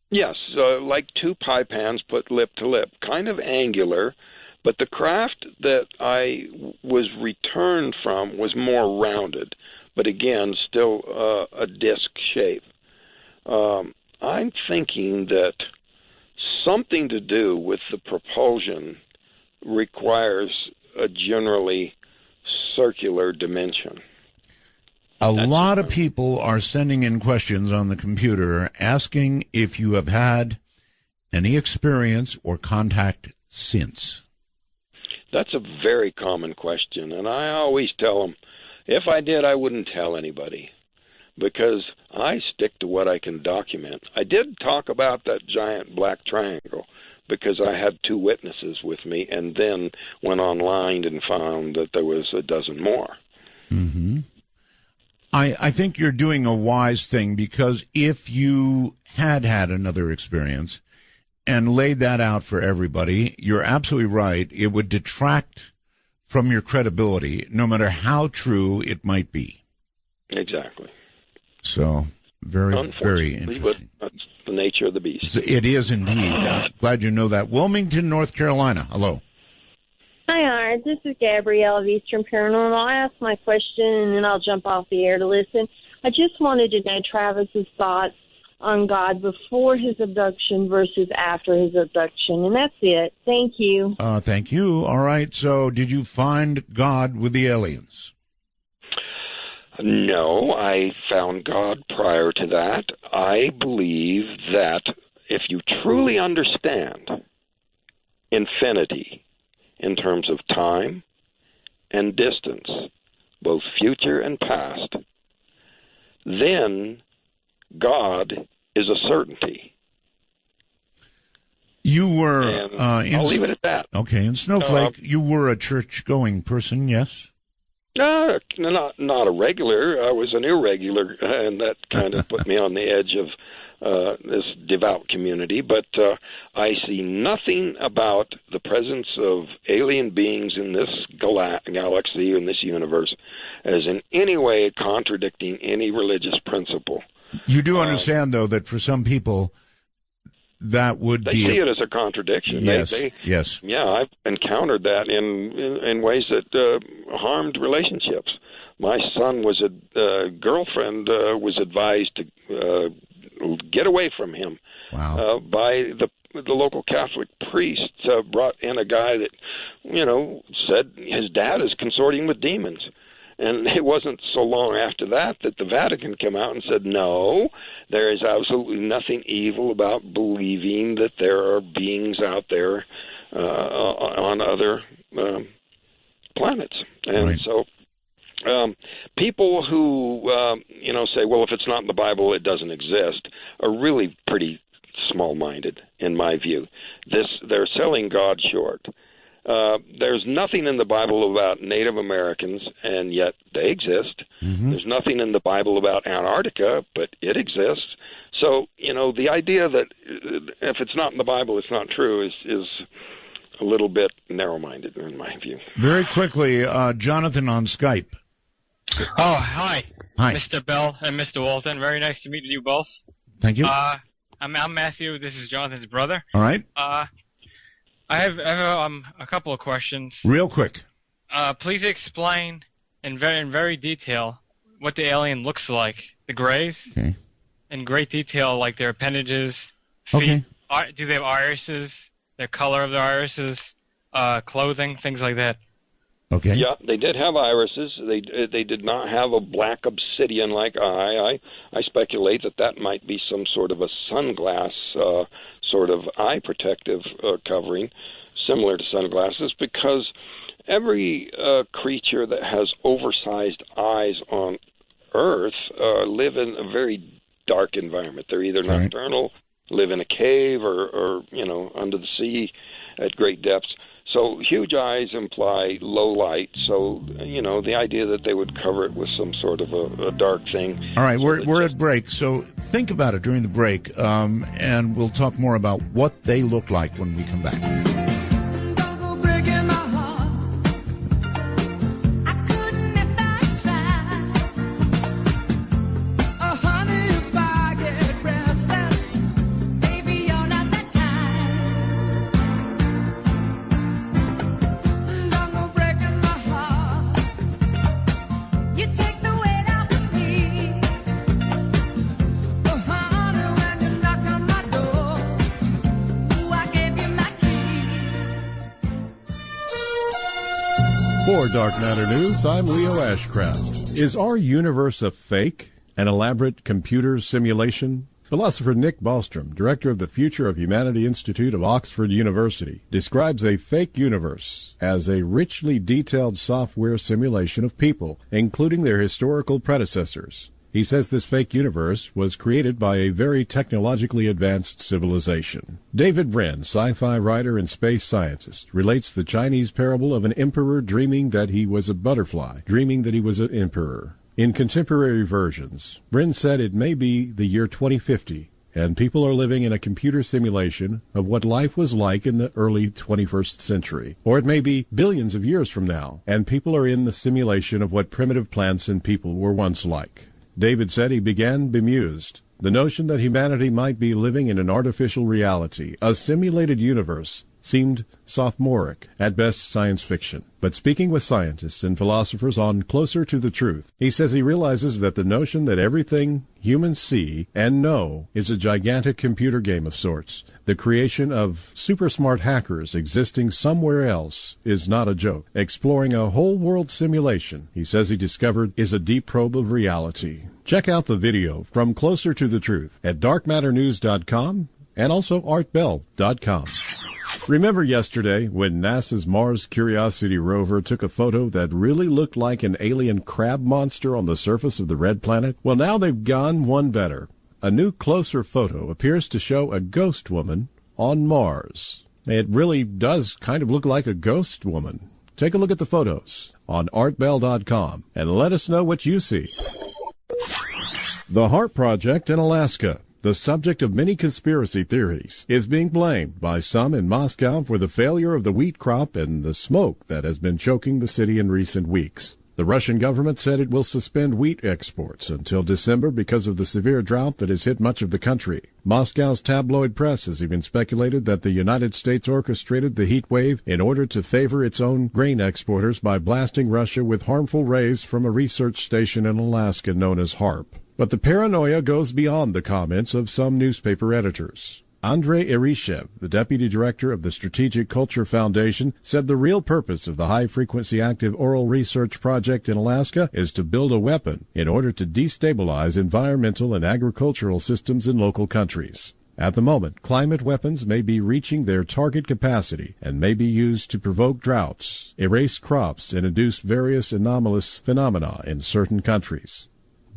Yes, like two pie pans put lip to lip, kind of angular, but the craft that I was returned from was more rounded, but again, still a disc shape. I'm thinking that something to do with the propulsion requires a generally circular dimension. A lot of people are sending in questions on the computer asking if you have had any experience or contact since. That's a very common question, and I always tell them, if I did, I wouldn't tell anybody, because I stick to what I can document. I did talk about that giant black triangle because I had two witnesses with me, and then went online and found that there was a dozen more. Mm-hmm. I think you're doing a wise thing, because if you had another experience and laid that out for everybody, you're absolutely right. It would detract from your credibility, no matter how true it might be. Exactly. So, very, very interesting. But that's the nature of the beast. It is indeed. I'm glad you know that. Wilmington, North Carolina. Hello. Hi, Art. This is Gabrielle of Eastern Paranormal. I'll ask my question, and then I'll jump off the air to listen. I just wanted to know Travis's thoughts on God before his abduction versus after his abduction, and that's it. Thank you. Thank you. All right. So, did you find God with the aliens? No, I found God prior to that. I believe that if you truly understand infinity in terms of time and distance, both future and past, then God is a certainty. You were... I'll leave it at that. Okay, in Snowflake, you were a church-going person, yes? Not a regular. I was an irregular, and that kind of put me on the edge of this devout community. But I see nothing about the presence of alien beings in this galaxy, in this universe, as in any way contradicting any religious principle. You do understand, though, that for some people that would be... They see it as a contradiction. Yes, yes. Yeah, I've encountered that in ways that harmed relationships. My son was girlfriend was advised to get away from him. Wow. By the local Catholic priest brought in a guy that, said his dad is consorting with demons. And it wasn't so long after that the Vatican came out and said, no, there is absolutely nothing evil about believing that there are beings out there on other planets. And right. so people who, say, well, if it's not in the Bible, it doesn't exist, are really pretty small-minded, in my view. They're selling God short. There's nothing in the Bible about Native Americans, and yet they exist. Mm-hmm. There's nothing in the Bible about Antarctica, but it exists. So, the idea that if it's not in the Bible, it's not true is a little bit narrow-minded, in my view. Very quickly, Jonathan on Skype. Oh, hi. Hi. Mr. Bell and Mr. Walton. Very nice to meet you both. Thank you. I'm Matthew. This is Jonathan's brother. All right. I have a couple of questions. Real quick. Please explain in very detail what the alien looks like. The Greys. Okay. In great detail, like their appendages, feet. Okay. Do they have irises? Their color of their irises, clothing, things like that. Okay. Yeah, they did have irises. They did not have a black obsidian-like eye. I speculate that might be some sort of a sunglass sort of eye protective covering, similar to sunglasses, because every creature that has oversized eyes on Earth live in a very dark environment. They're either nocturnal, live in a cave, or under the sea at great depths. So huge eyes imply low light. So, the idea that they would cover it with some sort of a dark thing. All right, we're at break, so think about it during the break, and we'll talk more about what they look like when we come back. For Dark Matter News, I'm Leo Ashcraft. Is our universe a fake? An elaborate computer simulation? Philosopher Nick Bostrom, director of the Future of Humanity Institute of Oxford University, describes a fake universe as a richly detailed software simulation of people, including their historical predecessors. He says this fake universe was created by a very technologically advanced civilization. David Brin, sci-fi writer and space scientist, relates the Chinese parable of an emperor dreaming that he was a butterfly, dreaming that he was an emperor. In contemporary versions, Brin said it may be the year 2050, and people are living in a computer simulation of what life was like in the early 21st century. Or it may be billions of years from now, and people are in the simulation of what primitive plants and people were once like. David said he began bemused. The notion that humanity might be living in an artificial reality, a simulated universe, seemed sophomoric, at best science fiction. But speaking with scientists and philosophers on Closer to the Truth, he says he realizes that the notion that everything humans see and know is a gigantic computer game of sorts, the creation of super smart hackers existing somewhere else, is not a joke. Exploring a whole world simulation, he says he discovered, is a deep probe of reality. Check out the video from Closer to the Truth at darkmatternews.com and also artbell.com. Remember yesterday when NASA's Mars Curiosity rover took a photo that really looked like an alien crab monster on the surface of the red planet? Well, now they've gone one better. A new closer photo appears to show a ghost woman on Mars. It really does kind of look like a ghost woman. Take a look at the photos on artbell.com and let us know what you see. The Heart Project in Alaska, the subject of many conspiracy theories, is being blamed by some in Moscow for the failure of the wheat crop and the smoke that has been choking the city in recent weeks. The Russian government said it will suspend wheat exports until December because of the severe drought that has hit much of the country. Moscow's tabloid press has even speculated that the United States orchestrated the heat wave in order to favor its own grain exporters by blasting Russia with harmful rays from a research station in Alaska known as HARP. But the paranoia goes beyond the comments of some newspaper editors. Andrei Irishev, the deputy director of the Strategic Culture Foundation, said the real purpose of the high-frequency active oral research project in Alaska is to build a weapon in order to destabilize environmental and agricultural systems in local countries. At the moment, climate weapons may be reaching their target capacity and may be used to provoke droughts, erase crops, and induce various anomalous phenomena in certain countries.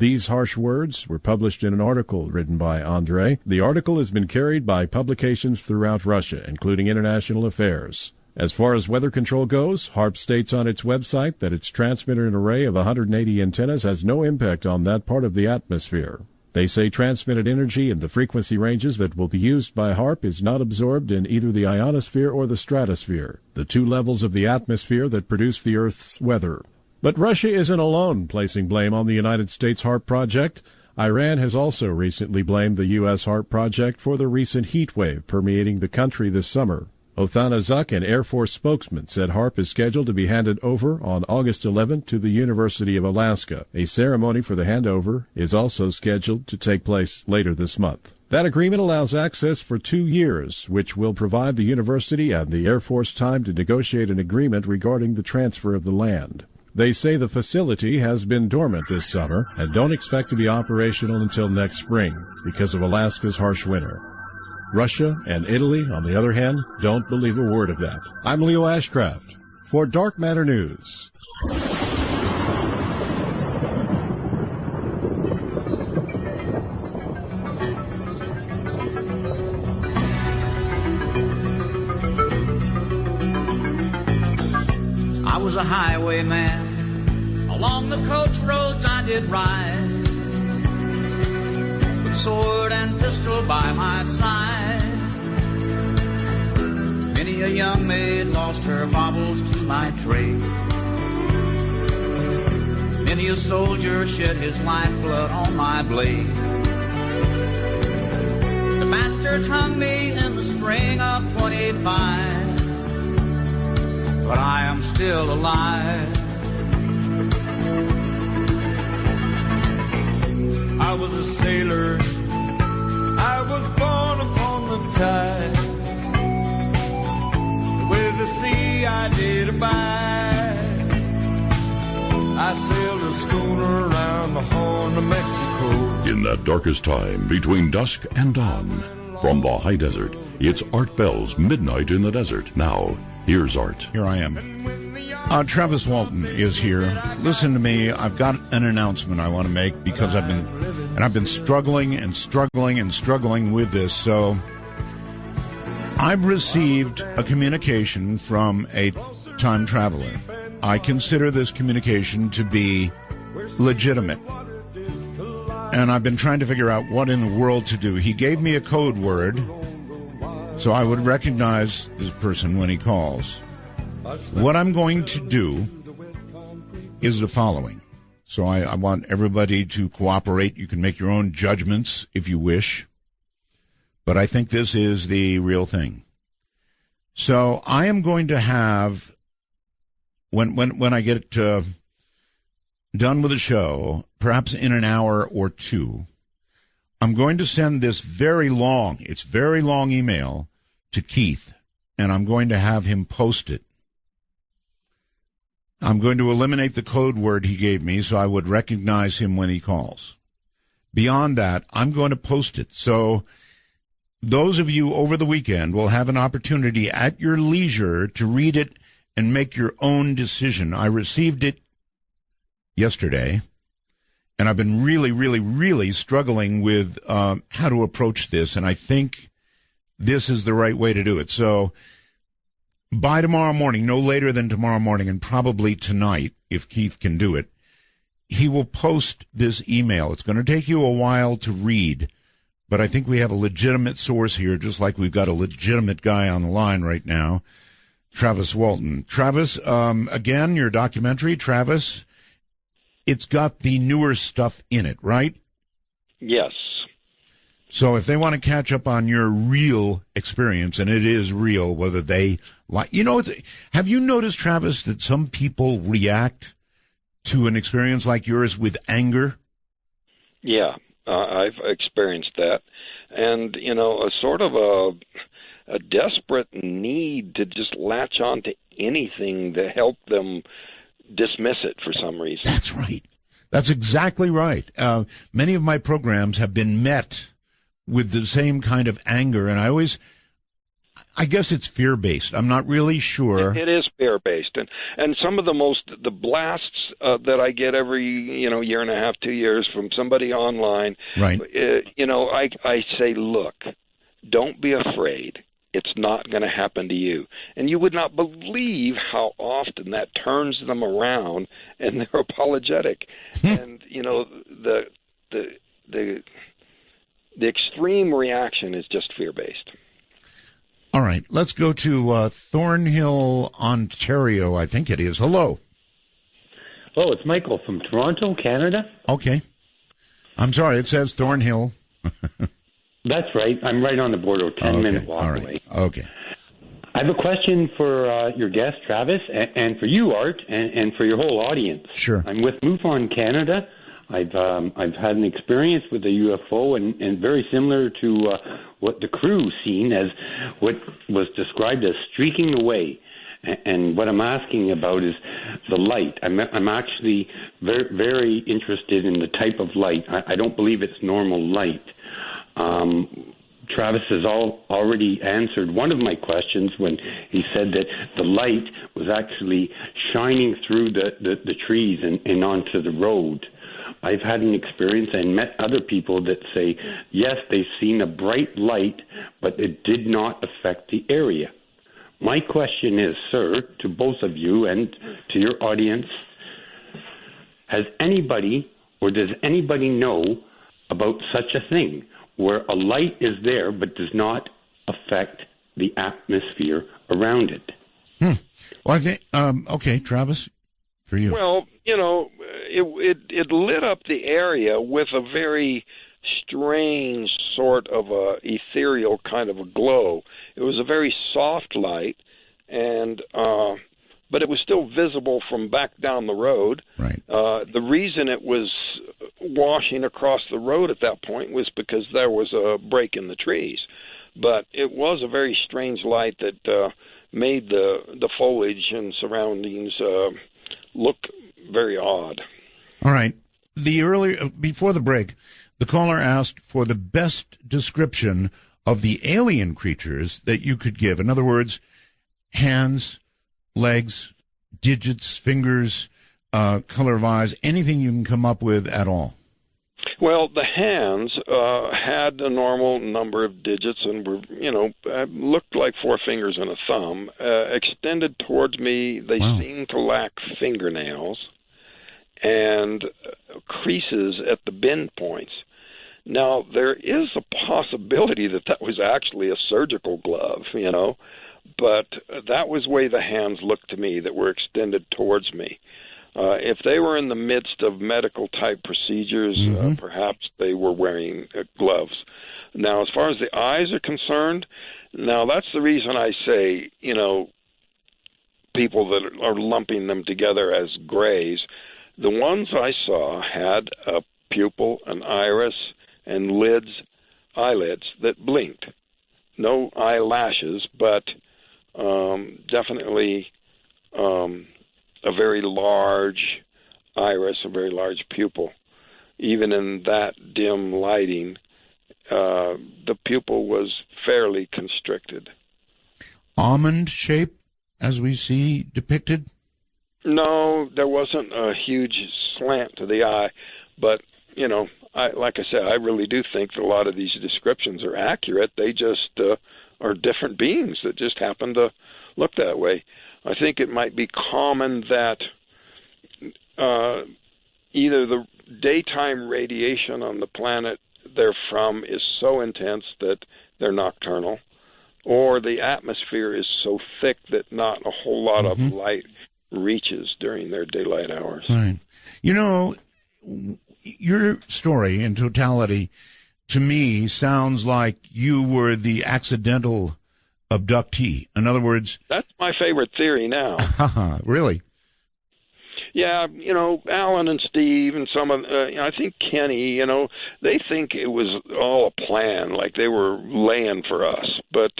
These harsh words were published in an article written by Andrei. The article has been carried by publications throughout Russia, including International Affairs. As far as weather control goes, HARP states on its website that its transmitter array of 180 antennas has no impact on that part of the atmosphere. They say transmitted energy in the frequency ranges that will be used by HARP is not absorbed in either the ionosphere or the stratosphere, the two levels of the atmosphere that produce the Earth's weather. But Russia isn't alone placing blame on the United States HARP project. Iran has also recently blamed the U.S. HARP project for the recent heat wave permeating the country this summer. Othana Zuk, an Air Force spokesman, said HARP is scheduled to be handed over on August 11th to the University of Alaska. A ceremony for the handover is also scheduled to take place later this month. That agreement allows access for 2 years, which will provide the university and the Air Force time to negotiate an agreement regarding the transfer of the land. They say the facility has been dormant this summer and don't expect to be operational until next spring because of Alaska's harsh winter. Russia and Italy, on the other hand, don't believe a word of that. I'm Leo Ashcraft for Dark Matter News. I was a highwayman. Along the coach roads I did ride, with sword and pistol by my side. Many a young maid lost her baubles to my trade. Many a soldier shed his lifeblood on my blade. The bastards hung me in the spring of 25, but I am still alive. I was a sailor, I was born upon the tide. With the sea I did abide. I sailed a schooner around the Horn of Mexico. In that darkest time between dusk and dawn, from the high desert, it's Art Bell's Midnight in the Desert. Now, here's Art. Here I am. Travis Walton is here. Listen to me. I've got an announcement I want to make because I've been struggling with this. So I've received a communication from a time traveler. I consider this communication to be legitimate. And I've been trying to figure out what in the world to do. He gave me a code word so I would recognize this person when he calls. What I'm going to do is the following. So I want everybody to cooperate. You can make your own judgments if you wish. But I think this is the real thing. So I am going to have, when I get done with the show, perhaps in an hour or two, I'm going to send this very long email to Keith, and I'm going to have him post it. I'm going to eliminate the code word he gave me so I would recognize him when he calls. Beyond that, I'm going to post it. So those of you over the weekend will have an opportunity at your leisure to read it and make your own decision. I received it yesterday, and I've been really struggling with how to approach this, and I think this is the right way to do it. So by tomorrow morning, no later than tomorrow morning, and probably tonight, if Keith can do it, he will post this email. It's going to take you a while to read, but I think we have a legitimate source here, just like we've got a legitimate guy on the line right now, Travis Walton. Travis, again, your documentary, Travis, it's got the newer stuff in it, right? Yes. So if they want to catch up on your real experience, and it is real, whether they like, have you noticed, Travis, that some people react to an experience like yours with anger? Yeah, I've experienced that. And, a sort of a desperate need to just latch on to anything to help them dismiss it for some reason. That's right. That's exactly right. Many of my programs have been met with the same kind of anger, and I guess it's fear-based. I'm not really sure. It is fear-based, and some of the blasts that I get every year and a half, 2 years from somebody online. Right. I say, look, don't be afraid. It's not going to happen to you, and you would not believe how often that turns them around, and they're apologetic. And the extreme reaction is just fear-based. All right, let's go to Thornhill, Ontario, I think it is. Hello. Hello, it's Michael from Toronto, Canada. Okay. I'm sorry, it says Thornhill. That's right. I'm right on the border, 10-minute walk away. Okay. I have a question for your guest, Travis, and for you, Art, and for your whole audience. Sure. I'm with MUFON Canada. I've had an experience with a UFO, and very similar to what the crew seen as what was described as streaking away. And what I'm asking about is the light. I'm actually very, very interested in the type of light. I don't believe it's normal light. Travis has already answered one of my questions when he said that the light was actually shining through the trees and onto the road. I've had an experience and met other people that say, yes, they've seen a bright light, but it did not affect the area. My question is, sir, to both of you and to your audience, has anybody or does anybody know about such a thing where a light is there but does not affect the atmosphere around it? Well, I think, okay, Travis, for you. Well, it lit up the area with a very strange sort of a ethereal kind of a glow. It was a very soft light, and but it was still visible from back down the road. Right. The reason it was washing across the road at that point was because there was a break in the trees. But it was a very strange light that made the foliage and surroundings look very odd. All right. Before the break, the caller asked for the best description of the alien creatures that you could give. In other words, hands, legs, digits, fingers, color of eyes, anything you can come up with at all. Well, the hands had a normal number of digits and were, looked like 4 fingers and a thumb. Extended towards me, they seemed to lack fingernails and creases at the bend points. Now, there is a possibility that was actually a surgical glove, but that was the way the hands looked to me that were extended towards me. If they were in the midst of medical-type procedures, perhaps they were wearing gloves. Now, as far as the eyes are concerned, now that's the reason I say, people that are lumping them together as grays. The ones I saw had a pupil, an iris, and eyelids that blinked. No eyelashes, but definitely a very large iris, a very large pupil. Even in that dim lighting, the pupil was fairly constricted. Almond shape, as we see depicted? No, there wasn't a huge slant to the eye, but, like I said, I really do think that a lot of these descriptions are accurate. They just are different beings that just happen to look that way. I think it might be common that either the daytime radiation on the planet they're from is so intense that they're nocturnal, or the atmosphere is so thick that not a whole lot of light reaches during their daylight hours. Right. You know, your story in totality, to me, sounds like you were the accidental abductee. In other words... That's my favorite theory now. Really? Yeah, you know, Alan and Steve and some of, I think Kenny, you know, they think it was all a plan, like they were laying for us. But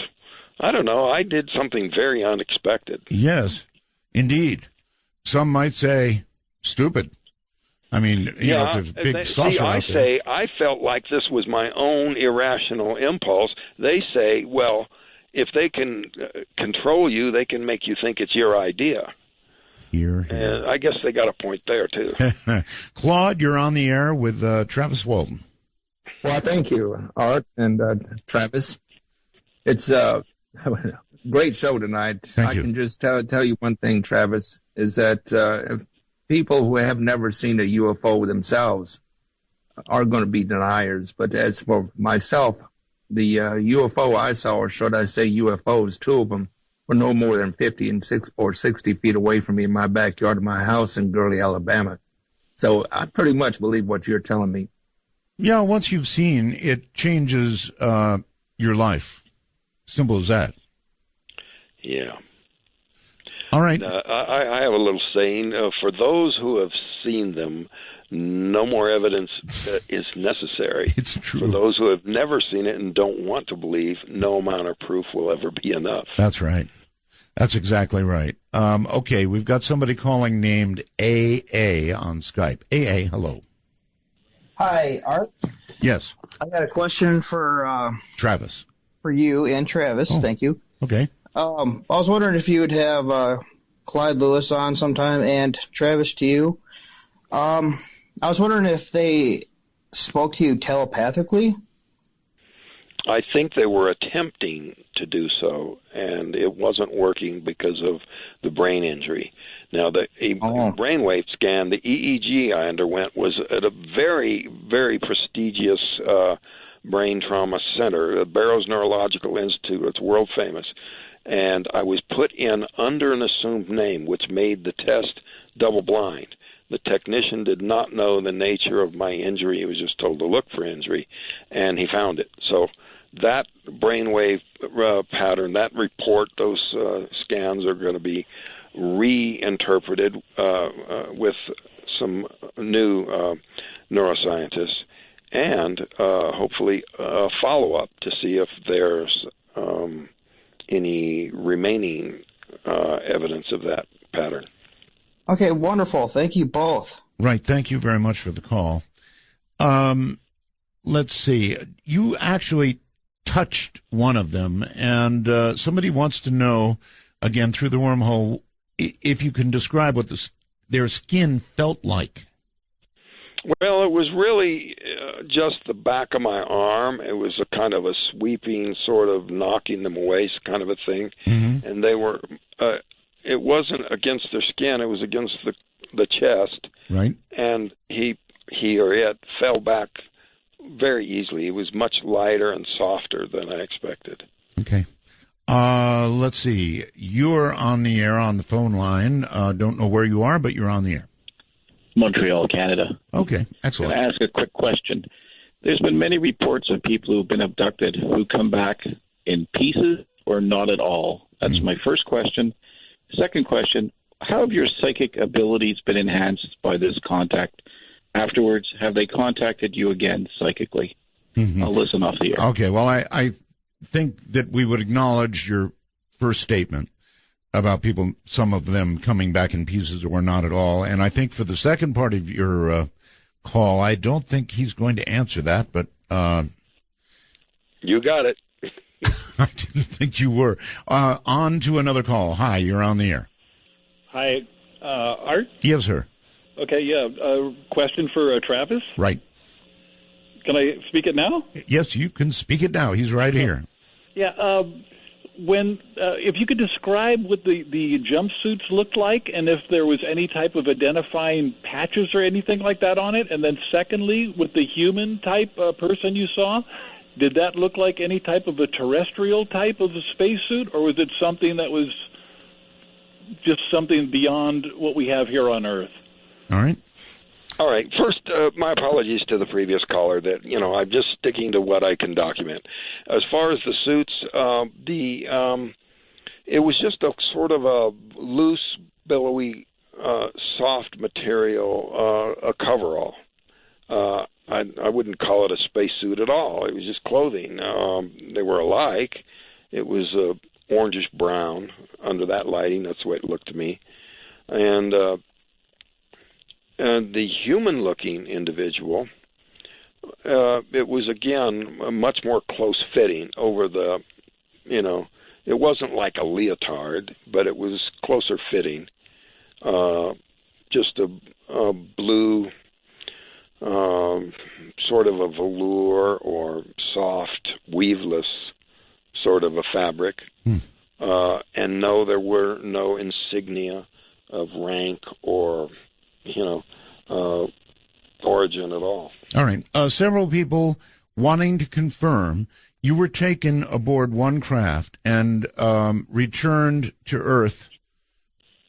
I don't know, I did something very unexpected. Yes, indeed. Some might say stupid. I mean, you know, if there's a big saucer out there. I felt like this was my own irrational impulse. They say, well, if they can control you, they can make you think it's your idea. Here. And I guess they got a point there, too. Claude, you're on the air with Travis Walton. Well, thank you, Art and Travis. It's a great show tonight. Thank you. I can just tell you one thing, Travis, is that if people who have never seen a UFO themselves are going to be deniers. But as for myself, the UFO I saw, or should I say UFOs, two of them, were no more than 50 or 60 feet away from me in my backyard of my house in Gurley, Alabama. So I pretty much believe what you're telling me. Yeah, once you've seen, it changes your life. Simple as that. Yeah. All right. I have a little saying. For those who have seen them, no more evidence is necessary. It's true. For those who have never seen it and don't want to believe, no amount of proof will ever be enough. That's right. That's exactly right. Okay, we've got somebody calling named AA on Skype. AA, hello. Hi, Art. Yes. I got a question for Travis. For you and Travis. Oh, thank you. Okay. I was wondering if you would have Clyde Lewis on sometime, and Travis to you. I was wondering if they spoke to you telepathically. I think they were attempting to do so, and it wasn't working because of the brain injury. Now, the brainwave scan, the EEG I underwent, was at a very, very prestigious brain trauma center, the Barrows Neurological Institute. It's world famous. And I was put in under an assumed name, which made the test double blind. The technician did not know the nature of my injury. He was just told to look for injury, and he found it. So that brainwave pattern, that report, those scans are going to be reinterpreted with some new neuroscientists, and hopefully a follow-up to see if there's any remaining evidence of that pattern. Okay, wonderful. Thank you both. Right. Thank you very much for the call. Let's see. You actually touched one of them, and somebody wants to know, again, through the wormhole, if you can describe what their skin felt like. Well, it was really just the back of my arm. It was a kind of a sweeping, sort of knocking them away kind of a thing. Mm-hmm. And they were... it wasn't against their skin, it was against the chest. Right. And he or it fell back very easily. It was much lighter and softer than I expected. Okay. Let's see. You're on the air on the phone line. Don't know where you are, but you're on the air. Montreal, Canada. Okay, excellent. Can I ask a quick question? There's been many reports of people who've been abducted who come back in pieces or not at all. That's my first question. Second question, how have your psychic abilities been enhanced by this contact? Afterwards, have they contacted you again psychically? Mm-hmm. I'll listen off the air. Okay, well, I think that we would acknowledge your first statement about people, some of them coming back in pieces or not at all. And I think for the second part of your call, I don't think he's going to answer that, but... you got it. I didn't think you were. On to another call. Hi, you're on the air. Hi, Art? Yes, sir. Okay, yeah. Question for Travis? Right. Can I speak it now? Yes, you can speak it now. He's right here. Yeah, if you could describe what the jumpsuits looked like, and if there was any type of identifying patches or anything like that on it, and then secondly, with the human type person you saw, did that look like any type of a terrestrial type of a spacesuit, or was it something that was just something beyond what we have here on Earth? All right. All right. First, my apologies to the previous caller that, I'm just sticking to what I can document. As far as the suits, it was just a sort of a loose, billowy, soft material, a coverall. I wouldn't call it a spacesuit at all. It was just clothing. They were alike. It was orangish brown under that lighting. That's the way it looked to me. And the human-looking individual, it was, again, much more close-fitting over the, it wasn't like a leotard, but it was closer-fitting. Just a blue, sort of a velour or soft, weaveless sort of a fabric. And no, there were no insignia of rank or origin at all. All right. Several people wanting to confirm you were taken aboard one craft and returned to Earth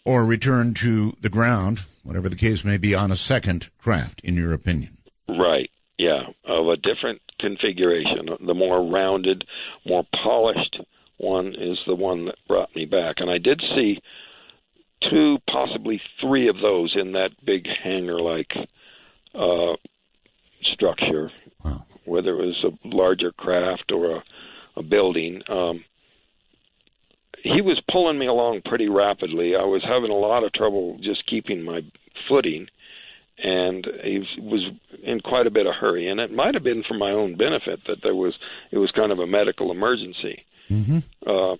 or returned to the ground, whatever the case may be, on a second craft, in your opinion. Right. Yeah. Of a different configuration. The more rounded, more polished one is the one that brought me back. And I did see 2, possibly 3 of those in that big hangar-like structure. Wow. Whether it was a larger craft or a building. He was pulling me along pretty rapidly. I was having a lot of trouble just keeping my footing, and he was in quite a bit of hurry. And it might have been for my own benefit that it was kind of a medical emergency, rather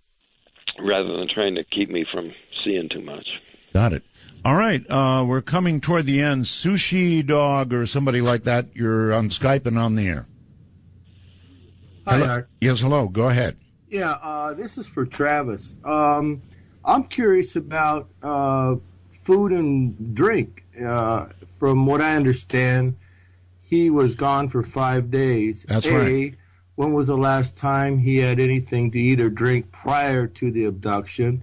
than trying to keep me from seeing too much. Got it. All right, we're coming toward the end. Sushi Dog or somebody like that, you're on Skype and on the air. Hi, hello? Art. Yes, hello. Go ahead. Yeah, this is for Travis. I'm curious about food and drink. From what I understand, he was gone for 5 days. That's right. When was the last time he had anything to eat or drink prior to the abduction?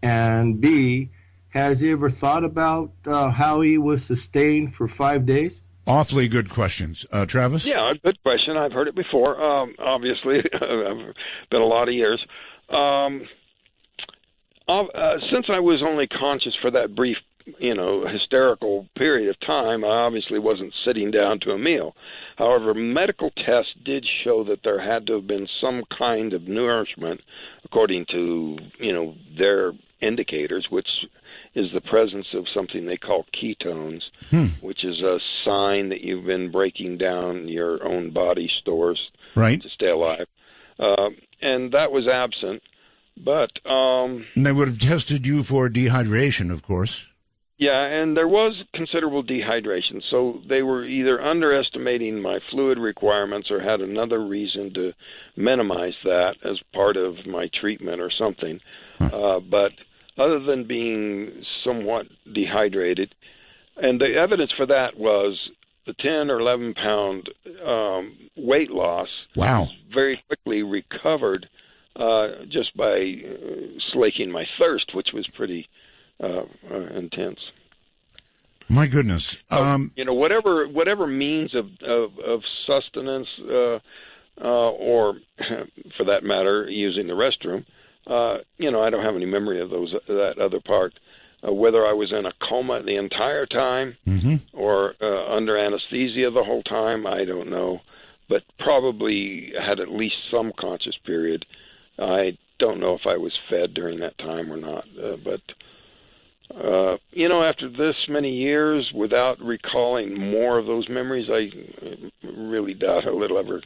And B, has he ever thought about how he was sustained for 5 days? Awfully good questions. Travis? Yeah, good question. I've heard it before. Obviously, I've been a lot of years. Since I was only conscious for that brief, hysterical period of time, I obviously wasn't sitting down to a meal. However, medical tests did show that there had to have been some kind of nourishment, according to, their indicators, which is the presence of something they call ketones, which is a sign that you've been breaking down your own body stores to stay alive. And that was absent. But and they would have tested you for dehydration, of course. Yeah, and there was considerable dehydration. So they were either underestimating my fluid requirements or had another reason to minimize that as part of my treatment or something. But other than being somewhat dehydrated, and the evidence for that was the 10 or 11 pound weight loss. Wow. Very quickly recovered just by slaking my thirst, which was pretty intense. My goodness. Whatever means of sustenance, or for that matter, using the restroom, I don't have any memory of that other part. Whether I was in a coma the entire time or under anesthesia the whole time, I don't know. But probably had at least some conscious period. I don't know if I was fed during that time or not. But after this many years, without recalling more of those memories, I really doubt it'll ever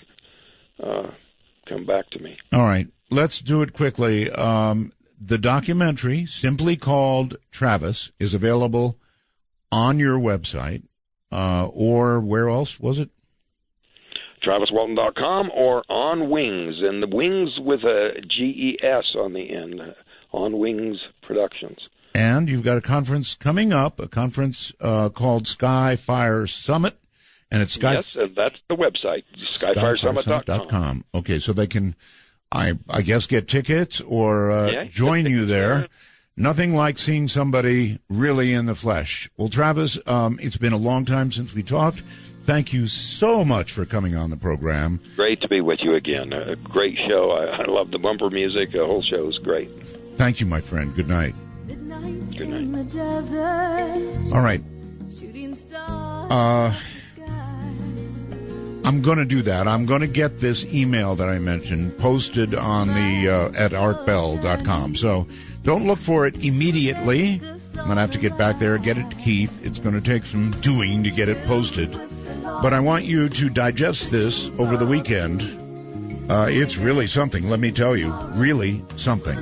come back to me. All right. Let's do it quickly. The documentary, simply called Travis, is available on your website, or where else was it? TravisWalton.com or On Wings, and the Wings with a GES on the end, On Wings Productions. And you've got a conference coming up, a conference called Skyfire Summit, and it's Yes, and that's the website, SkyfireSummit.com. Okay, so they can, I guess, get tickets or join you there. Nothing like seeing somebody really in the flesh. Well, Travis, it's been a long time since we talked. Thank you so much for coming on the program. Great to be with you again. A great show. I love the bumper music. The whole show is great. Thank you, my friend. Good night. Good night. All right. I'm going to do that. I'm going to get this email that I mentioned posted on the at artbell.com. So don't look for it immediately. I'm going to have to get back there and get it to Keith. It's going to take some doing to get it posted. But I want you to digest this over the weekend. It's really something, let me tell you. Really something.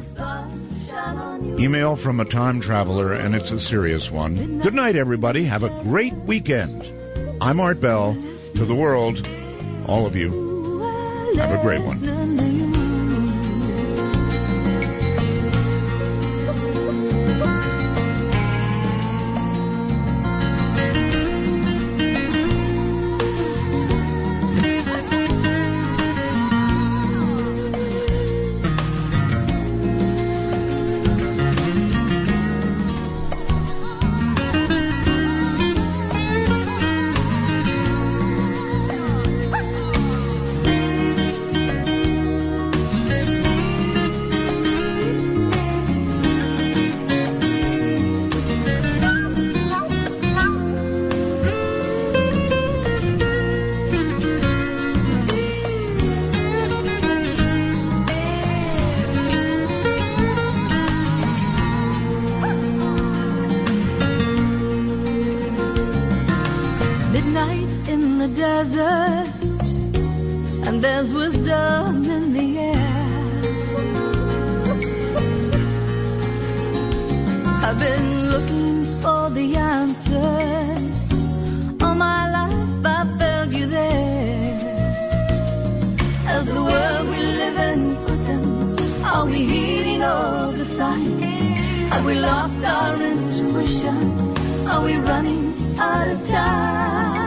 Email from a time traveler, and it's a serious one. Good night, everybody. Have a great weekend. I'm Art Bell. To the world, all of you, have a great one. Have we lost our intuition? Are we running out of time?